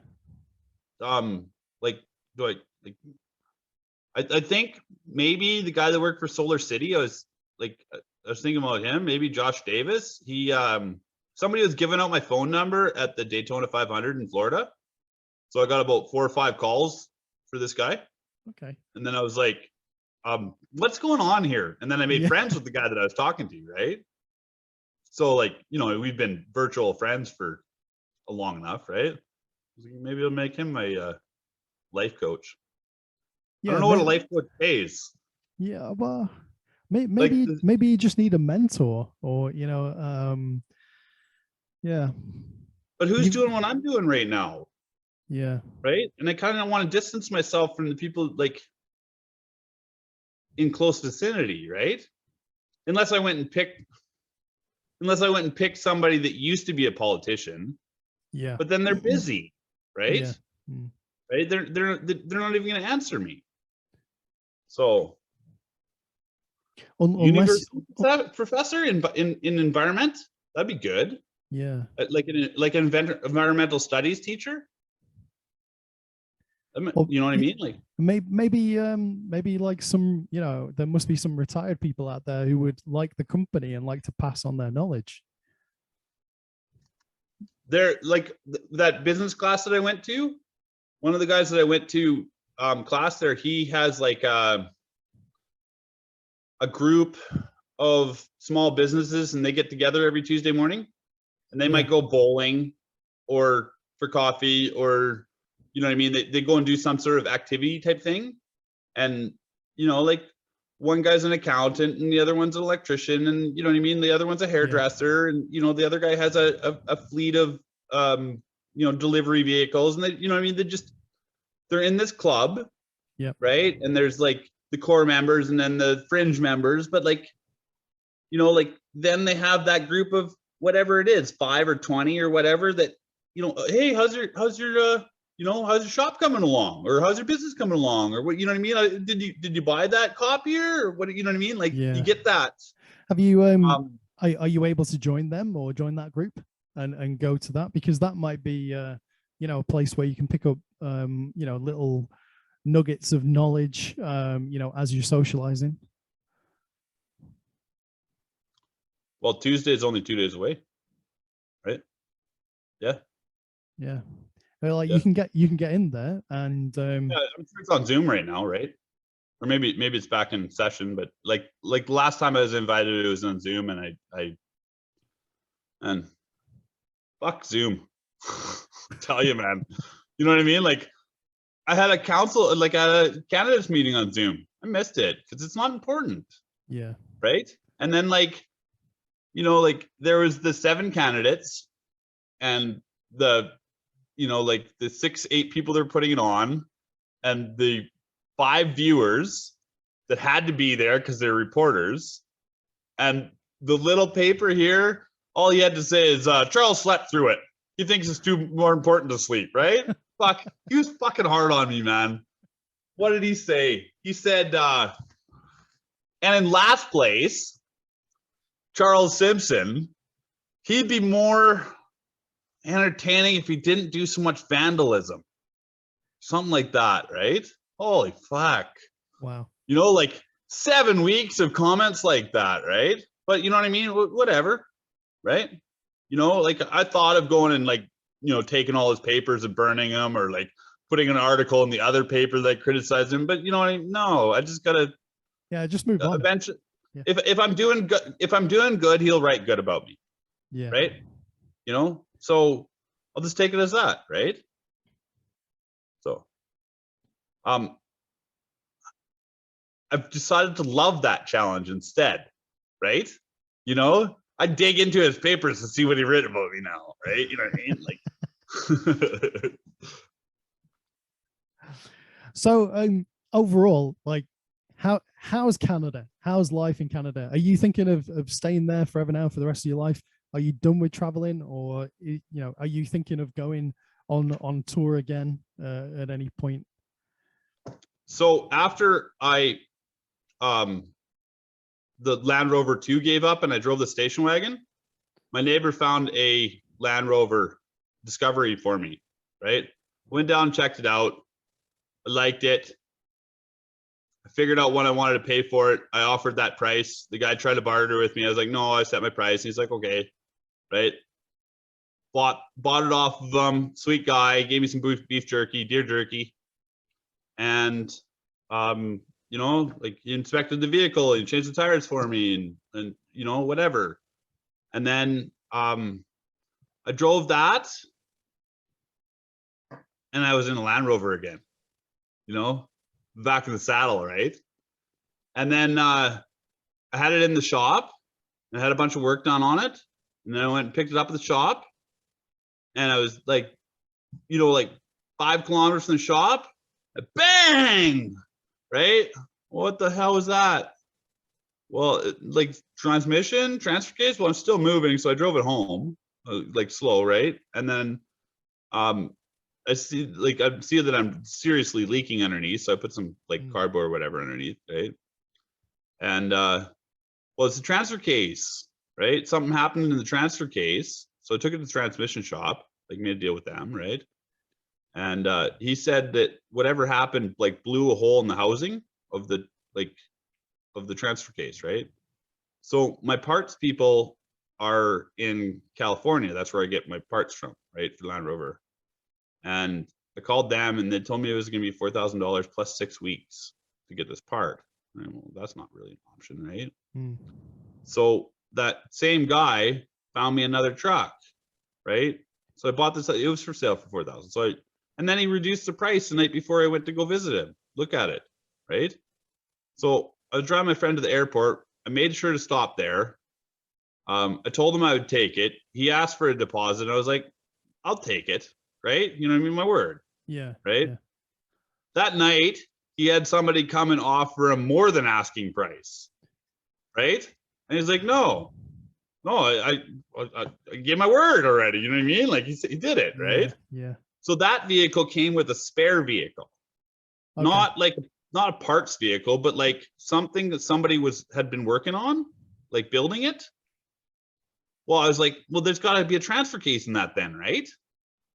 I think maybe the guy that worked for Solar City, I was thinking about him, maybe Josh Davis. He somebody was giving out my phone number at the Daytona 500 in Florida. So I got about 4 or 5 calls for this guy. Okay. And then I was like, what's going on here? And then I made Yeah. friends with the guy that I was talking to, right? So like, we've been virtual friends for long enough, right? Maybe I'll make him my life coach. I don't Yeah, know what a life coach pays. yeah. Well, Like, maybe you just need a mentor, or yeah. but who's You, doing what I'm doing right now, yeah, right? And I kind of want to distance myself from the people like in close vicinity, right? Unless I went and picked somebody that used to be a politician, yeah, but then they're busy, right? yeah. Mm. Right? They're not even going to answer me. So, Unless, professor in environment, that'd be good. yeah. Like an environmental studies teacher. Or You know what I mean? Like, maybe like some, there must be some retired people out there who would like the company and like to pass on their knowledge. they're like that business class that I went to. One of the guys that I went to class there, he has like a group of small businesses, and they get together every Tuesday morning, and they Yeah. might go bowling or for coffee, or you know what I mean. They go and do some sort of activity type thing, and like one guy's an accountant and the other one's an electrician, and you know what I mean. The other one's a hairdresser, and the other guy has a fleet of delivery vehicles, and they, you know what I mean. They're in this club, Yep. right? And there's like the core members and then the fringe members, but like then they have that group of whatever it is, 5 or 20 or whatever, that hey, how's your shop coming along, or how's your business coming along, or what, you know what I mean. Did you buy that copier, or what, you know what I mean? Like, Yeah. you get that. Have you are you able to join them or join that group and go to that? Because that might be a place where you can pick up little nuggets of knowledge as you're socializing. Well, Tuesday is only 2 days away, right? Yeah. Well, like Yeah. you can get in there, and Yeah, I'm sure it's on Zoom right now, right? Or maybe it's back in session, but like the last time I was invited, it was on Zoom, and and fuck Zoom. Tell you, man. You know what I mean? Like, I had a candidates meeting on Zoom. I missed it because it's not important. Yeah. Right. And then like there was the 7 candidates, and the like the 6-8 people they're putting it on, and the 5 viewers that had to be there because they're reporters, and the little paper here, all he had to say is Charles slept through it. He thinks it's too more important to sleep, right? Fuck, he was fucking hard on me, man. What did he say? He said, and in last place, Charles Simpson, he'd be more entertaining if he didn't do so much vandalism. Something like that, right? Holy fuck. Wow. Like 7 weeks of comments like that, right? But you know what I mean? Whatever, right? Like I thought of going and like, taking all his papers and burning them, or like putting an article in the other paper that criticized him. But no, I just gotta just move on. Eventually, yeah. If I'm doing good, he'll write good about me. Yeah. Right. So I'll just take it as that, right? So, I've decided to love that challenge instead, right? I dig into his papers to see what he written about me now, right? You know what I mean? Like, so overall, like, how's Canada? How's life in Canada? Are you thinking of staying there forever now for the rest of your life? Are you done with traveling, or are you thinking of going on tour again at any point? So after the Land Rover 2 gave up and I drove the station wagon, my neighbor found a Land Rover Discovery for me, right? Went down, checked it out. I liked it. I figured out what I wanted to pay for it. I offered that price. The guy tried to barter with me. I was like, no, I set my price. He's like, okay, right? Bought it off of him. Sweet guy. Gave me some beef jerky, deer jerky. And you know, like he inspected the vehicle, he changed the tires for me, and you know, whatever. And then I drove that, and I was in a Land Rover again, you know, back in the saddle, right? And then I had it in the shop, and I had a bunch of work done on it, and then I went and picked it up at the shop, and I was like, you know, like 5 kilometers from the shop, bang, right? What the hell was that? Well, like transfer case. Well, I'm still moving, so I drove it home, like slow, right? And then I see that I'm seriously leaking underneath, so I put some like cardboard or whatever underneath, right? And well, it's a transfer case, right? Something happened in the transfer case, so I took it to the transmission shop, like made a deal with them, right? And he said that whatever happened, like blew a hole in the housing of the transfer case, right? So my parts people are in California. That's where I get my parts from, right, for Land Rover. And I called them, and they told me it was going to be $4,000 plus 6 weeks to get this part. And well, that's not really an option, right? So that same guy found me another truck, right? So I bought this. It was for sale for $4,000. And then he reduced the price the night before I went to go visit him. Look at it, right? So I was driving my friend to the airport. I made sure to stop there. I told him I would take it. He asked for a deposit. I was like, I'll take it, right? You know what I mean? My word. Yeah. Right? Yeah. That night, he had somebody come and offer him more than asking price, right? And he's like, no, I gave my word already. You know what I mean? Like he did it, right? Yeah. So that vehicle came with a spare vehicle, Okay. not a parts vehicle, but like something that somebody had been working on, like building it. Well, I was like, well, there's got to be a transfer case in that then, right?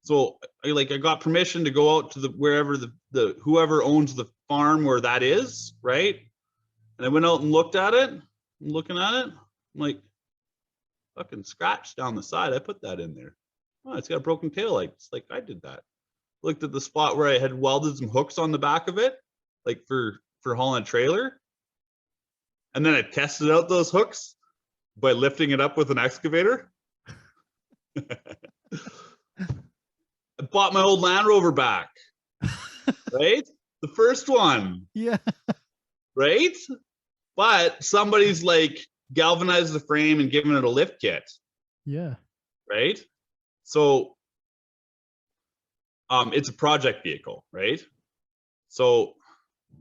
So I got permission to go out to wherever the whoever owns the farm where that is, right? And I went out and looked at it. I'm looking at it. I'm like, fucking scratch down the side. I put that in there. Oh, it's got a broken tail light. It's like I did that. Looked at the spot where I had welded some hooks on the back of it, like for hauling a trailer. And then I tested out those hooks by lifting it up with an excavator. I bought my old Land Rover back, right? The first one. Yeah. Right? But somebody's like galvanized the frame and given it a lift kit. Yeah. Right? So it's a project vehicle, right? So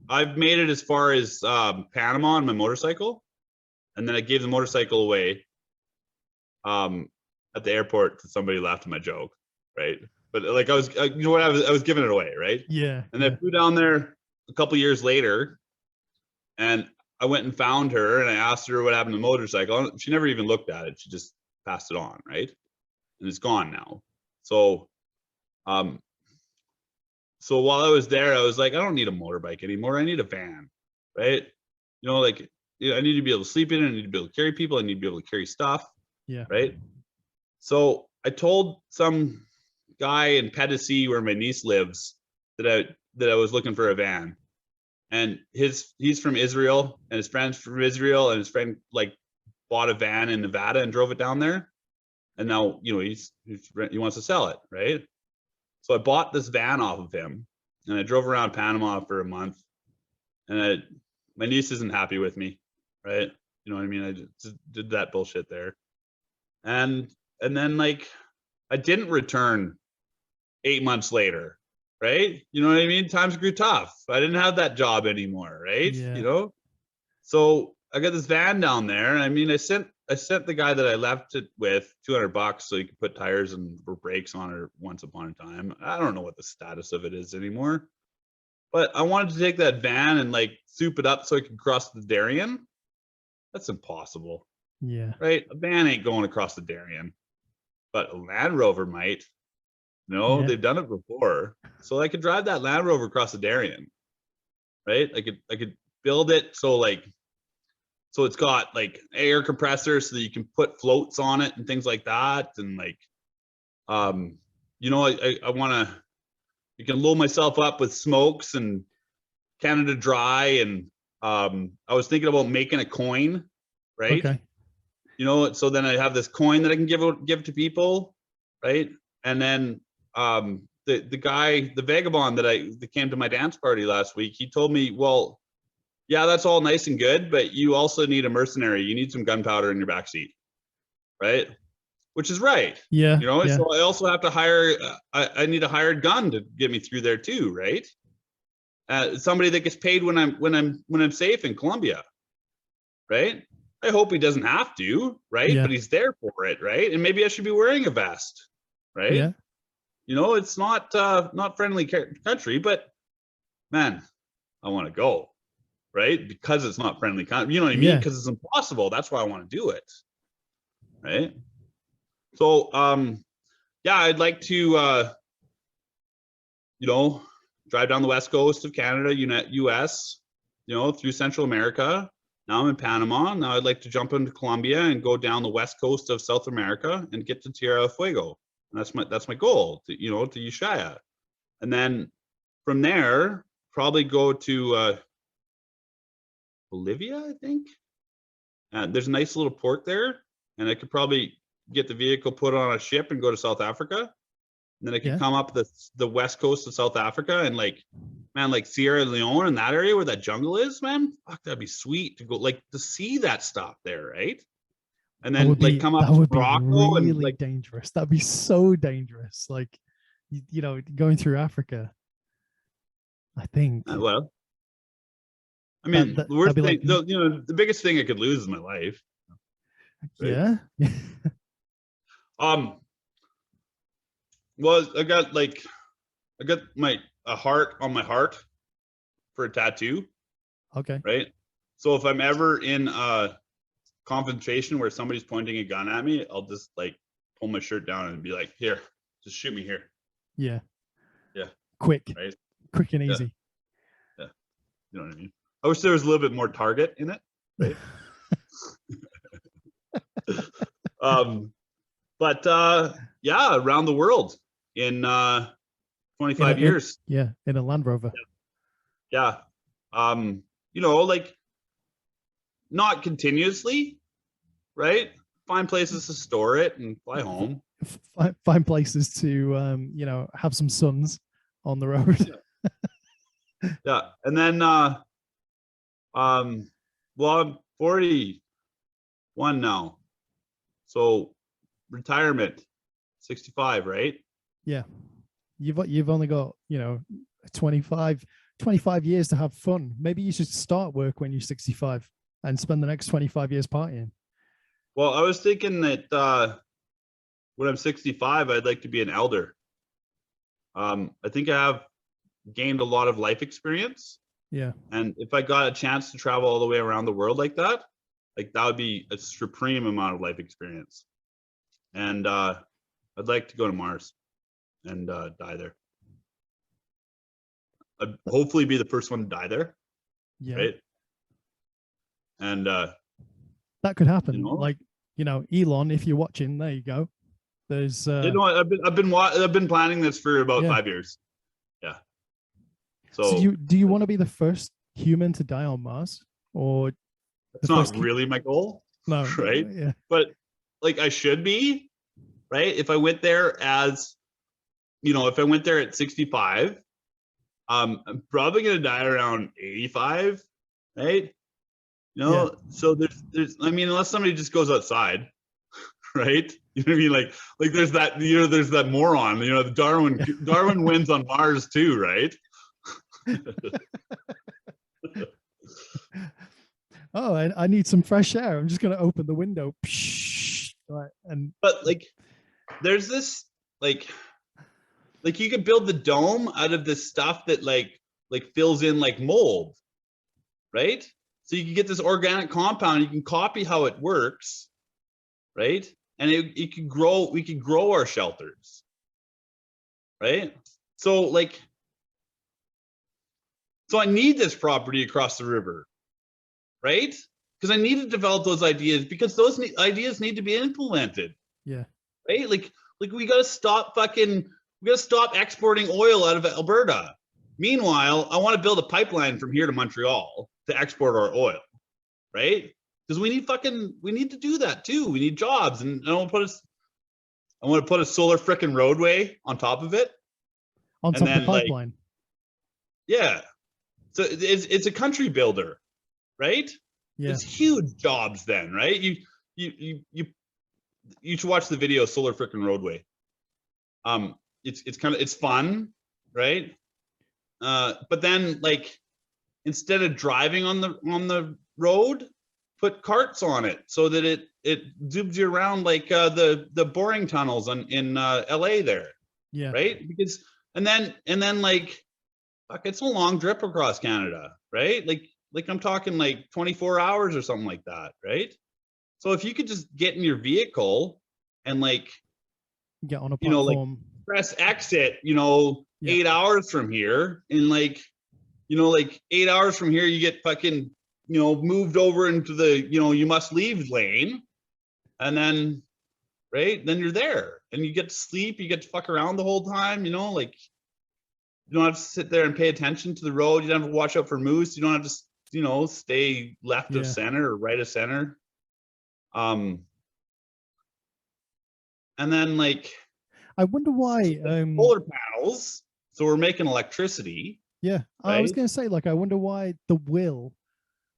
I've made it as far as Panama on my motorcycle, and then I gave the motorcycle away at the airport to somebody who laughed at my joke, right? But like I was giving it away, right? Yeah. And I flew down there a couple years later, and I went and found her, and I asked her what happened to the motorcycle. She never even looked at it. She just passed it on, right? And it's gone now. So so while I was there, I was like, I don't need a motorbike anymore. I need a van, right? You know, like I need to be able to sleep in it. I need to be able to carry people. I need to be able to carry stuff. Yeah. Right. So I told some guy in Pedicee where my niece lives that I was looking for a van, and he's from Israel, and his friend's from Israel, and his friend like bought a van in Nevada and drove it down there, and now you know he wants to sell it, right? So I bought this van off of him, and I drove around Panama for a month, and my niece isn't happy with me, right? You know what I mean? I just did that bullshit there, and then like I didn't return 8 months later, right? You know what I mean? Times grew tough. I didn't have that job anymore, right? Yeah. You know, so I got this van down there. I mean, I sent the guy that I left it with $200 so he could put tires and brakes on it once upon a time. I don't know what the status of it is anymore, but I wanted to take that van and like soup it up so I could cross the Darien. That's impossible. Yeah. Right? A van ain't going across the Darien, but a Land Rover might. No, Yeah. they've done it before. So I could drive that Land Rover across the Darien. Right? I could build it so it's got like air compressor so that you can put floats on it and things like that. And like, you know, I want to, you can load myself up with smokes and Canada Dry and I was thinking about making a coin, right? Okay. You know, so then I have this coin that I can give to people, right? And then the guy, the vagabond that came to my dance party last week, he told me, well, yeah, that's all nice and good, but you also need a mercenary. You need some gunpowder in your backseat, right? Which is right. Yeah. You know, Yeah. so I also have to hire. I need a hired gun to get me through there too, right? Somebody that gets paid when I'm safe in Colombia, right? I hope he doesn't have to, right? Yeah. But he's there for it, right? And maybe I should be wearing a vest, right? Yeah. You know, it's not friendly country, but man, I want to go, right? Because it's not friendly country. You know what I mean? Yeah. Because it's impossible. That's why I want to do it, right? So, yeah, I'd like to, you know, drive down the west coast of Canada, US, you know, through Central America. Now I'm in Panama. Now I'd like to jump into Colombia and go down the west coast of South America and get to Tierra del Fuego. And that's my goal, to, you know, to Ushuaia. And then from there, probably go to Bolivia, I think. There's a nice little port there, and I could probably get the vehicle put on a ship and go to South Africa. And then I could come up the west coast of South Africa and like Sierra Leone and that area where that jungle is, man. Fuck, that'd be sweet to go, like, to see that stuff there, right? And then like come up to Morocco really and like dangerous. That'd be so dangerous. Like, you know, going through Africa. I think. Well, I mean, the worst thing, like, you know, the biggest thing I could lose is my life. Right? Yeah. Well, I got a heart on my heart for a tattoo. Okay. Right. So if I'm ever in a confrontation where somebody's pointing a gun at me, I'll just like pull my shirt down and be like, here, just shoot me here. Yeah. Yeah. Quick. Right. Quick and easy. Yeah. You know what I mean? I wish there was a little bit more target in it. Right. But yeah, around the world in 25 years. Yeah, in a Land Rover. Yeah. You know, like, not continuously, right? Find places to store it and fly home. Find places to you know, have some suns on the road. Yeah. And then well, I'm 41 now. So retirement, 65, right? Yeah. You've only got, you know, 25 years to have fun. Maybe you should start work when you're 65 and spend the next 25 years partying. Well, I was thinking that when I'm 65, I'd like to be an elder. I think I have gained a lot of life experience. Yeah. And if I got a chance to travel all the way around the world like that would be a supreme amount of life experience. And I'd like to go to Mars and die there. I'd hopefully be the first one to die there. Yeah. Right. And that could happen. You know? Like, you know, Elon, if you're watching, there you go. There's you know, I've been planning this for about 5 years. Yeah. So do you want to be the first human to die on Mars, or it's not really my goal? No. Right. Yeah. But like, I should be, right? If I went there as, you know, if I went there at 65, I'm probably gonna die around 85, right? You know, so there's I mean, unless somebody just goes outside, right? You know what I mean? Like there's that, you know, there's that moron, you know, the Darwin wins on Mars too, right? Oh, I need some fresh air. I'm just gonna open the window. Right, but like, there's this like you could build the dome out of this stuff that like fills in like mold, right? So you can get this organic compound. You can copy how it works, right? And it could grow. We could grow our shelters, right? So like, so I need this property across the river, right? Because I need to develop those ideas, because those ideas need to be implemented. Yeah. Right. Like we gotta stop exporting oil out of Alberta. Meanwhile, I want to build a pipeline from here to Montreal, to export our oil, right? Because we need to do that too. We need jobs, and I want to put a solar frickin' roadway on top of it, on top of the pipeline. Yeah, so it's a country builder, right? Yeah, it's huge jobs then, right? You should watch the video Solar Frickin' Roadway. It's fun, right? But then like instead of driving on the road, put carts on it so that it zooms you around like the boring tunnels in LA there. Yeah. Right? Because and then like fuck, it's a long trip across Canada, right? Like I'm talking like 24 hours or something like that, right? So if you could just get in your vehicle and like get on a platform, like press exit, 8 hours from here, and like 8 hours from here you get fucking moved over into the you must leave lane, and then right then you're there and you get to sleep, you get to fuck around the whole time, like you don't have to sit there and pay attention to the road, you don't have to watch out for moose, you don't have to stay left of center or right of center. And then like I wonder why solar panels, so we're making electricity. Yeah, right? I was going to say, like, I wonder why the will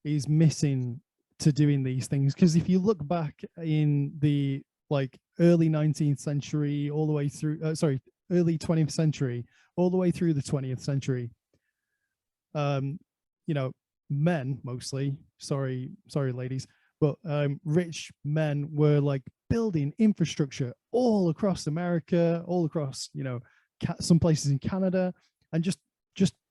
is missing to doing these things, because if you look back in the like early 19th century all the way through early 20th century all the way through the 20th century, men mostly, sorry ladies, but rich men were like building infrastructure all across America, all across some places in Canada, and just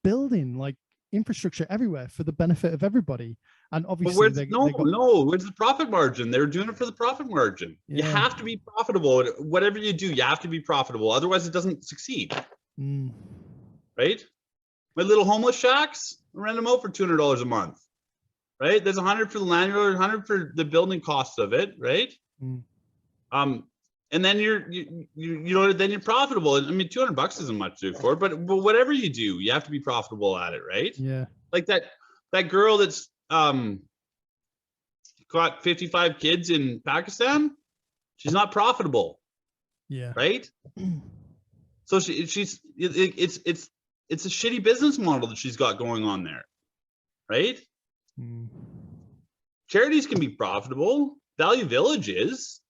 building like infrastructure everywhere for the benefit of everybody. And obviously where's the profit margin? They're doing it for the profit margin. You have to be profitable. Whatever you do, you have to be profitable, otherwise it doesn't succeed. Right? My little homeless shacks, I rent them out for $200 a month, right? There's 100 for the landlord, 100 for the building cost of it, right? And then then you're profitable. I mean, $200 isn't much to do for it, but whatever you do, you have to be profitable at it, right? Yeah. Like that girl that's got 55 kids in Pakistan, she's not profitable. Yeah. Right? So it's a shitty business model that she's got going on there. Right? Charities can be profitable. Value Village is.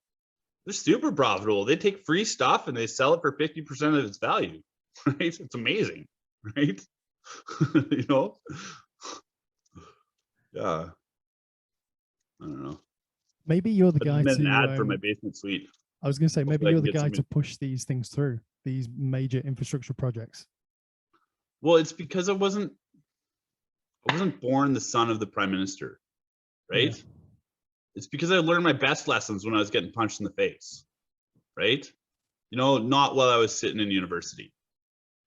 They're super profitable. They take free stuff and they sell it for 50% of its value. Right? It's amazing. Right? Yeah. I don't know. Maybe you're the guy to an ad for my basement suite. I was going to say, maybe you're the guy to push these things through, these major infrastructure projects. Well, it's because I wasn't born the son of the prime minister, right? Yeah. It's because I learned my best lessons when I was getting punched in the face, right? Not while I was sitting in university,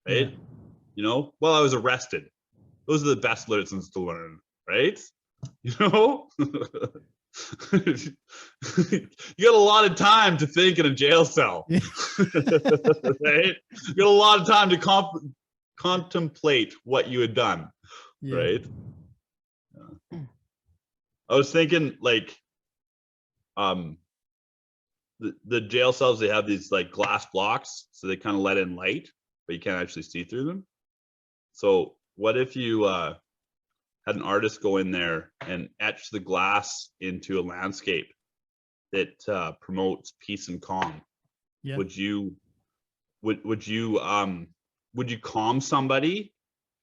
right? Yeah. While I was arrested. Those are the best lessons to learn, right? You got a lot of time to think in a jail cell, right? You got a lot of time to contemplate what you had done, right? Yeah. I was thinking like, the jail cells, they have these like glass blocks, so they kind of let in light, but you can't actually see through them. So what if you had an artist go in there and etch the glass into a landscape that promotes peace and calm? Yeah. Would you calm somebody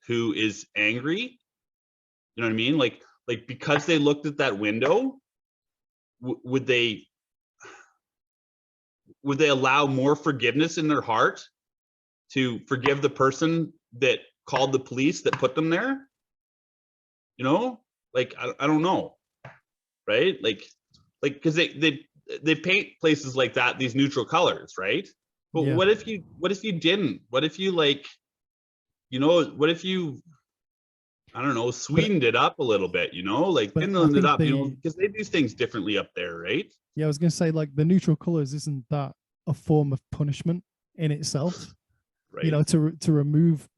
who is angry? You know what I mean? Like because they looked at that window, would they allow more forgiveness in their heart to forgive the person that called the police that put them there? Like I don't know, right? Like because they paint places like that these neutral colors, right? But what if you didn't? What if you like, what if you, I don't know, sweetened it up a little bit, like Finland it up, because they do things differently up there, right? Yeah, I was going to say, like, the neutral colors, isn't that a form of punishment in itself? Right. To remove,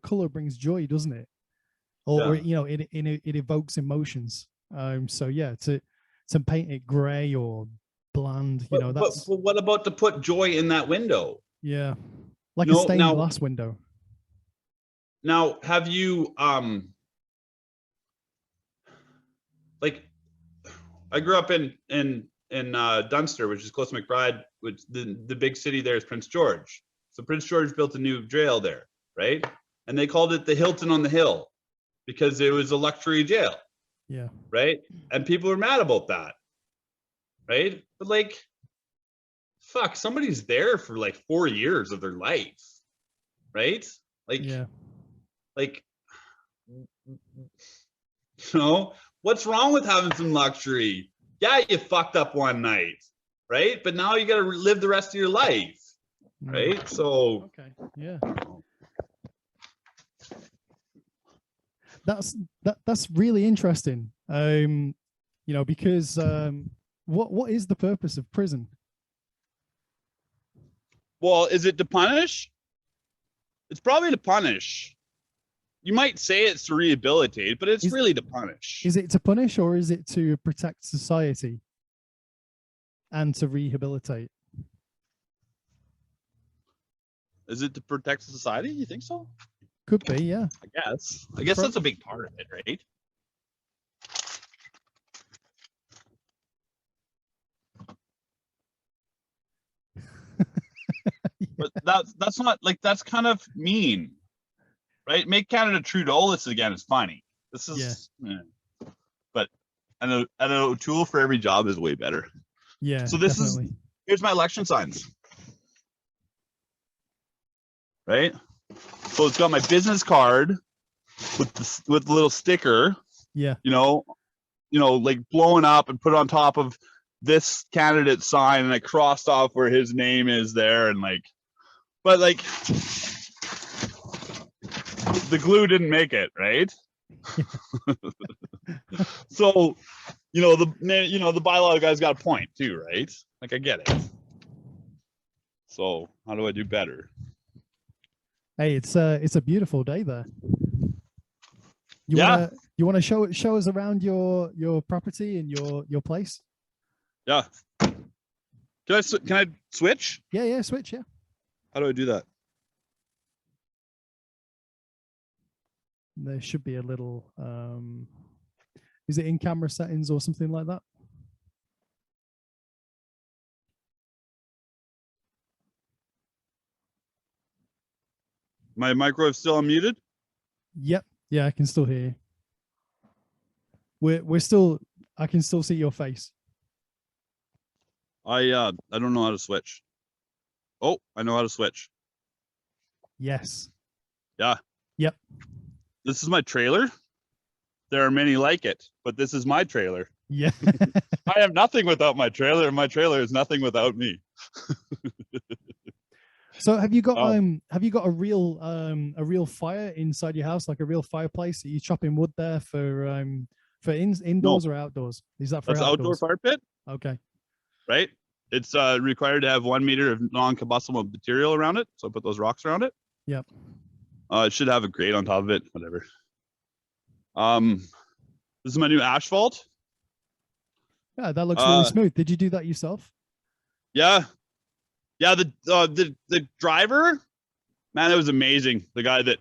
color brings joy, doesn't it? or Yeah. you know, it evokes emotions. So yeah, to paint it gray or bland, you know, But that's what about to put joy in that window? yeah, like a No, stained glass window. now have you like I grew up in Dunster, which is close to McBride, which the big city there is Prince George. So Prince George built a new jail there, right? And they called it the Hilton on the Hill because it was a luxury jail, Yeah. right? And people were mad about that, right? But like, fuck, somebody's there for like 4 years of their life, right? Like, Yeah. like, you know, what's wrong with having some luxury? Yeah, you fucked up one night, right? But now you got to live the rest of your life, right? So, okay, yeah, that's really interesting. You know, because what is the purpose of prison? well, is it to punish? It's probably to punish. You might say it's to rehabilitate, but it's really to punish. Is it to punish, or is it to protect society and to rehabilitate? Is it to protect society? You think so? Could be, yeah. I guess that's a big part of it, right? But that's not like, that's kind of mean, right? Make Canada Trudeau-less again is funny. This is, but and an O'Toole for every job is way better. Yeah. So this definitely. here's my election signs, right? So it's got my business card with the little sticker. Yeah. You know, like blowing up and put it on top of this candidate sign, and I crossed off where his name is there, and like, but like the glue didn't make it, right? So, the bylaw guy's got a point too, right? Like, I get it. So how do I do better? Hey, it's a beautiful day there. You wanna show us around your property and your place? Yeah. Can I switch? Yeah, switch, yeah. How do I do that? There should be a little is it in camera settings or something like that? My microwave's still unmuted? Yep. Yeah, I can still hear you. I can still see your face. I don't know how to switch. Oh, I know how to switch. Yes. Yeah. Yep. This is my trailer. There are many like it, but this is my trailer. Yeah. I have nothing without my trailer, and my trailer is nothing without me. So have you got a real fire inside your house, like a real fireplace? Are you chopping wood there for indoors or outdoors? Is that for That's outdoor fire pit? Okay. Right? It's required to have 1 meter of non-combustible material around it. So I put those rocks around it. Yep. It should have a grate on top of it, whatever. This is my new asphalt. Yeah, that looks really smooth. Did you do that yourself? Yeah. Yeah, the driver, man, it was amazing. The guy that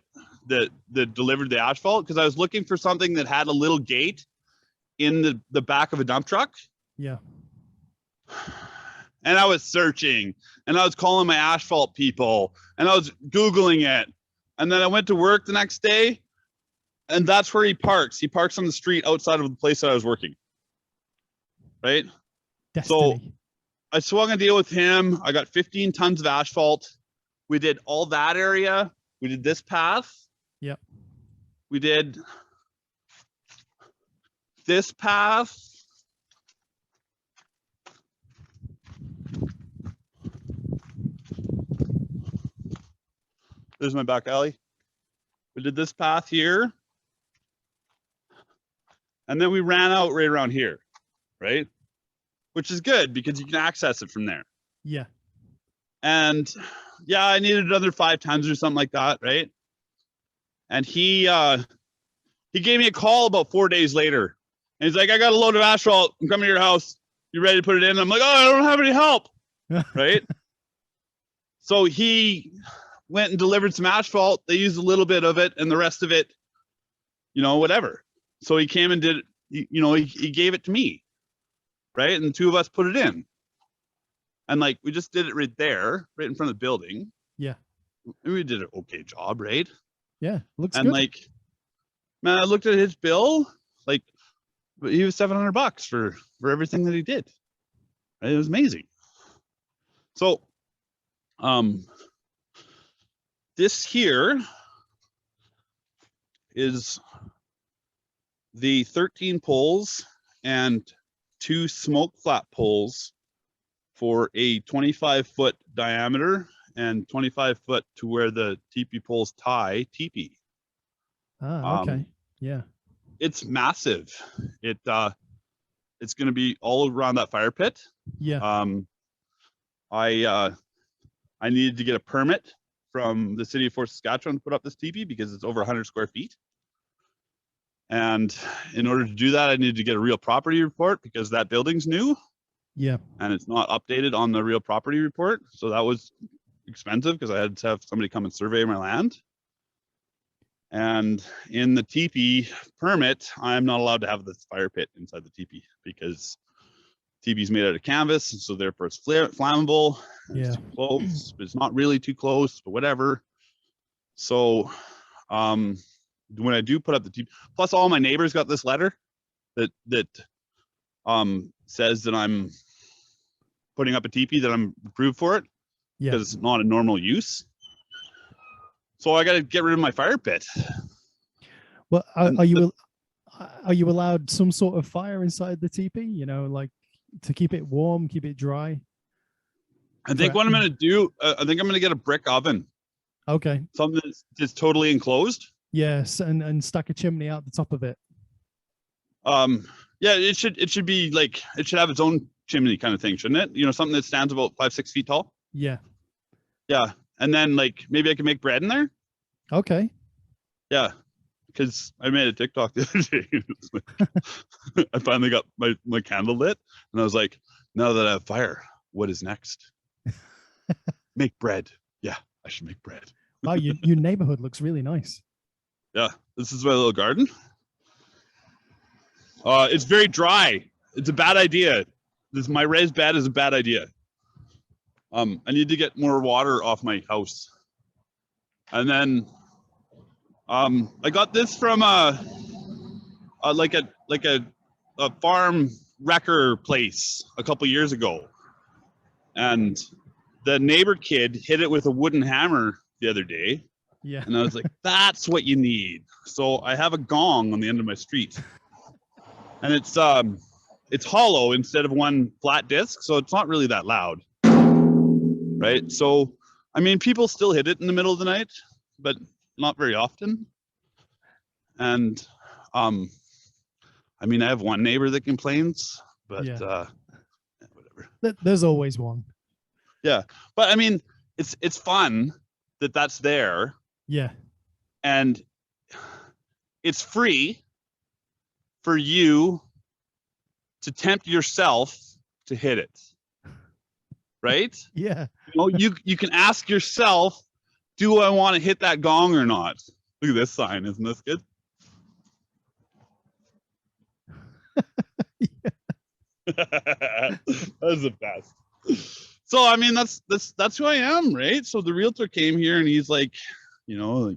delivered the asphalt, because I was looking for something that had a little gate in the back of a dump truck. Yeah. And I was searching, and I was calling my asphalt people, and I was Googling it. And then I went to work the next day, and that's where he parks. He parks on the street outside of the place that I was working. Right? Destiny. So I swung a deal with him. I got 15 tons of asphalt. We did all that area. We did this path. Yep. We did this path. There's my back alley. We did this path here. And then we ran out right around here, right? Which is good because you can access it from there. Yeah. And yeah, I needed another 5 tons or something like that, right? And he he gave me a call about 4 days later. And he's like, I got a load of asphalt. I'm coming to your house. You ready to put it in? I'm like, oh, I don't have any help. Right? So he went and delivered some asphalt. They used a little bit of it and the rest of it, whatever. So he came and did, he gave it to me. Right? And the two of us put it in. And like, we just did it right there, right in front of the building. Yeah. And we did an okay job, right? Yeah. Looks and good. Like, man, I looked at his bill, like, he was $700 for everything that he did. Right? It was amazing. So, this here is the 13 poles and 2 smoke flat poles for a 25-foot diameter and 25-foot to where the teepee poles tie teepee. Okay. Yeah. It's massive. It's going to be all around that fire pit. Yeah. I needed to get a permit from the city of Fort Saskatchewan to put up this teepee because it's over 100 square feet. And in order to do that, I needed to get a real property report because that building's new. Yeah. And it's not updated on the real property report. So that was expensive because I had to have somebody come and survey my land. And in the teepee permit, I'm not allowed to have this fire pit inside the teepee because teepee is made out of canvas, and so therefore it's flammable. Yeah. It's too close, but it's not really too close, but whatever. So when I do put up the teepee, plus all my neighbors got this letter that says that I'm putting up a teepee, that I'm approved for it, because it's not a normal use. So I got to get rid of my fire pit. Well, are you allowed some sort of fire inside the teepee? Like to keep it warm, keep it dry. I think what I'm going to do, I think I'm going to get a brick oven. Okay. Something that's just totally enclosed. Yes, and stack a chimney out the top of it. Yeah, it should be like, it should have its own chimney kind of thing, shouldn't it? Something that stands about 5-6 feet tall. Yeah. Yeah. And then like maybe I can make bread in there. Okay. Yeah. Because I made a TikTok the other day. I finally got my candle lit and I was like, now that I have fire, what is next? Make bread. Yeah, I should make bread. Wow, your neighborhood looks really nice. Yeah, this is my little garden. It's very dry. It's a bad idea. My raised bed is a bad idea. I need to get more water off my house. And then I got this from a farm wrecker place a couple years ago. And the neighbor kid hit it with a wooden hammer the other day. Yeah. And I was like, that's what you need. So I have a gong on the end of my street. And it's hollow instead of one flat disc, so it's not really that loud. Right? So, I mean, people still hit it in the middle of the night, but not very often. And I mean, I have one neighbor that complains, but whatever. There's always one. Yeah. But I mean, it's fun that that's there. Yeah. And it's free for you to tempt yourself to hit it. Right? Yeah. You can ask yourself, do I want to hit that gong or not? Look at this sign. Isn't this good? That's the best. So I mean, that's who I am, right? So the realtor came here and he's like, he's known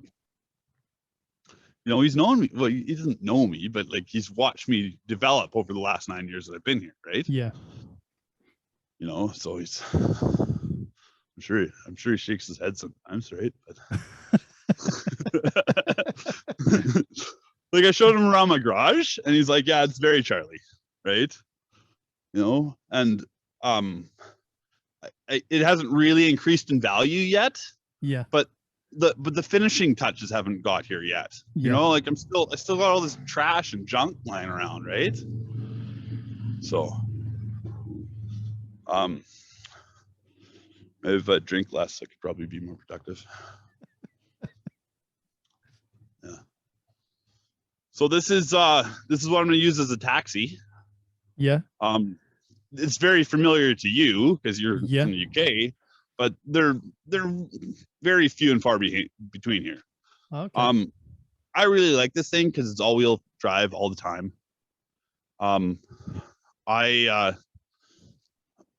me. Well, he doesn't know me, but like he's watched me develop over the last 9 years that I've been here, right? Yeah. So he's, I'm sure he shakes his head sometimes, right? But like I showed him around my garage and he's like, yeah, it's very Charlie, right? And it hasn't really increased in value yet. Yeah. But the finishing touches haven't got here yet. Like I still got all this trash and junk lying around, right? So maybe if I drink less, I could probably be more productive. Yeah. So this is what I'm going to use as a taxi. Yeah. It's very familiar to you because you're Yeah. in the UK, but they're very few and far between here. Okay. I really like this thing because it's all-wheel drive all the time. I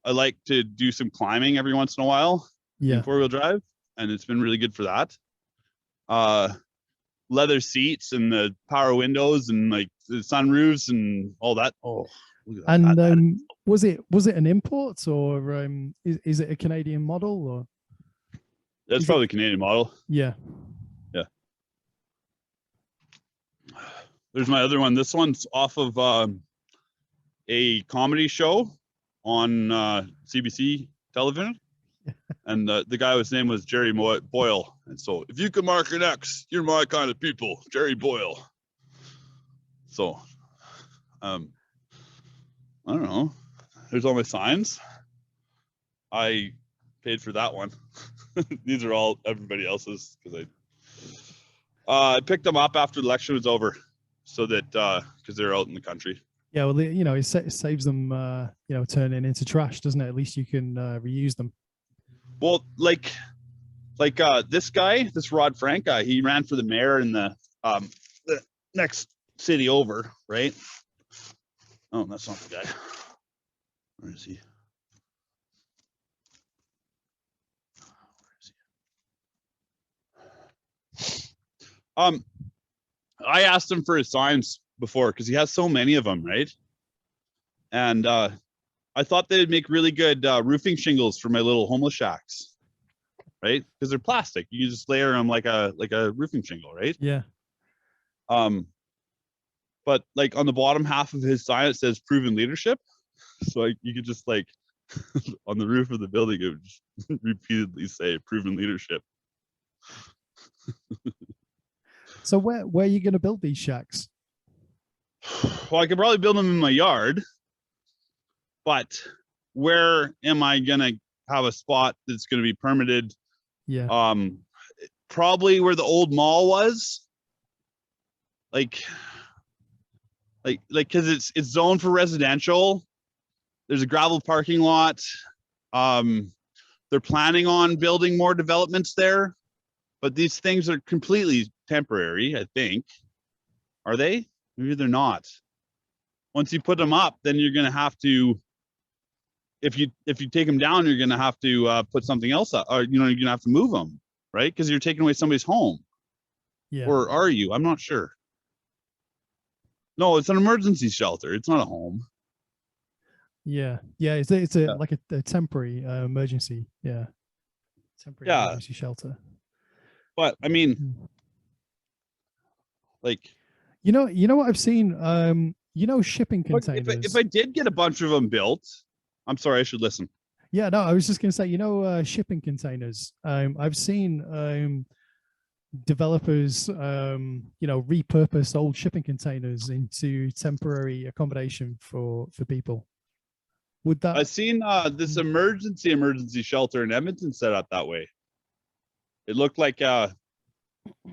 like to do some climbing every once in a while in 4-wheel drive, and it's been really good for that. Leather seats and the power windows and like the sunroofs and all that. Oh, look at that. And was it an import, or is it a Canadian model, or? That's probably a Canadian model. Yeah. Yeah. There's my other one. This one's off of a comedy show on CBC television. And the guy whose name was Jerry Boyle. And so, if you could mark an X, you're my kind of people, Jerry Boyle. So, I don't know. There's all my signs. I paid for that one. These are all everybody else's because I picked them up after the election was over, so that because they're out in the country. Yeah, well, it saves them, turning into trash, doesn't it? At least you can reuse them. Well, like this guy, this Rod Frank guy, he ran for the mayor in the next city over, right? Oh, that's not the guy. Where is he? I asked him for his signs before because he has so many of them, right? And I thought they'd make really good roofing shingles for my little homeless shacks, right? Because they're plastic. You just layer them like a roofing shingle, right? Yeah. But like on the bottom half of his sign, it says "proven leadership." So you could just like on the roof of the building, it would just repeatedly say "proven leadership." So where are you going to build these shacks? Well, I could probably build them in my yard, but where am I going to have a spot that's going to be permitted? Yeah. Probably where the old mall was. Like because it's zoned for residential. There's a gravel parking lot. They're planning on building more developments there, but these things are completely temporary, I think. Are they? Maybe they're not. Once you put them up, then you're going to have to, if you take them down, you're going to have to put something else up, or you're going to have to move them, right? Because you're taking away somebody's home. Yeah. Or are you? I'm not sure. No, it's an emergency shelter. It's not a home. Yeah. It's like a temporary emergency. Yeah. Temporary emergency shelter. But I mean, like, you know what I've seen? Shipping containers. If I did get a bunch of them built, I'm sorry, I should listen. Yeah, no, I was just going to say, shipping containers. I've seen developers, repurpose old shipping containers into temporary accommodation for people. Would that? I've seen this emergency shelter in Edmonton set up that way. It looked like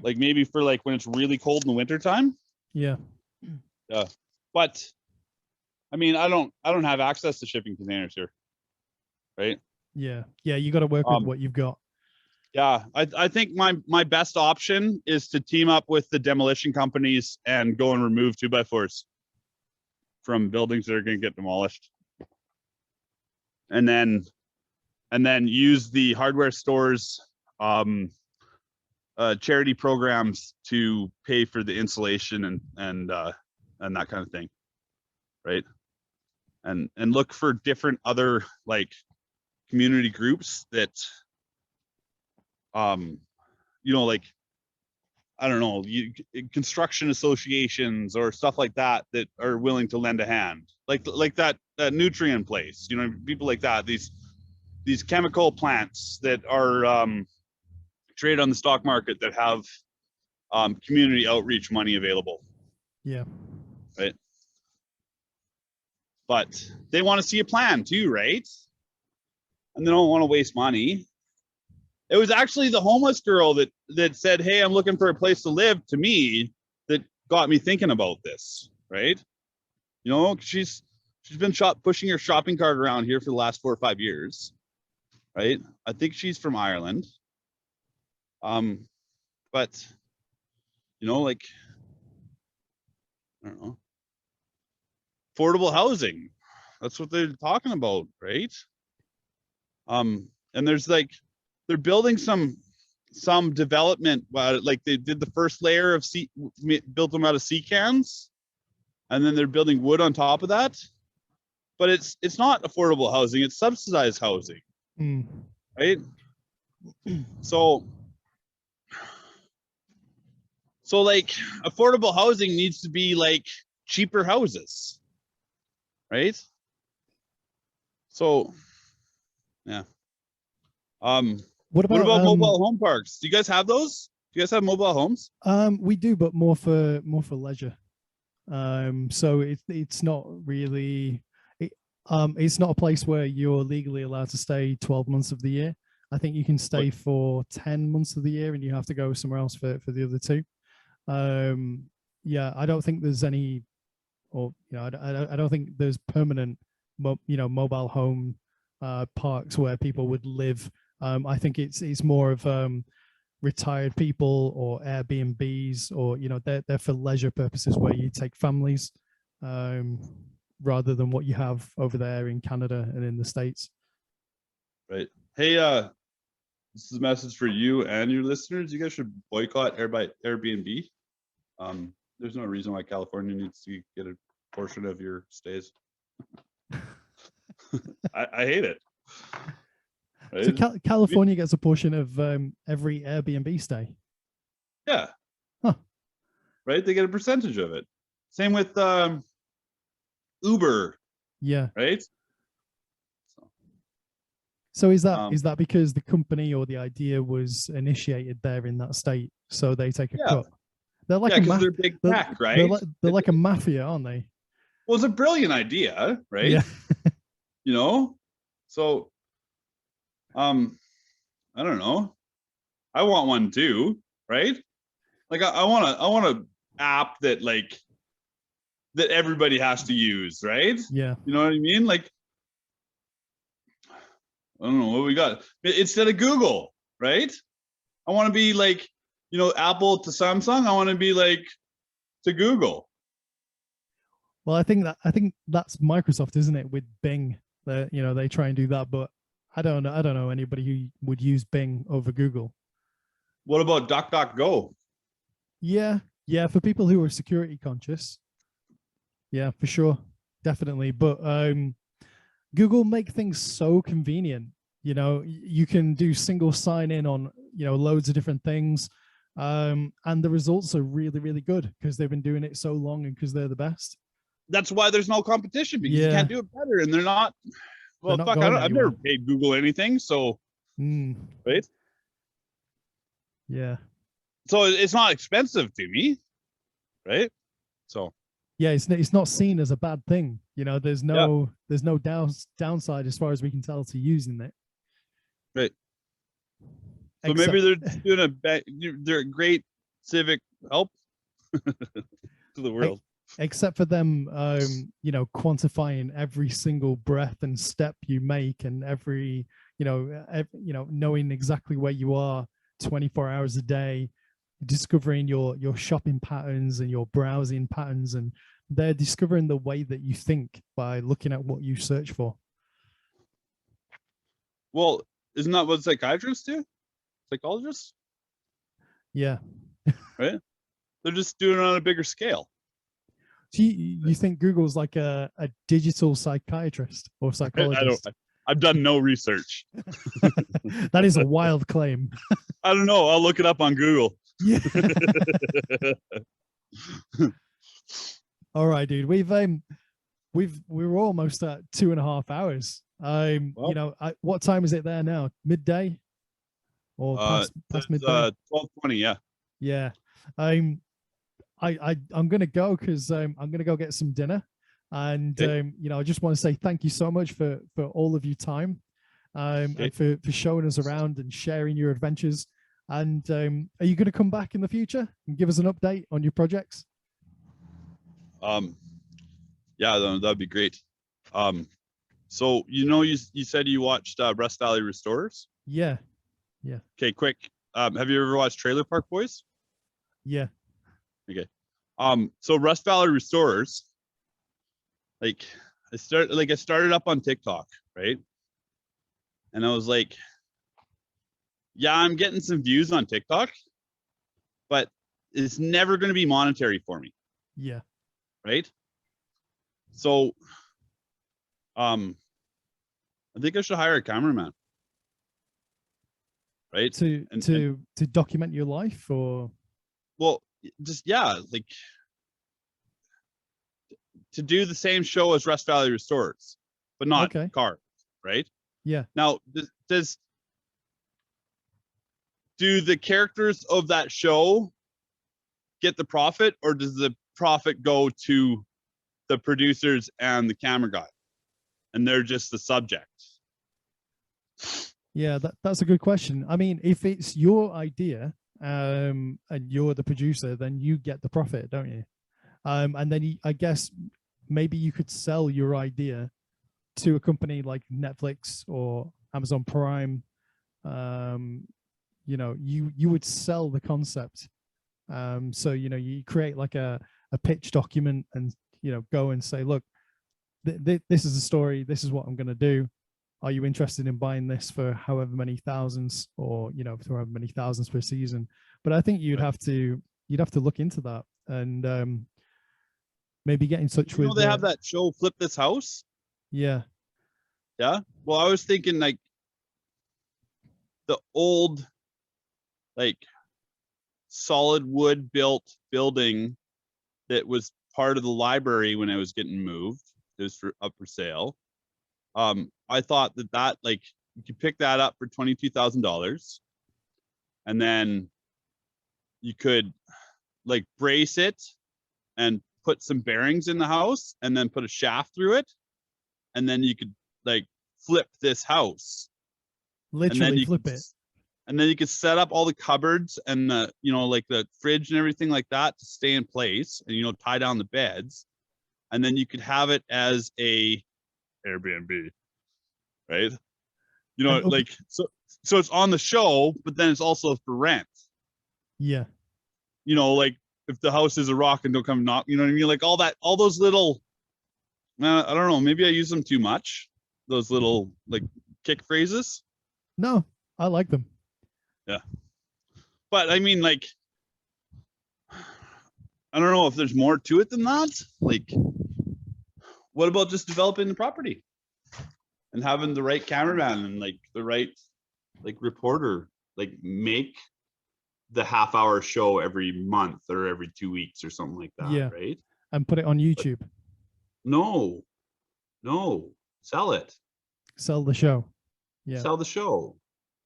maybe for like when it's really cold in the wintertime. Yeah. But I mean, I don't have access to shipping containers here. Right? Yeah. You got to work with what you've got. Yeah, I think my best option is to team up with the demolition companies and go and remove 2x4s from buildings that are going to get demolished, and then use the hardware stores charity programs to pay for the insulation and that kind of thing, right? And look for different other like community groups that like, I don't know, construction associations or stuff like that are willing to lend a hand, like that nutrient place, people like that, these chemical plants that are trade on the stock market that have community outreach money available. Yeah. Right. But they want to see a plan too, right? And they don't want to waste money. It was actually the homeless girl that said, "Hey, I'm looking for a place to live," to me, that got me thinking about this, right? You know, she's been pushing her shopping cart around here for the last 4 or 5 years, right? I think she's from Ireland. But you know, like, I don't know, affordable housing. That's what they're talking about, right? And there's like, they're building some development, like they did the first layer of built them out of sea cans, and then they're building wood on top of that. But it's not affordable housing, it's subsidized housing. Right? So like, affordable housing needs to be like cheaper houses, right? So yeah. What about mobile home parks? Do you guys have those? Do you guys have mobile homes? We do, but more for leisure. So it's not really, it's not a place where you're legally allowed to stay 12 months of the year. I think you can stay for 10 months of the year, and you have to go somewhere else for the other 2. Yeah, I don't think there's any, or I don't think there's permanent, mobile home parks where people would live. I think it's more of retired people or Airbnbs, or they're for leisure purposes where you take families, rather than what you have over there in Canada and in the States. Right. Hey, this is a message for you and your listeners. You guys should boycott Airbnb. There's no reason why California needs to get a portion of your stays. I hate it. Right? So California gets a portion of every Airbnb stay. Yeah. Huh. Right? They get a percentage of it. Same with Uber. Yeah. Right? So is that because the company or the idea was initiated there in that state, so they take a cut? They're like they're big tech, right? They're like a mafia, aren't they? Well, it's a brilliant idea, right? Yeah. So I don't know. I want one too, right? Like I want a app that that everybody has to use, right? Yeah. You know what I mean? Like, I don't know what we got. Instead of Google, right? I want to be like, Apple to Samsung. I want to be like to Google. Well, I think that's Microsoft, isn't it? With Bing, they try and do that, but I don't know anybody who would use Bing over Google. What about DuckDuckGo? Yeah, for people who are security conscious. Yeah, for sure, definitely. But Google make things so convenient. You can do single sign in on loads of different things, and the results are really, really good because they've been doing it so long and because they're the best. That's why there's no competition, because you can't do it better, and they're not. Well, fuck, I've never paid Google anything, so right? Yeah. So it's not expensive to me, right? So yeah, it's not seen as a bad thing. There's no downside as far as we can tell to using it. Right. So maybe they're just doing they're a great civic help to the world. Except for them, quantifying every single breath and step you make, and every, knowing exactly where you are 24 hours a day, discovering your shopping patterns and your browsing patterns, and they're discovering the way that you think by looking at what you search for. Well, isn't that what psychiatrists do? Psychologists? Yeah. Right? They're just doing it on a bigger scale. So you think Google's like a digital psychiatrist or psychologist? I've done no research. That is a wild claim. I don't know. I'll look it up on Google. Yeah. All right, dude. We're almost at 2.5 hours. What time is it there now? Midday? Or past midday? 12:20. Yeah. Yeah. I'm gonna go because I'm gonna go get some dinner, and I just want to say thank you so much for all of your time, and for showing us around and sharing your adventures. And are you going to come back in the future and give us an update on your projects? Yeah, that'd be great. So you said you watched Rust Valley Restorers? Yeah. Okay, quick. Have you ever watched Trailer Park Boys? Yeah. Okay. So Rust Valley Restorers, like I started up on TikTok, right? And I was like, yeah, I'm getting some views on TikTok, but it's never going to be monetary for me. Yeah. Right. So, I think I should hire a cameraman. Right. To document your life, or well, just like to do the same show as Rust Valley Restorers, but not cars, right? Yeah. Now, do the characters of that show get the profit, or does the profit go to the producers and the camera guy, and they're just the subject? Yeah, that's a good question. I mean, if it's your idea, and you're the producer, then you get the profit, don't you? And then I guess maybe you could sell your idea to a company like Netflix or Amazon Prime. You would sell the concept. So you create like a pitch document, and go and say, look, this is the story. This is what I'm going to do. Are you interested in buying this for however many thousands, or for however many thousands per season? But I think you'd have to look into that, and maybe get in touch with. They have that show, Flip This House. Yeah. Well, I was thinking like the old, like solid wood built building that was part of the library when it was getting moved. It was up for sale. I thought that like you could pick that up for $22,000, and then you could like brace it and put some bearings in the house, and then put a shaft through it, and then you could like flip this house. Literally flip it. And then you could set up all the cupboards and the like the fridge and everything like that to stay in place, and tie down the beds, and then you could have it as a Airbnb. Right. Like so it's on the show, but then it's also for rent. Yeah. Like if the house is a rock and don't come knock, you know what I mean? Like all those little, I don't know, maybe I use them too much. Those little like kick phrases. No, I like them. Yeah. But I mean, like, I don't know if there's more to it than that. Like, what about just developing the property and having the right cameraman and like the right like reporter, like make the half-hour show every month or every 2 weeks or something like that. Yeah. Right. And put it on YouTube. But no, sell it. Sell the show. Yeah. Sell the show.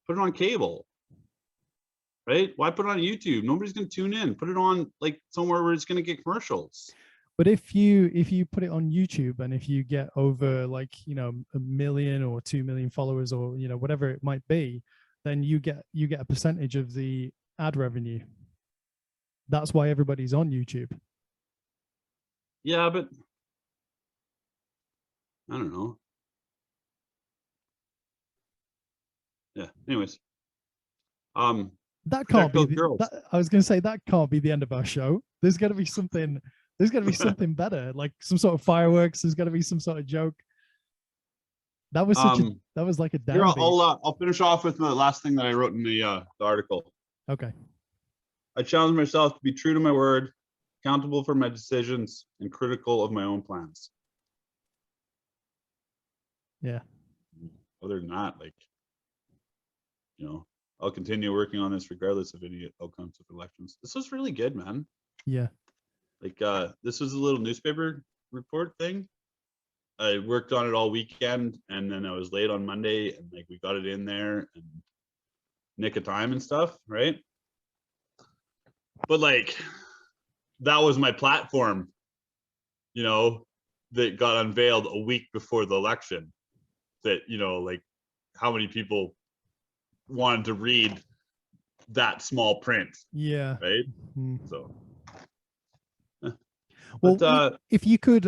Put it on cable. Right? Why put it on YouTube? Nobody's going to tune in. Put it on like somewhere where it's going to get commercials. But if you put it on YouTube, and if you get over like 1 million or 2 million followers, or whatever it might be, then you get a percentage of the ad revenue. That's why everybody's on YouTube. Yeah, but I don't know. Yeah. Anyways. That can't be I was going to say that can't be the end of our show. There's got to be something. There's got to be something better, like some sort of fireworks. There's got to be some sort of joke. That was that was like a down. Here, I'll finish off with the last thing that I wrote in the article. Okay. I challenge myself to be true to my word, accountable for my decisions, and critical of my own plans. Yeah. Other than that, like, I'll continue working on this regardless of any outcomes of elections. This was really good, man. Yeah. Like, this was a little newspaper report thing. I worked on it all weekend, and then I was late on Monday, and like we got it in there and nick of time and stuff, right? But like, that was my platform, that got unveiled a week before the election. That, like how many people wanted to read that small print. Yeah. Right. So Well, But if you could,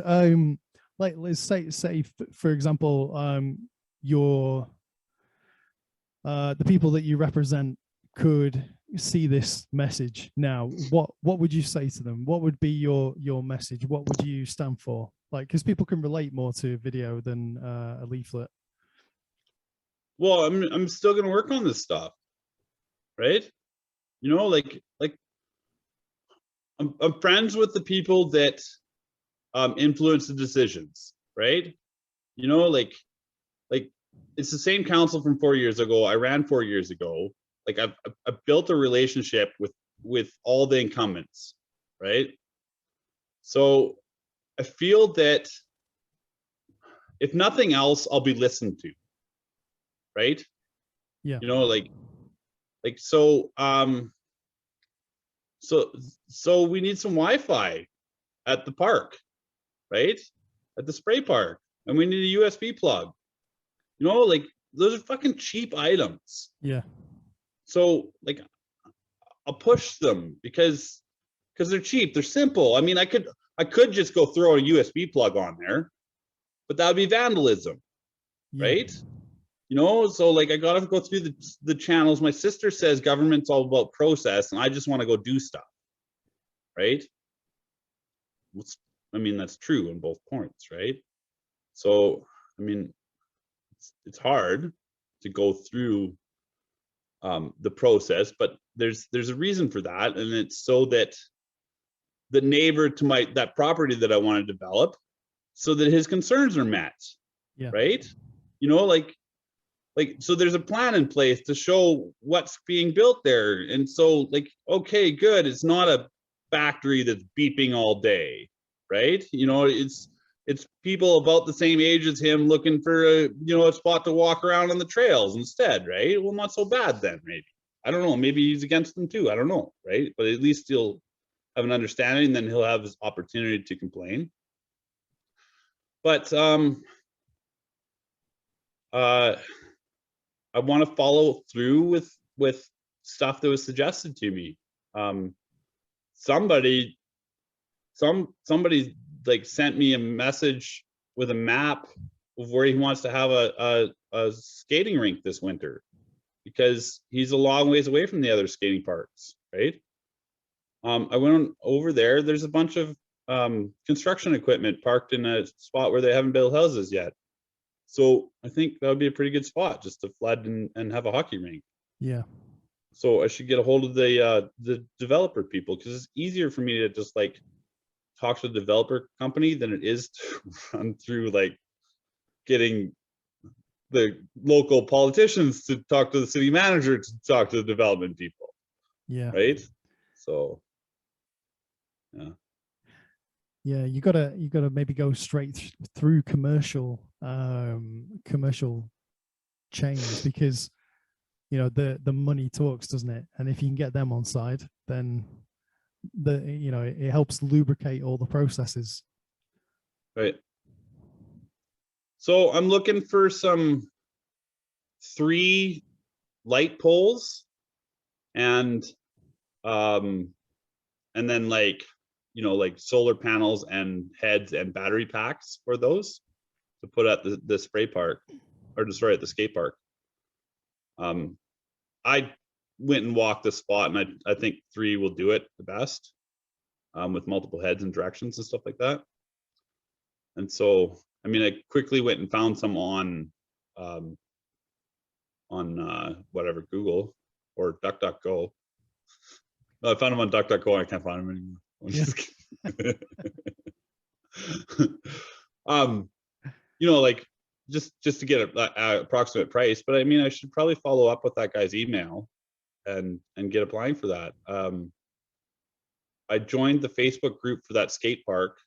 like, let's say, for example, your the people that you represent could see this message now. What would you say to them? What would be your message? What would you stand for? Like, because people can relate more to video than a leaflet. well, I'm still gonna work on this stuff, right? You know, like I'm friends with the people that influence the decisions, right? You know, like it's the same council from 4 years ago. I ran 4 years ago. Like I've built a relationship with all the incumbents, right? So I feel that if nothing else, I'll be listened to, right? Yeah. You know, so so we need some Wi-Fi at the park, right? At the spray park, and we need a USB plug. You know, like those are fucking cheap items. Yeah. So like I'll push them because they're cheap, they're simple. I mean, I could just go throw a USB plug on there, but that would be vandalism, Yeah. right? You know, so like I gotta go through the channels. My sister says government's all about process, and I just want to go do stuff, right? I mean, that's true on both points, right? So I mean, it's hard to go through the process, but there's a reason for that, and it's so that the neighbor to that property that I want to develop, so that his concerns are met. Yeah. Right? You know, like so there's a plan in place to show what's being built there, and so like, okay, good, it's not a factory that's beeping all day, right? You know, it's people about the same age as him looking for a spot to walk around on the trails instead, right? Well, not so bad then, maybe. I don't know, maybe he's against them too, I don't know, right? But at least he'll have an understanding, then he'll have his opportunity to complain. But I want to follow through with stuff that was suggested to me. Somebody like sent me a message with a map of where he wants to have a skating rink this winter, because he's a long ways away from the other skating parks, right? I went over there. There's a bunch of construction equipment parked in a spot where they haven't built houses yet. So I think that would be a pretty good spot just to flood and have a hockey rink. Yeah. So I should get a hold of the developer people, because it's easier for me to just like talk to the developer company than it is to run through like getting the local politicians to talk to the city manager to talk to the development people. Yeah. Right. So yeah. Yeah, you gotta maybe go straight through commercial chains, because the money talks, doesn't it? And if you can get them on side, then it helps lubricate all the processes. Right. So I'm looking for some 3 light poles, and then like solar panels and heads and battery packs for those to put at the spray park, or at the skate park. I went and walked the spot, and I think 3 will do it the best, with multiple heads and directions and stuff like that. And so, I mean, I quickly went and found some on whatever, Google or DuckDuckGo. No, I found them on DuckDuckGo, and I can't find them anymore. I'm just kidding. Like just to get a approximate price. But I mean, I should probably follow up with that guy's email and get applying for that. I joined the Facebook group for that skate park,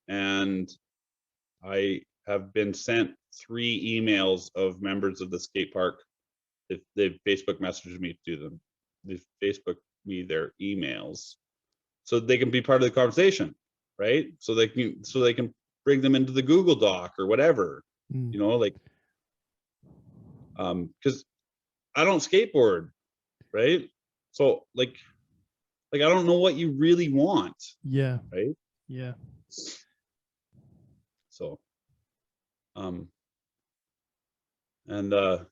and I have been sent 3 emails of members of the skate park. If they've Facebook messaged me to them, they've Facebook me their emails so they can be part of the conversation, right? So they can bring them into the Google Doc or whatever, like, because I don't skateboard, right? So like I don't know what you really want. Yeah. Right. Yeah. So, and yeah,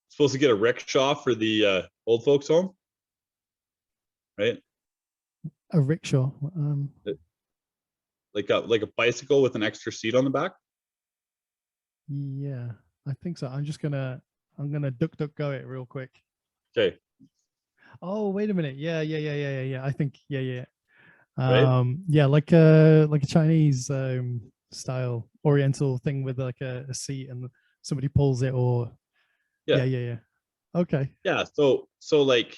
supposed to get a rickshaw for the old folks home, right? A rickshaw. Like a bicycle with an extra seat on the back. Yeah, I think so. I'm gonna duck go it real quick. Okay. Oh, wait a minute. Yeah. I think yeah. Right? Yeah, like a Chinese style oriental thing with like a seat and somebody pulls it, or yeah. Okay. Yeah. So like,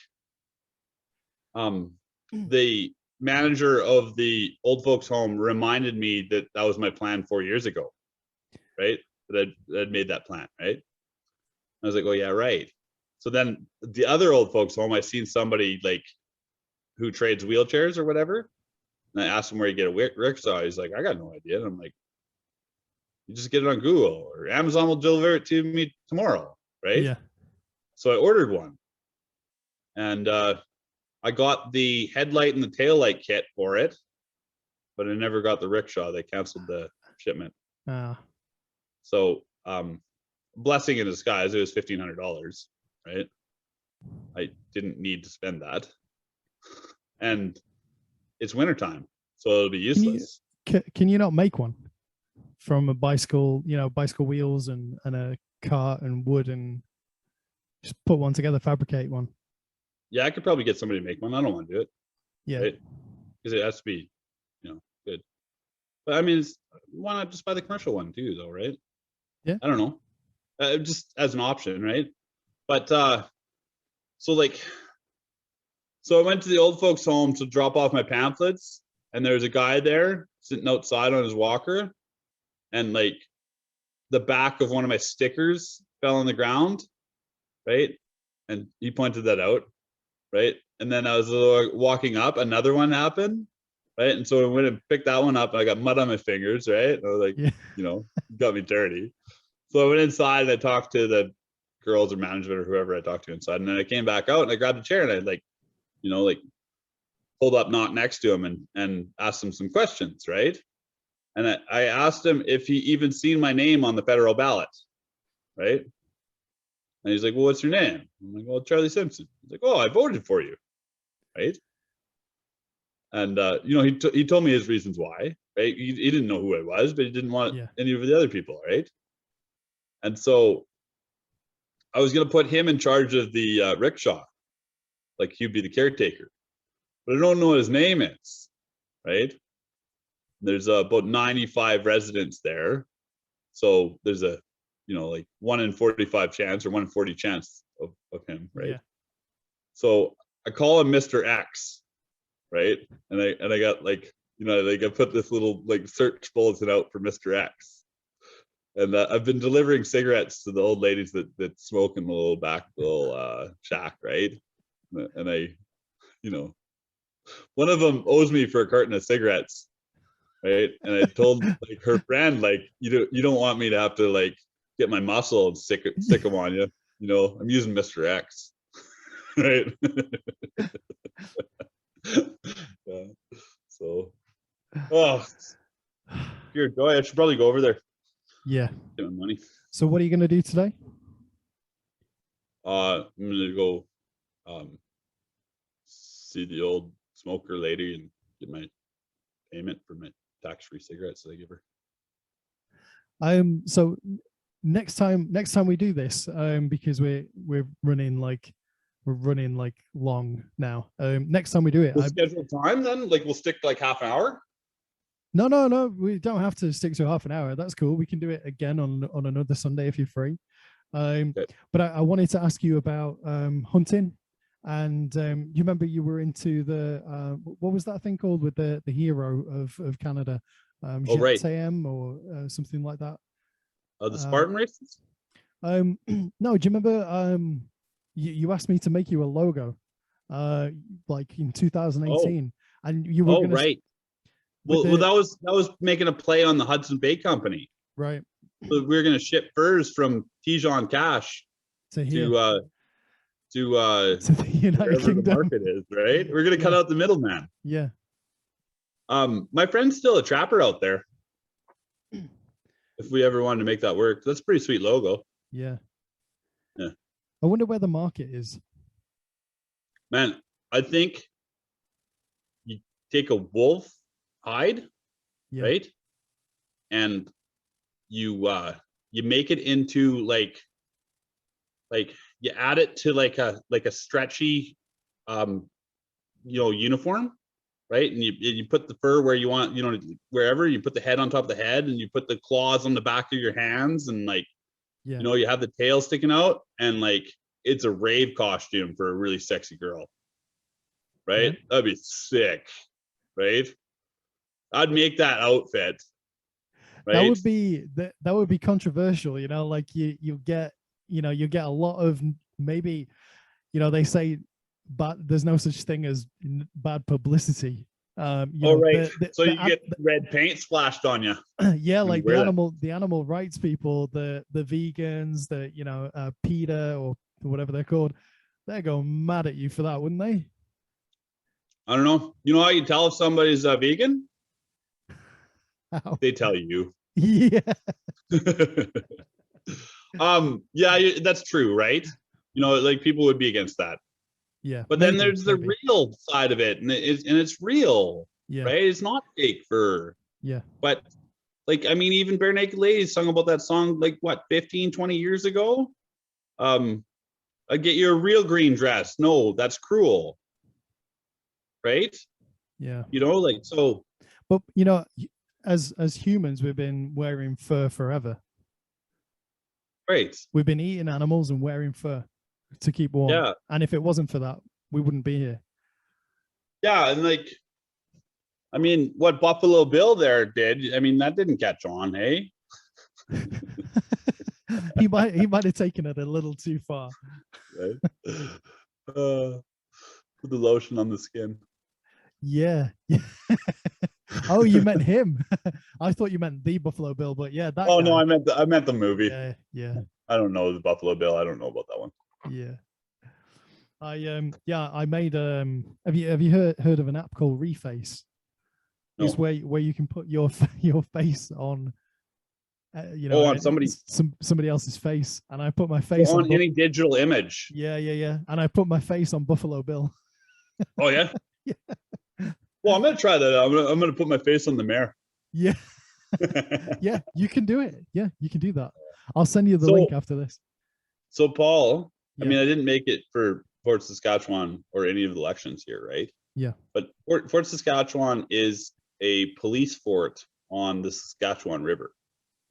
the manager of the old folks home reminded me that was my plan 4 years ago, right? That I'd made that plan, right? I was like, oh yeah, right. So then the other old folks home, I seen somebody like who trades wheelchairs or whatever. And I asked him where you get a rickshaw. He's like, I got no idea. And I'm like, you just get it on Google, or Amazon will deliver it to me tomorrow, right? Yeah. So I ordered one. And I got the headlight and the taillight kit for it, but I never got the rickshaw. They canceled the shipment. So blessing in disguise, it was $1,500, right? I didn't need to spend that. And it's wintertime, so it'll be useless. Can you not make one from a bicycle, bicycle wheels and a cart and wood, and just put one together, fabricate one? Yeah, I could probably get somebody to make one. I don't want to do it. Yeah. Right? Because it has to be, good. But I mean, why not just buy the commercial one too, though, right? Yeah. I don't know. Just as an option, right? But so I went to the old folks' home to drop off my pamphlets, and there was a guy there sitting outside on his walker, and like the back of one of my stickers fell on the ground, right? And he pointed that out, right? And then I was walking up, another one happened, right? And so I went and picked that one up, and I got mud on my fingers, right? And I was like, yeah. Got me dirty. So I went inside and I talked to the girls or management or whoever I talked to inside, and then I came back out and I grabbed a chair and I pulled up not next to him and asked him some questions, right? And I asked him if he even seen my name on the federal ballot, right? And he's like, well, what's your name? I'm like, well, Charlie Simpson. He's like, oh, I voted for you, right? And he told me his reasons why, right? He didn't know who I was, but he didn't want any of the other people, right? And so I was going to put him in charge of the rickshaw, like he'd be the caretaker, but I don't know what his name is, right? There's about 95 residents there, so there's a 1 in 45 chance or 1 in 40 chance of him, right? Yeah. So I call him Mr. X, right? And I got I put this little search bulletin out for Mr. X. And I've been delivering cigarettes to the old ladies that smoke in the little shack, right? And I, one of them owes me for a carton of cigarettes, right? And I told her friend, you don't want me to have to get my muscle and stick them on you. I'm using Mr. X, right? Yeah. So, pure joy. I should probably go over there. Yeah. Get my money. So what are you going to do today? I'm going to go see the old smoker lady and get my payment for my tax-free cigarettes that I give her. So next time we do this, because we're running long now. Next time we do it, we'll schedule time then. We'll stick half an hour. No, we don't have to stick to half an hour. That's cool. We can do it again on another Sunday if you're free. Okay. But I wanted to ask you about hunting, and you remember you were into the what was that thing called with the hero of Canada, right, or something like that. The Spartan races. No, do you remember you asked me to make you a logo, in 2018, and you were gonna, right. Well, that was making a play on the Hudson Bay Company, right? So we were going to ship furs from Tijon Cache to to To the United wherever the Kingdom. market is, right? We're gonna cut Yeah. out the middleman. Yeah. My friend's still a trapper out there. If we ever wanted to make that work, that's a pretty sweet logo. Yeah. Yeah. I wonder where the market is. Man, I think you take a wolf hide, Yeah. right? And you make it into like you add it to like a stretchy uniform, right? And you put the fur where you want, wherever. You put the head on top of the head, and you put the claws on the back of your hands, and like Yeah. you have the tail sticking out, and like it's a rave costume for a really sexy girl, right? Yeah. That'd be sick, right? I'd make that outfit, right? That would be controversial, like you get a lot of, maybe, they say, but there's no such thing as bad publicity. Right. So you get red paint splashed on you. Yeah, like wear the animal rights people, the vegans, the PETA or whatever they're called, they're going mad at you for that, wouldn't they? I don't know. You know how you tell if somebody's a vegan? How? They tell you. Yeah. Yeah, that's true, right? Like people would be against that. Yeah. But then there's the real side of it, and it's real, Yeah. right? It's not fake fur. Yeah. But like, I mean, even Bare Naked Ladies sung about that song like what, 15, 20 years ago? I get you a real green dress. No, that's cruel. Right? Yeah. Like, so. But as humans, we've been wearing fur forever. Right. We've been eating animals and wearing fur to keep warm. Yeah. And if it wasn't for that, we wouldn't be here. Yeah, and like, I mean, what Buffalo Bill there did, I mean, that didn't catch on, hey? he might have taken it a little too far. Right? Put the lotion on the skin. Yeah. Oh, you meant him. I thought you meant the Buffalo Bill, but yeah, that Oh guy. no, I meant the movie. Yeah, yeah. I don't know the Buffalo Bill. I don't know about that one. Yeah. I made have you heard of an app called Reface? No. It's where you can put your face on on somebody else's face, and I put my face on any digital image. Yeah, and I put my face on Buffalo Bill. Oh yeah. Yeah. Well, I'm gonna try that. I'm gonna put my face on the mayor. Yeah. Yeah, you can do it. Yeah, you can do that. I'll send you the link after this. So Paul, Yeah. I mean, I didn't make it for Fort Saskatchewan or any of the elections here, right? Yeah. But Fort Saskatchewan is a police fort on the Saskatchewan River,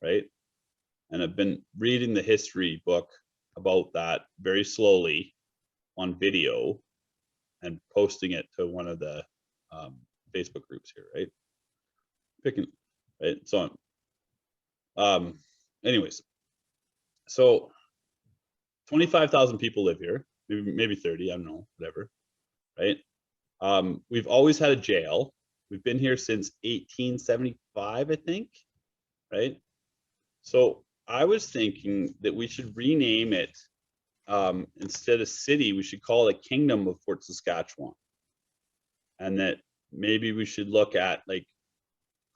right? And I've been reading the history book about that very slowly on video and posting it to one of the Facebook groups here, right? Right? So anyways, so 25,000 people live here, maybe 30, I don't know, whatever, right? We've always had a jail. We've been here since 1875, I think, right? So I was thinking that we should rename it, instead of city, we should call it Kingdom of Fort Saskatchewan. And that maybe we should look at like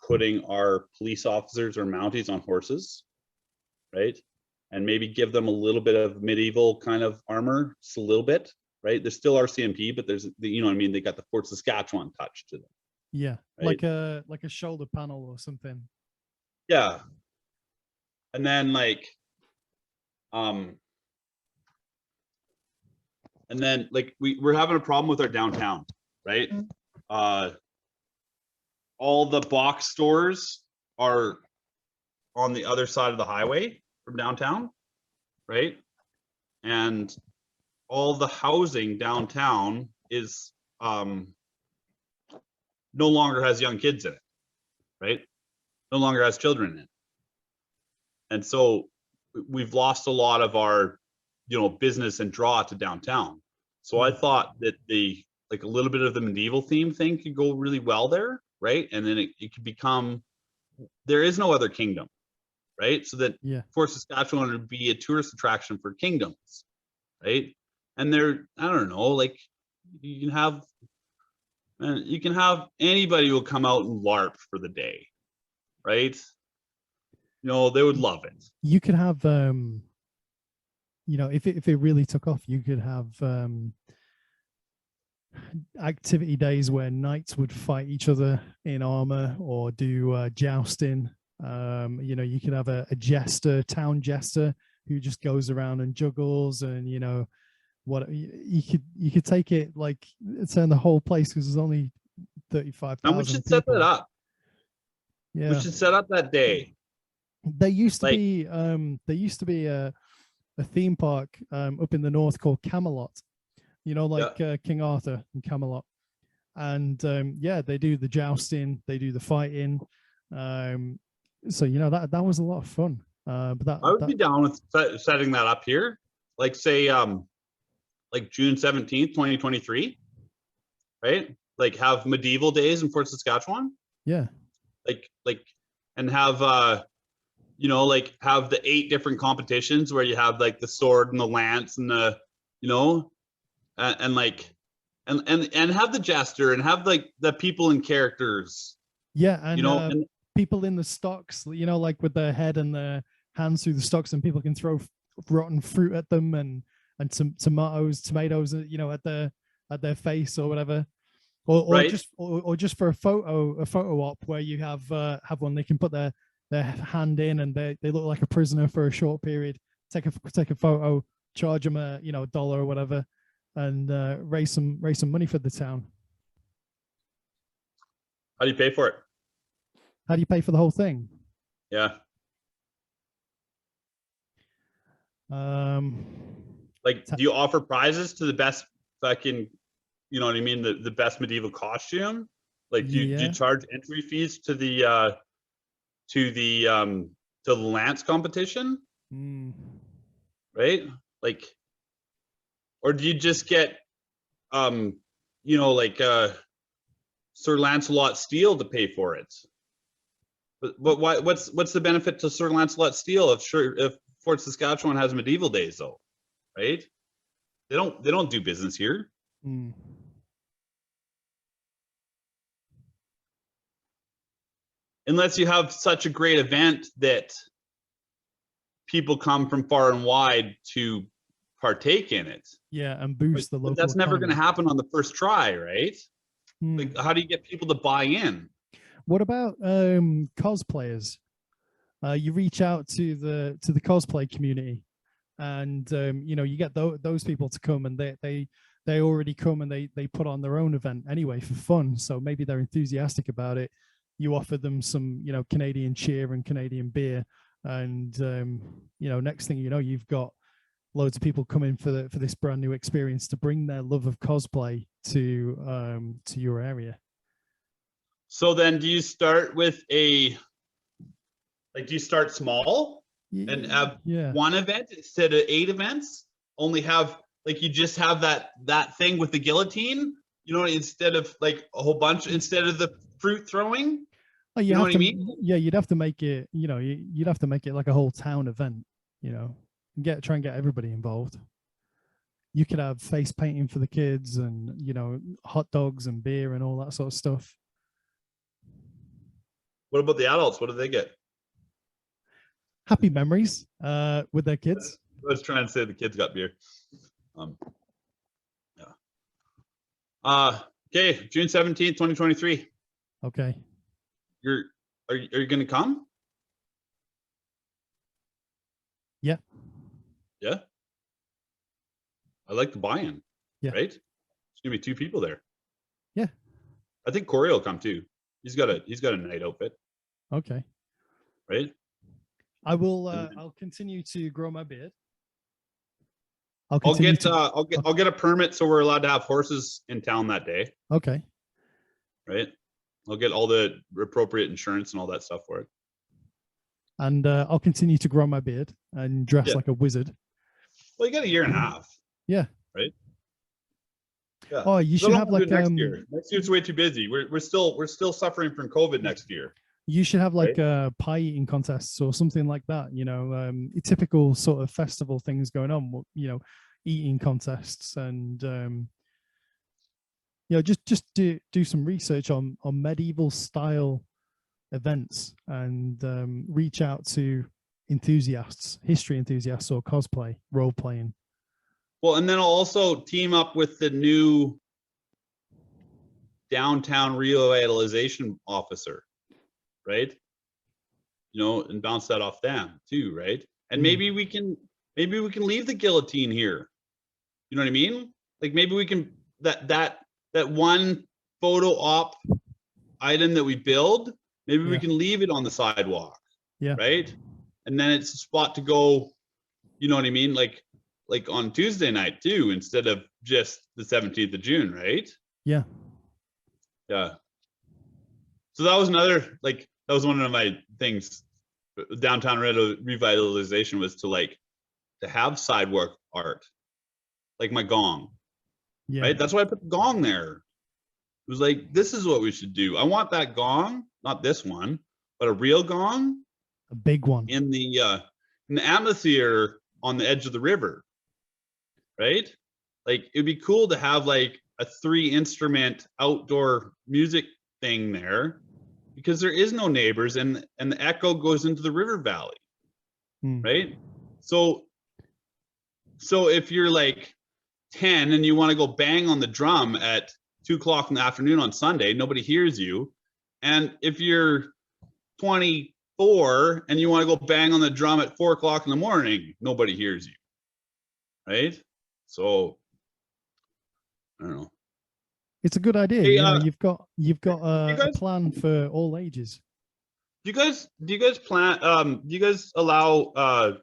putting our police officers or Mounties on horses, right? And maybe give them a little bit of medieval kind of armor, just a little bit, right? There's still RCMP, but there's the, what I mean? They got the Fort Saskatchewan touch to them. Yeah, right? like a shoulder panel or something. Yeah. And then like, and then like we're having a problem with our downtown, right? All the box stores are on the other side of the highway from downtown, right? And all the housing downtown is no longer has young kids in it, right? No longer has children in it. And so we've lost a lot of our, business and draw to downtown. So I thought that like a little bit of the medieval theme thing could go really well there, right? And then it could become, there is no other kingdom, right? So that Fort Saskatchewan would be a tourist attraction for kingdoms, right? and they're, I don't know, like you can have anybody will come out and LARP for the day, right? They would love it. You could have, if it really took off, you could have activity days where knights would fight each other in armor or do jousting. You could have a town jester who just goes around and juggles, and what you could take it like turn the whole place, because there's only 35,000 and we should set that up. Yeah, we should set up that day. There used to be a theme park up in the north called Camelot, King Arthur and Camelot, and they do the jousting, they do the fighting, so that was a lot of fun. But I would be down with setting that up here, like say like June 17th, 2023, right? Like have medieval days in Fort Saskatchewan. Yeah. And have like have the 8 different competitions where you have like the sword and the lance and the and have the jester and have like the people and characters. Yeah, and and people in the stocks, like with their head and their hands through the stocks, and people can throw rotten fruit at them and some tomatoes, at their face or whatever, or right. just for a photo op where you have one, they can put their hand in and they look like a prisoner for a short period. Take a photo, charge them a $1 or whatever, and raise some money for the town. How do you pay for it? How do you pay for the whole thing? Yeah. Like, do you offer prizes to the best fucking, you know what I mean, the best medieval costume? Like, do you charge entry fees to the lance competition? Right? Like, or do you just get Sir Lancelot Steele to pay for it? But what's the benefit to Sir Lancelot Steele if Fort Saskatchewan has medieval days though? Right? They don't do business here. Unless you have such a great event that people come from far and wide to partake in it. Yeah, and boost the local. But that's never going to happen on the first try, right? Like, how do you get people to buy in? What about cosplayers? You reach out to the cosplay community, and you get those people to come, and they already come and they put on their own event anyway for fun. So maybe they're enthusiastic about it. You offer them some Canadian cheer and Canadian beer, and next thing you know, you've got loads of people coming for this brand new experience to bring their love of cosplay to your area. So then, do you start with do you start small and have one event instead of 8 events? Only have you just have that thing with the guillotine, instead of like a whole bunch, instead of the fruit throwing. Oh, you know what I mean? Yeah, you'd have to make it. You'd have to make it like a whole town event. Try and get everybody involved. You could have face painting for the kids, and hot dogs and beer and all that sort of stuff. What about the adults? What do they get? Happy memories with their kids. I was trying to say the kids got beer. Okay, June 17th, 2023. Okay. Are you going to come? Yeah. Yeah. I like the buy-in. Yeah. Right? There's gonna be 2 people there. Yeah. I think Corey will come too. He's got a night outfit. Okay. Right? I will I'll continue to grow my beard. I'll get a permit so we're allowed to have horses in town that day. Okay. Right? I'll get all the appropriate insurance and all that stuff for it. And I'll continue to grow my beard and dress like a wizard. Well, you got a year and a half. Yeah. Right? Yeah. Oh, you should have like next year. Next year's way too busy. We're still suffering from COVID next year. You should have like pie eating contests or something like that. Typical sort of festival things going on. eating contests, and just do some research on medieval style events, and reach out to enthusiasts, history enthusiasts, or cosplay, role playing. Well, and then I'll also team up with the new downtown revitalization officer, right? And bounce that off them too, right? And maybe we can leave the guillotine here. You know what I mean? Like maybe we can that one photo op item that we build, maybe we can leave it on the sidewalk. Yeah. Right? And then it's a spot to go, you know what I mean? Like on Tuesday night too, instead of just the 17th of June, right? Yeah. Yeah. So that was that was one of my things. Downtown revitalization was to have sidewalk art, like my gong. Yeah. Right? That's why I put the gong there. It was like, this is what we should do. I want that gong, not this one, but a real gong. A big one. In the amphitheater on the edge of the river. Right? Like it'd be cool to have like a 3-instrument outdoor music thing there, because there is no neighbors, and the echo goes into the river valley. Right? So if you're like 10 and you want to go bang on the drum at 2:00 in the afternoon on Sunday, nobody hears you. And if you're 24 and you want to go bang on the drum at 4:00 in the morning, nobody hears you. Right? So I don't know. It's a good idea. Hey, you've got a plan for all ages. Do you guys plan? Do you guys allow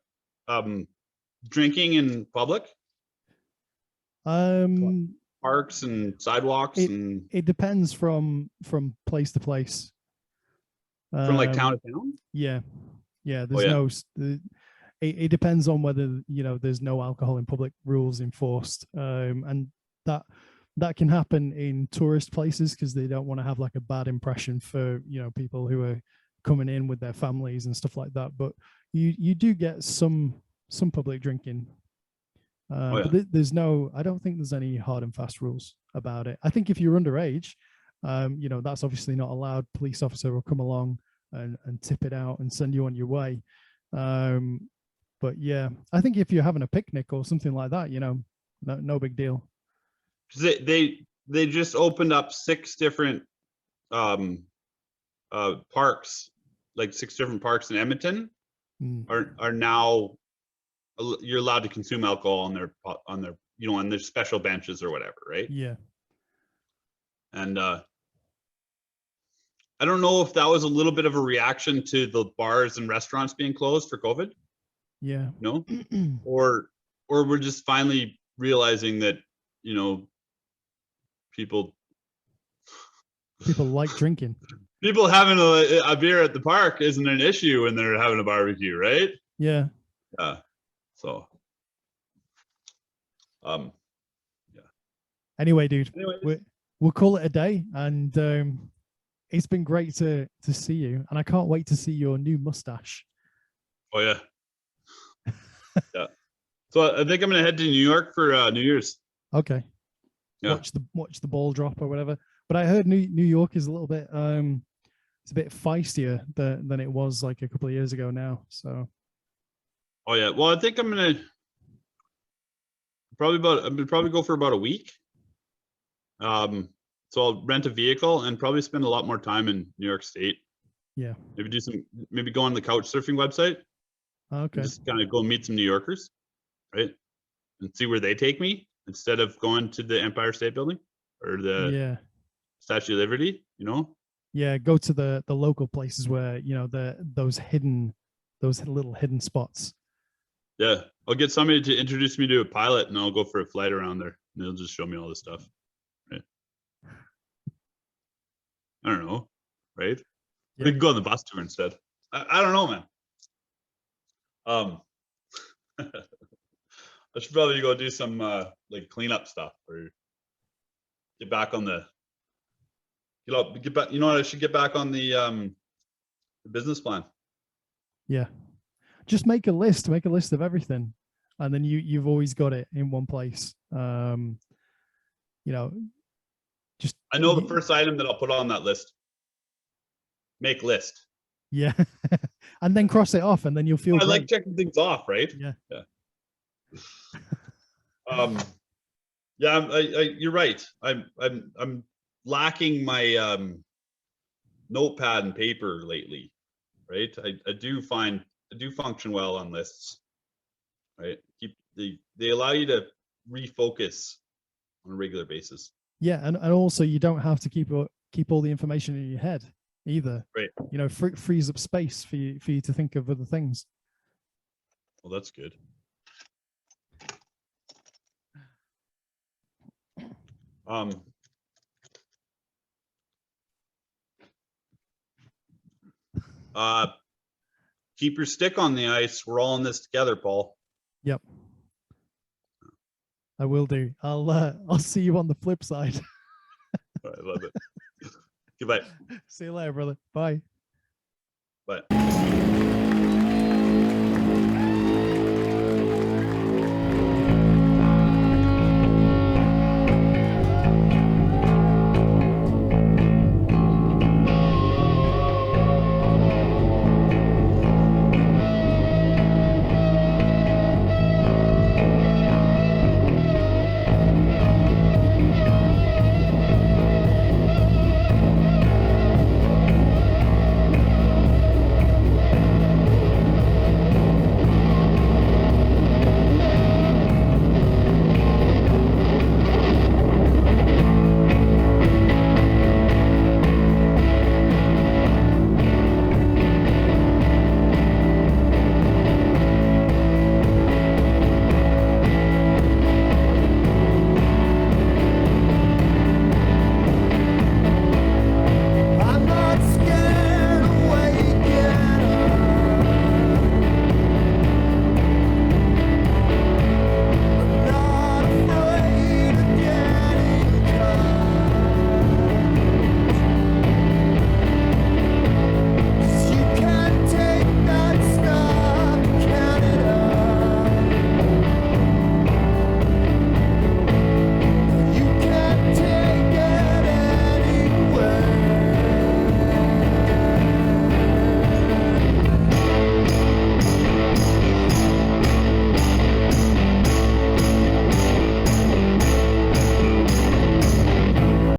drinking in public? Parks and sidewalks, it depends from place to place. From like town to town? Yeah. There's it depends on whether there's no alcohol in public rules enforced, and that can happen in tourist places because they don't want to have like a bad impression for people who are coming in with their families and stuff like that. But you do get some public drinking. But I don't think there's any hard and fast rules about it. I think if you're underage, that's obviously not allowed. Police officer will come along and tip it out and send you on your way. But yeah, I think if you're having a picnic or something like that, no big deal. They just opened up 6 different parks, like 6 different parks in Edmonton are now, you're allowed to consume alcohol on their on their special benches or whatever, right? Yeah. And I don't know if that was a little bit of a reaction to the bars and restaurants being closed for COVID. Yeah. No? or we're just finally realizing that, people like drinking. People having a beer at the park isn't an issue when they're having a barbecue, right? Yeah. Yeah. So, yeah. Anyway, dude, we'll call it a day, and it's been great to see you, and I can't wait to see your new mustache. Oh yeah. Yeah. So I think I'm gonna head to New York for New Year's. Okay. Yeah. Watch the ball drop or whatever. But I heard New York is a little bit it's a bit feistier than it was like a couple of years ago now. So. Oh yeah. Well, I think I'm gonna probably go for about a week. So I'll rent a vehicle and probably spend a lot more time in New York State. Yeah. Maybe go on the couch surfing website. Okay. Just kind of go meet some New Yorkers, right? And see where they take me instead of going to the Empire State Building or the Statue of Liberty, Yeah, go to the local places where, those little hidden spots. Yeah. I'll get somebody to introduce me to a pilot and I'll go for a flight around there and they'll just show me all this stuff. Right. I don't know. Right. Yeah. We can go on the bus tour instead. I don't know, man. I should probably go do some like cleanup stuff or get back on the get back. You know what? I should get back on the business plan. Yeah, just make a list of everything. and then you've always got it in one place. You know, just I know the first item that I'll put on that list. Make list. yeah, and then cross it off, and then you'll feel I great. like checking things off, right? Yeah. Yeah, you're right. I'm lacking my notepad and paper lately, right? I do function well on lists, right? They allow you to refocus on a regular basis. Yeah, and also you don't have to keep all the information in your head either. Right. You know, frees up space for you to think of other things. Well, that's good. Keep your stick on the ice. We're all in this together, Paul. Yep. I will do. I'll see you on the flip side. I love it. Goodbye. See you later, brother. Bye. Bye.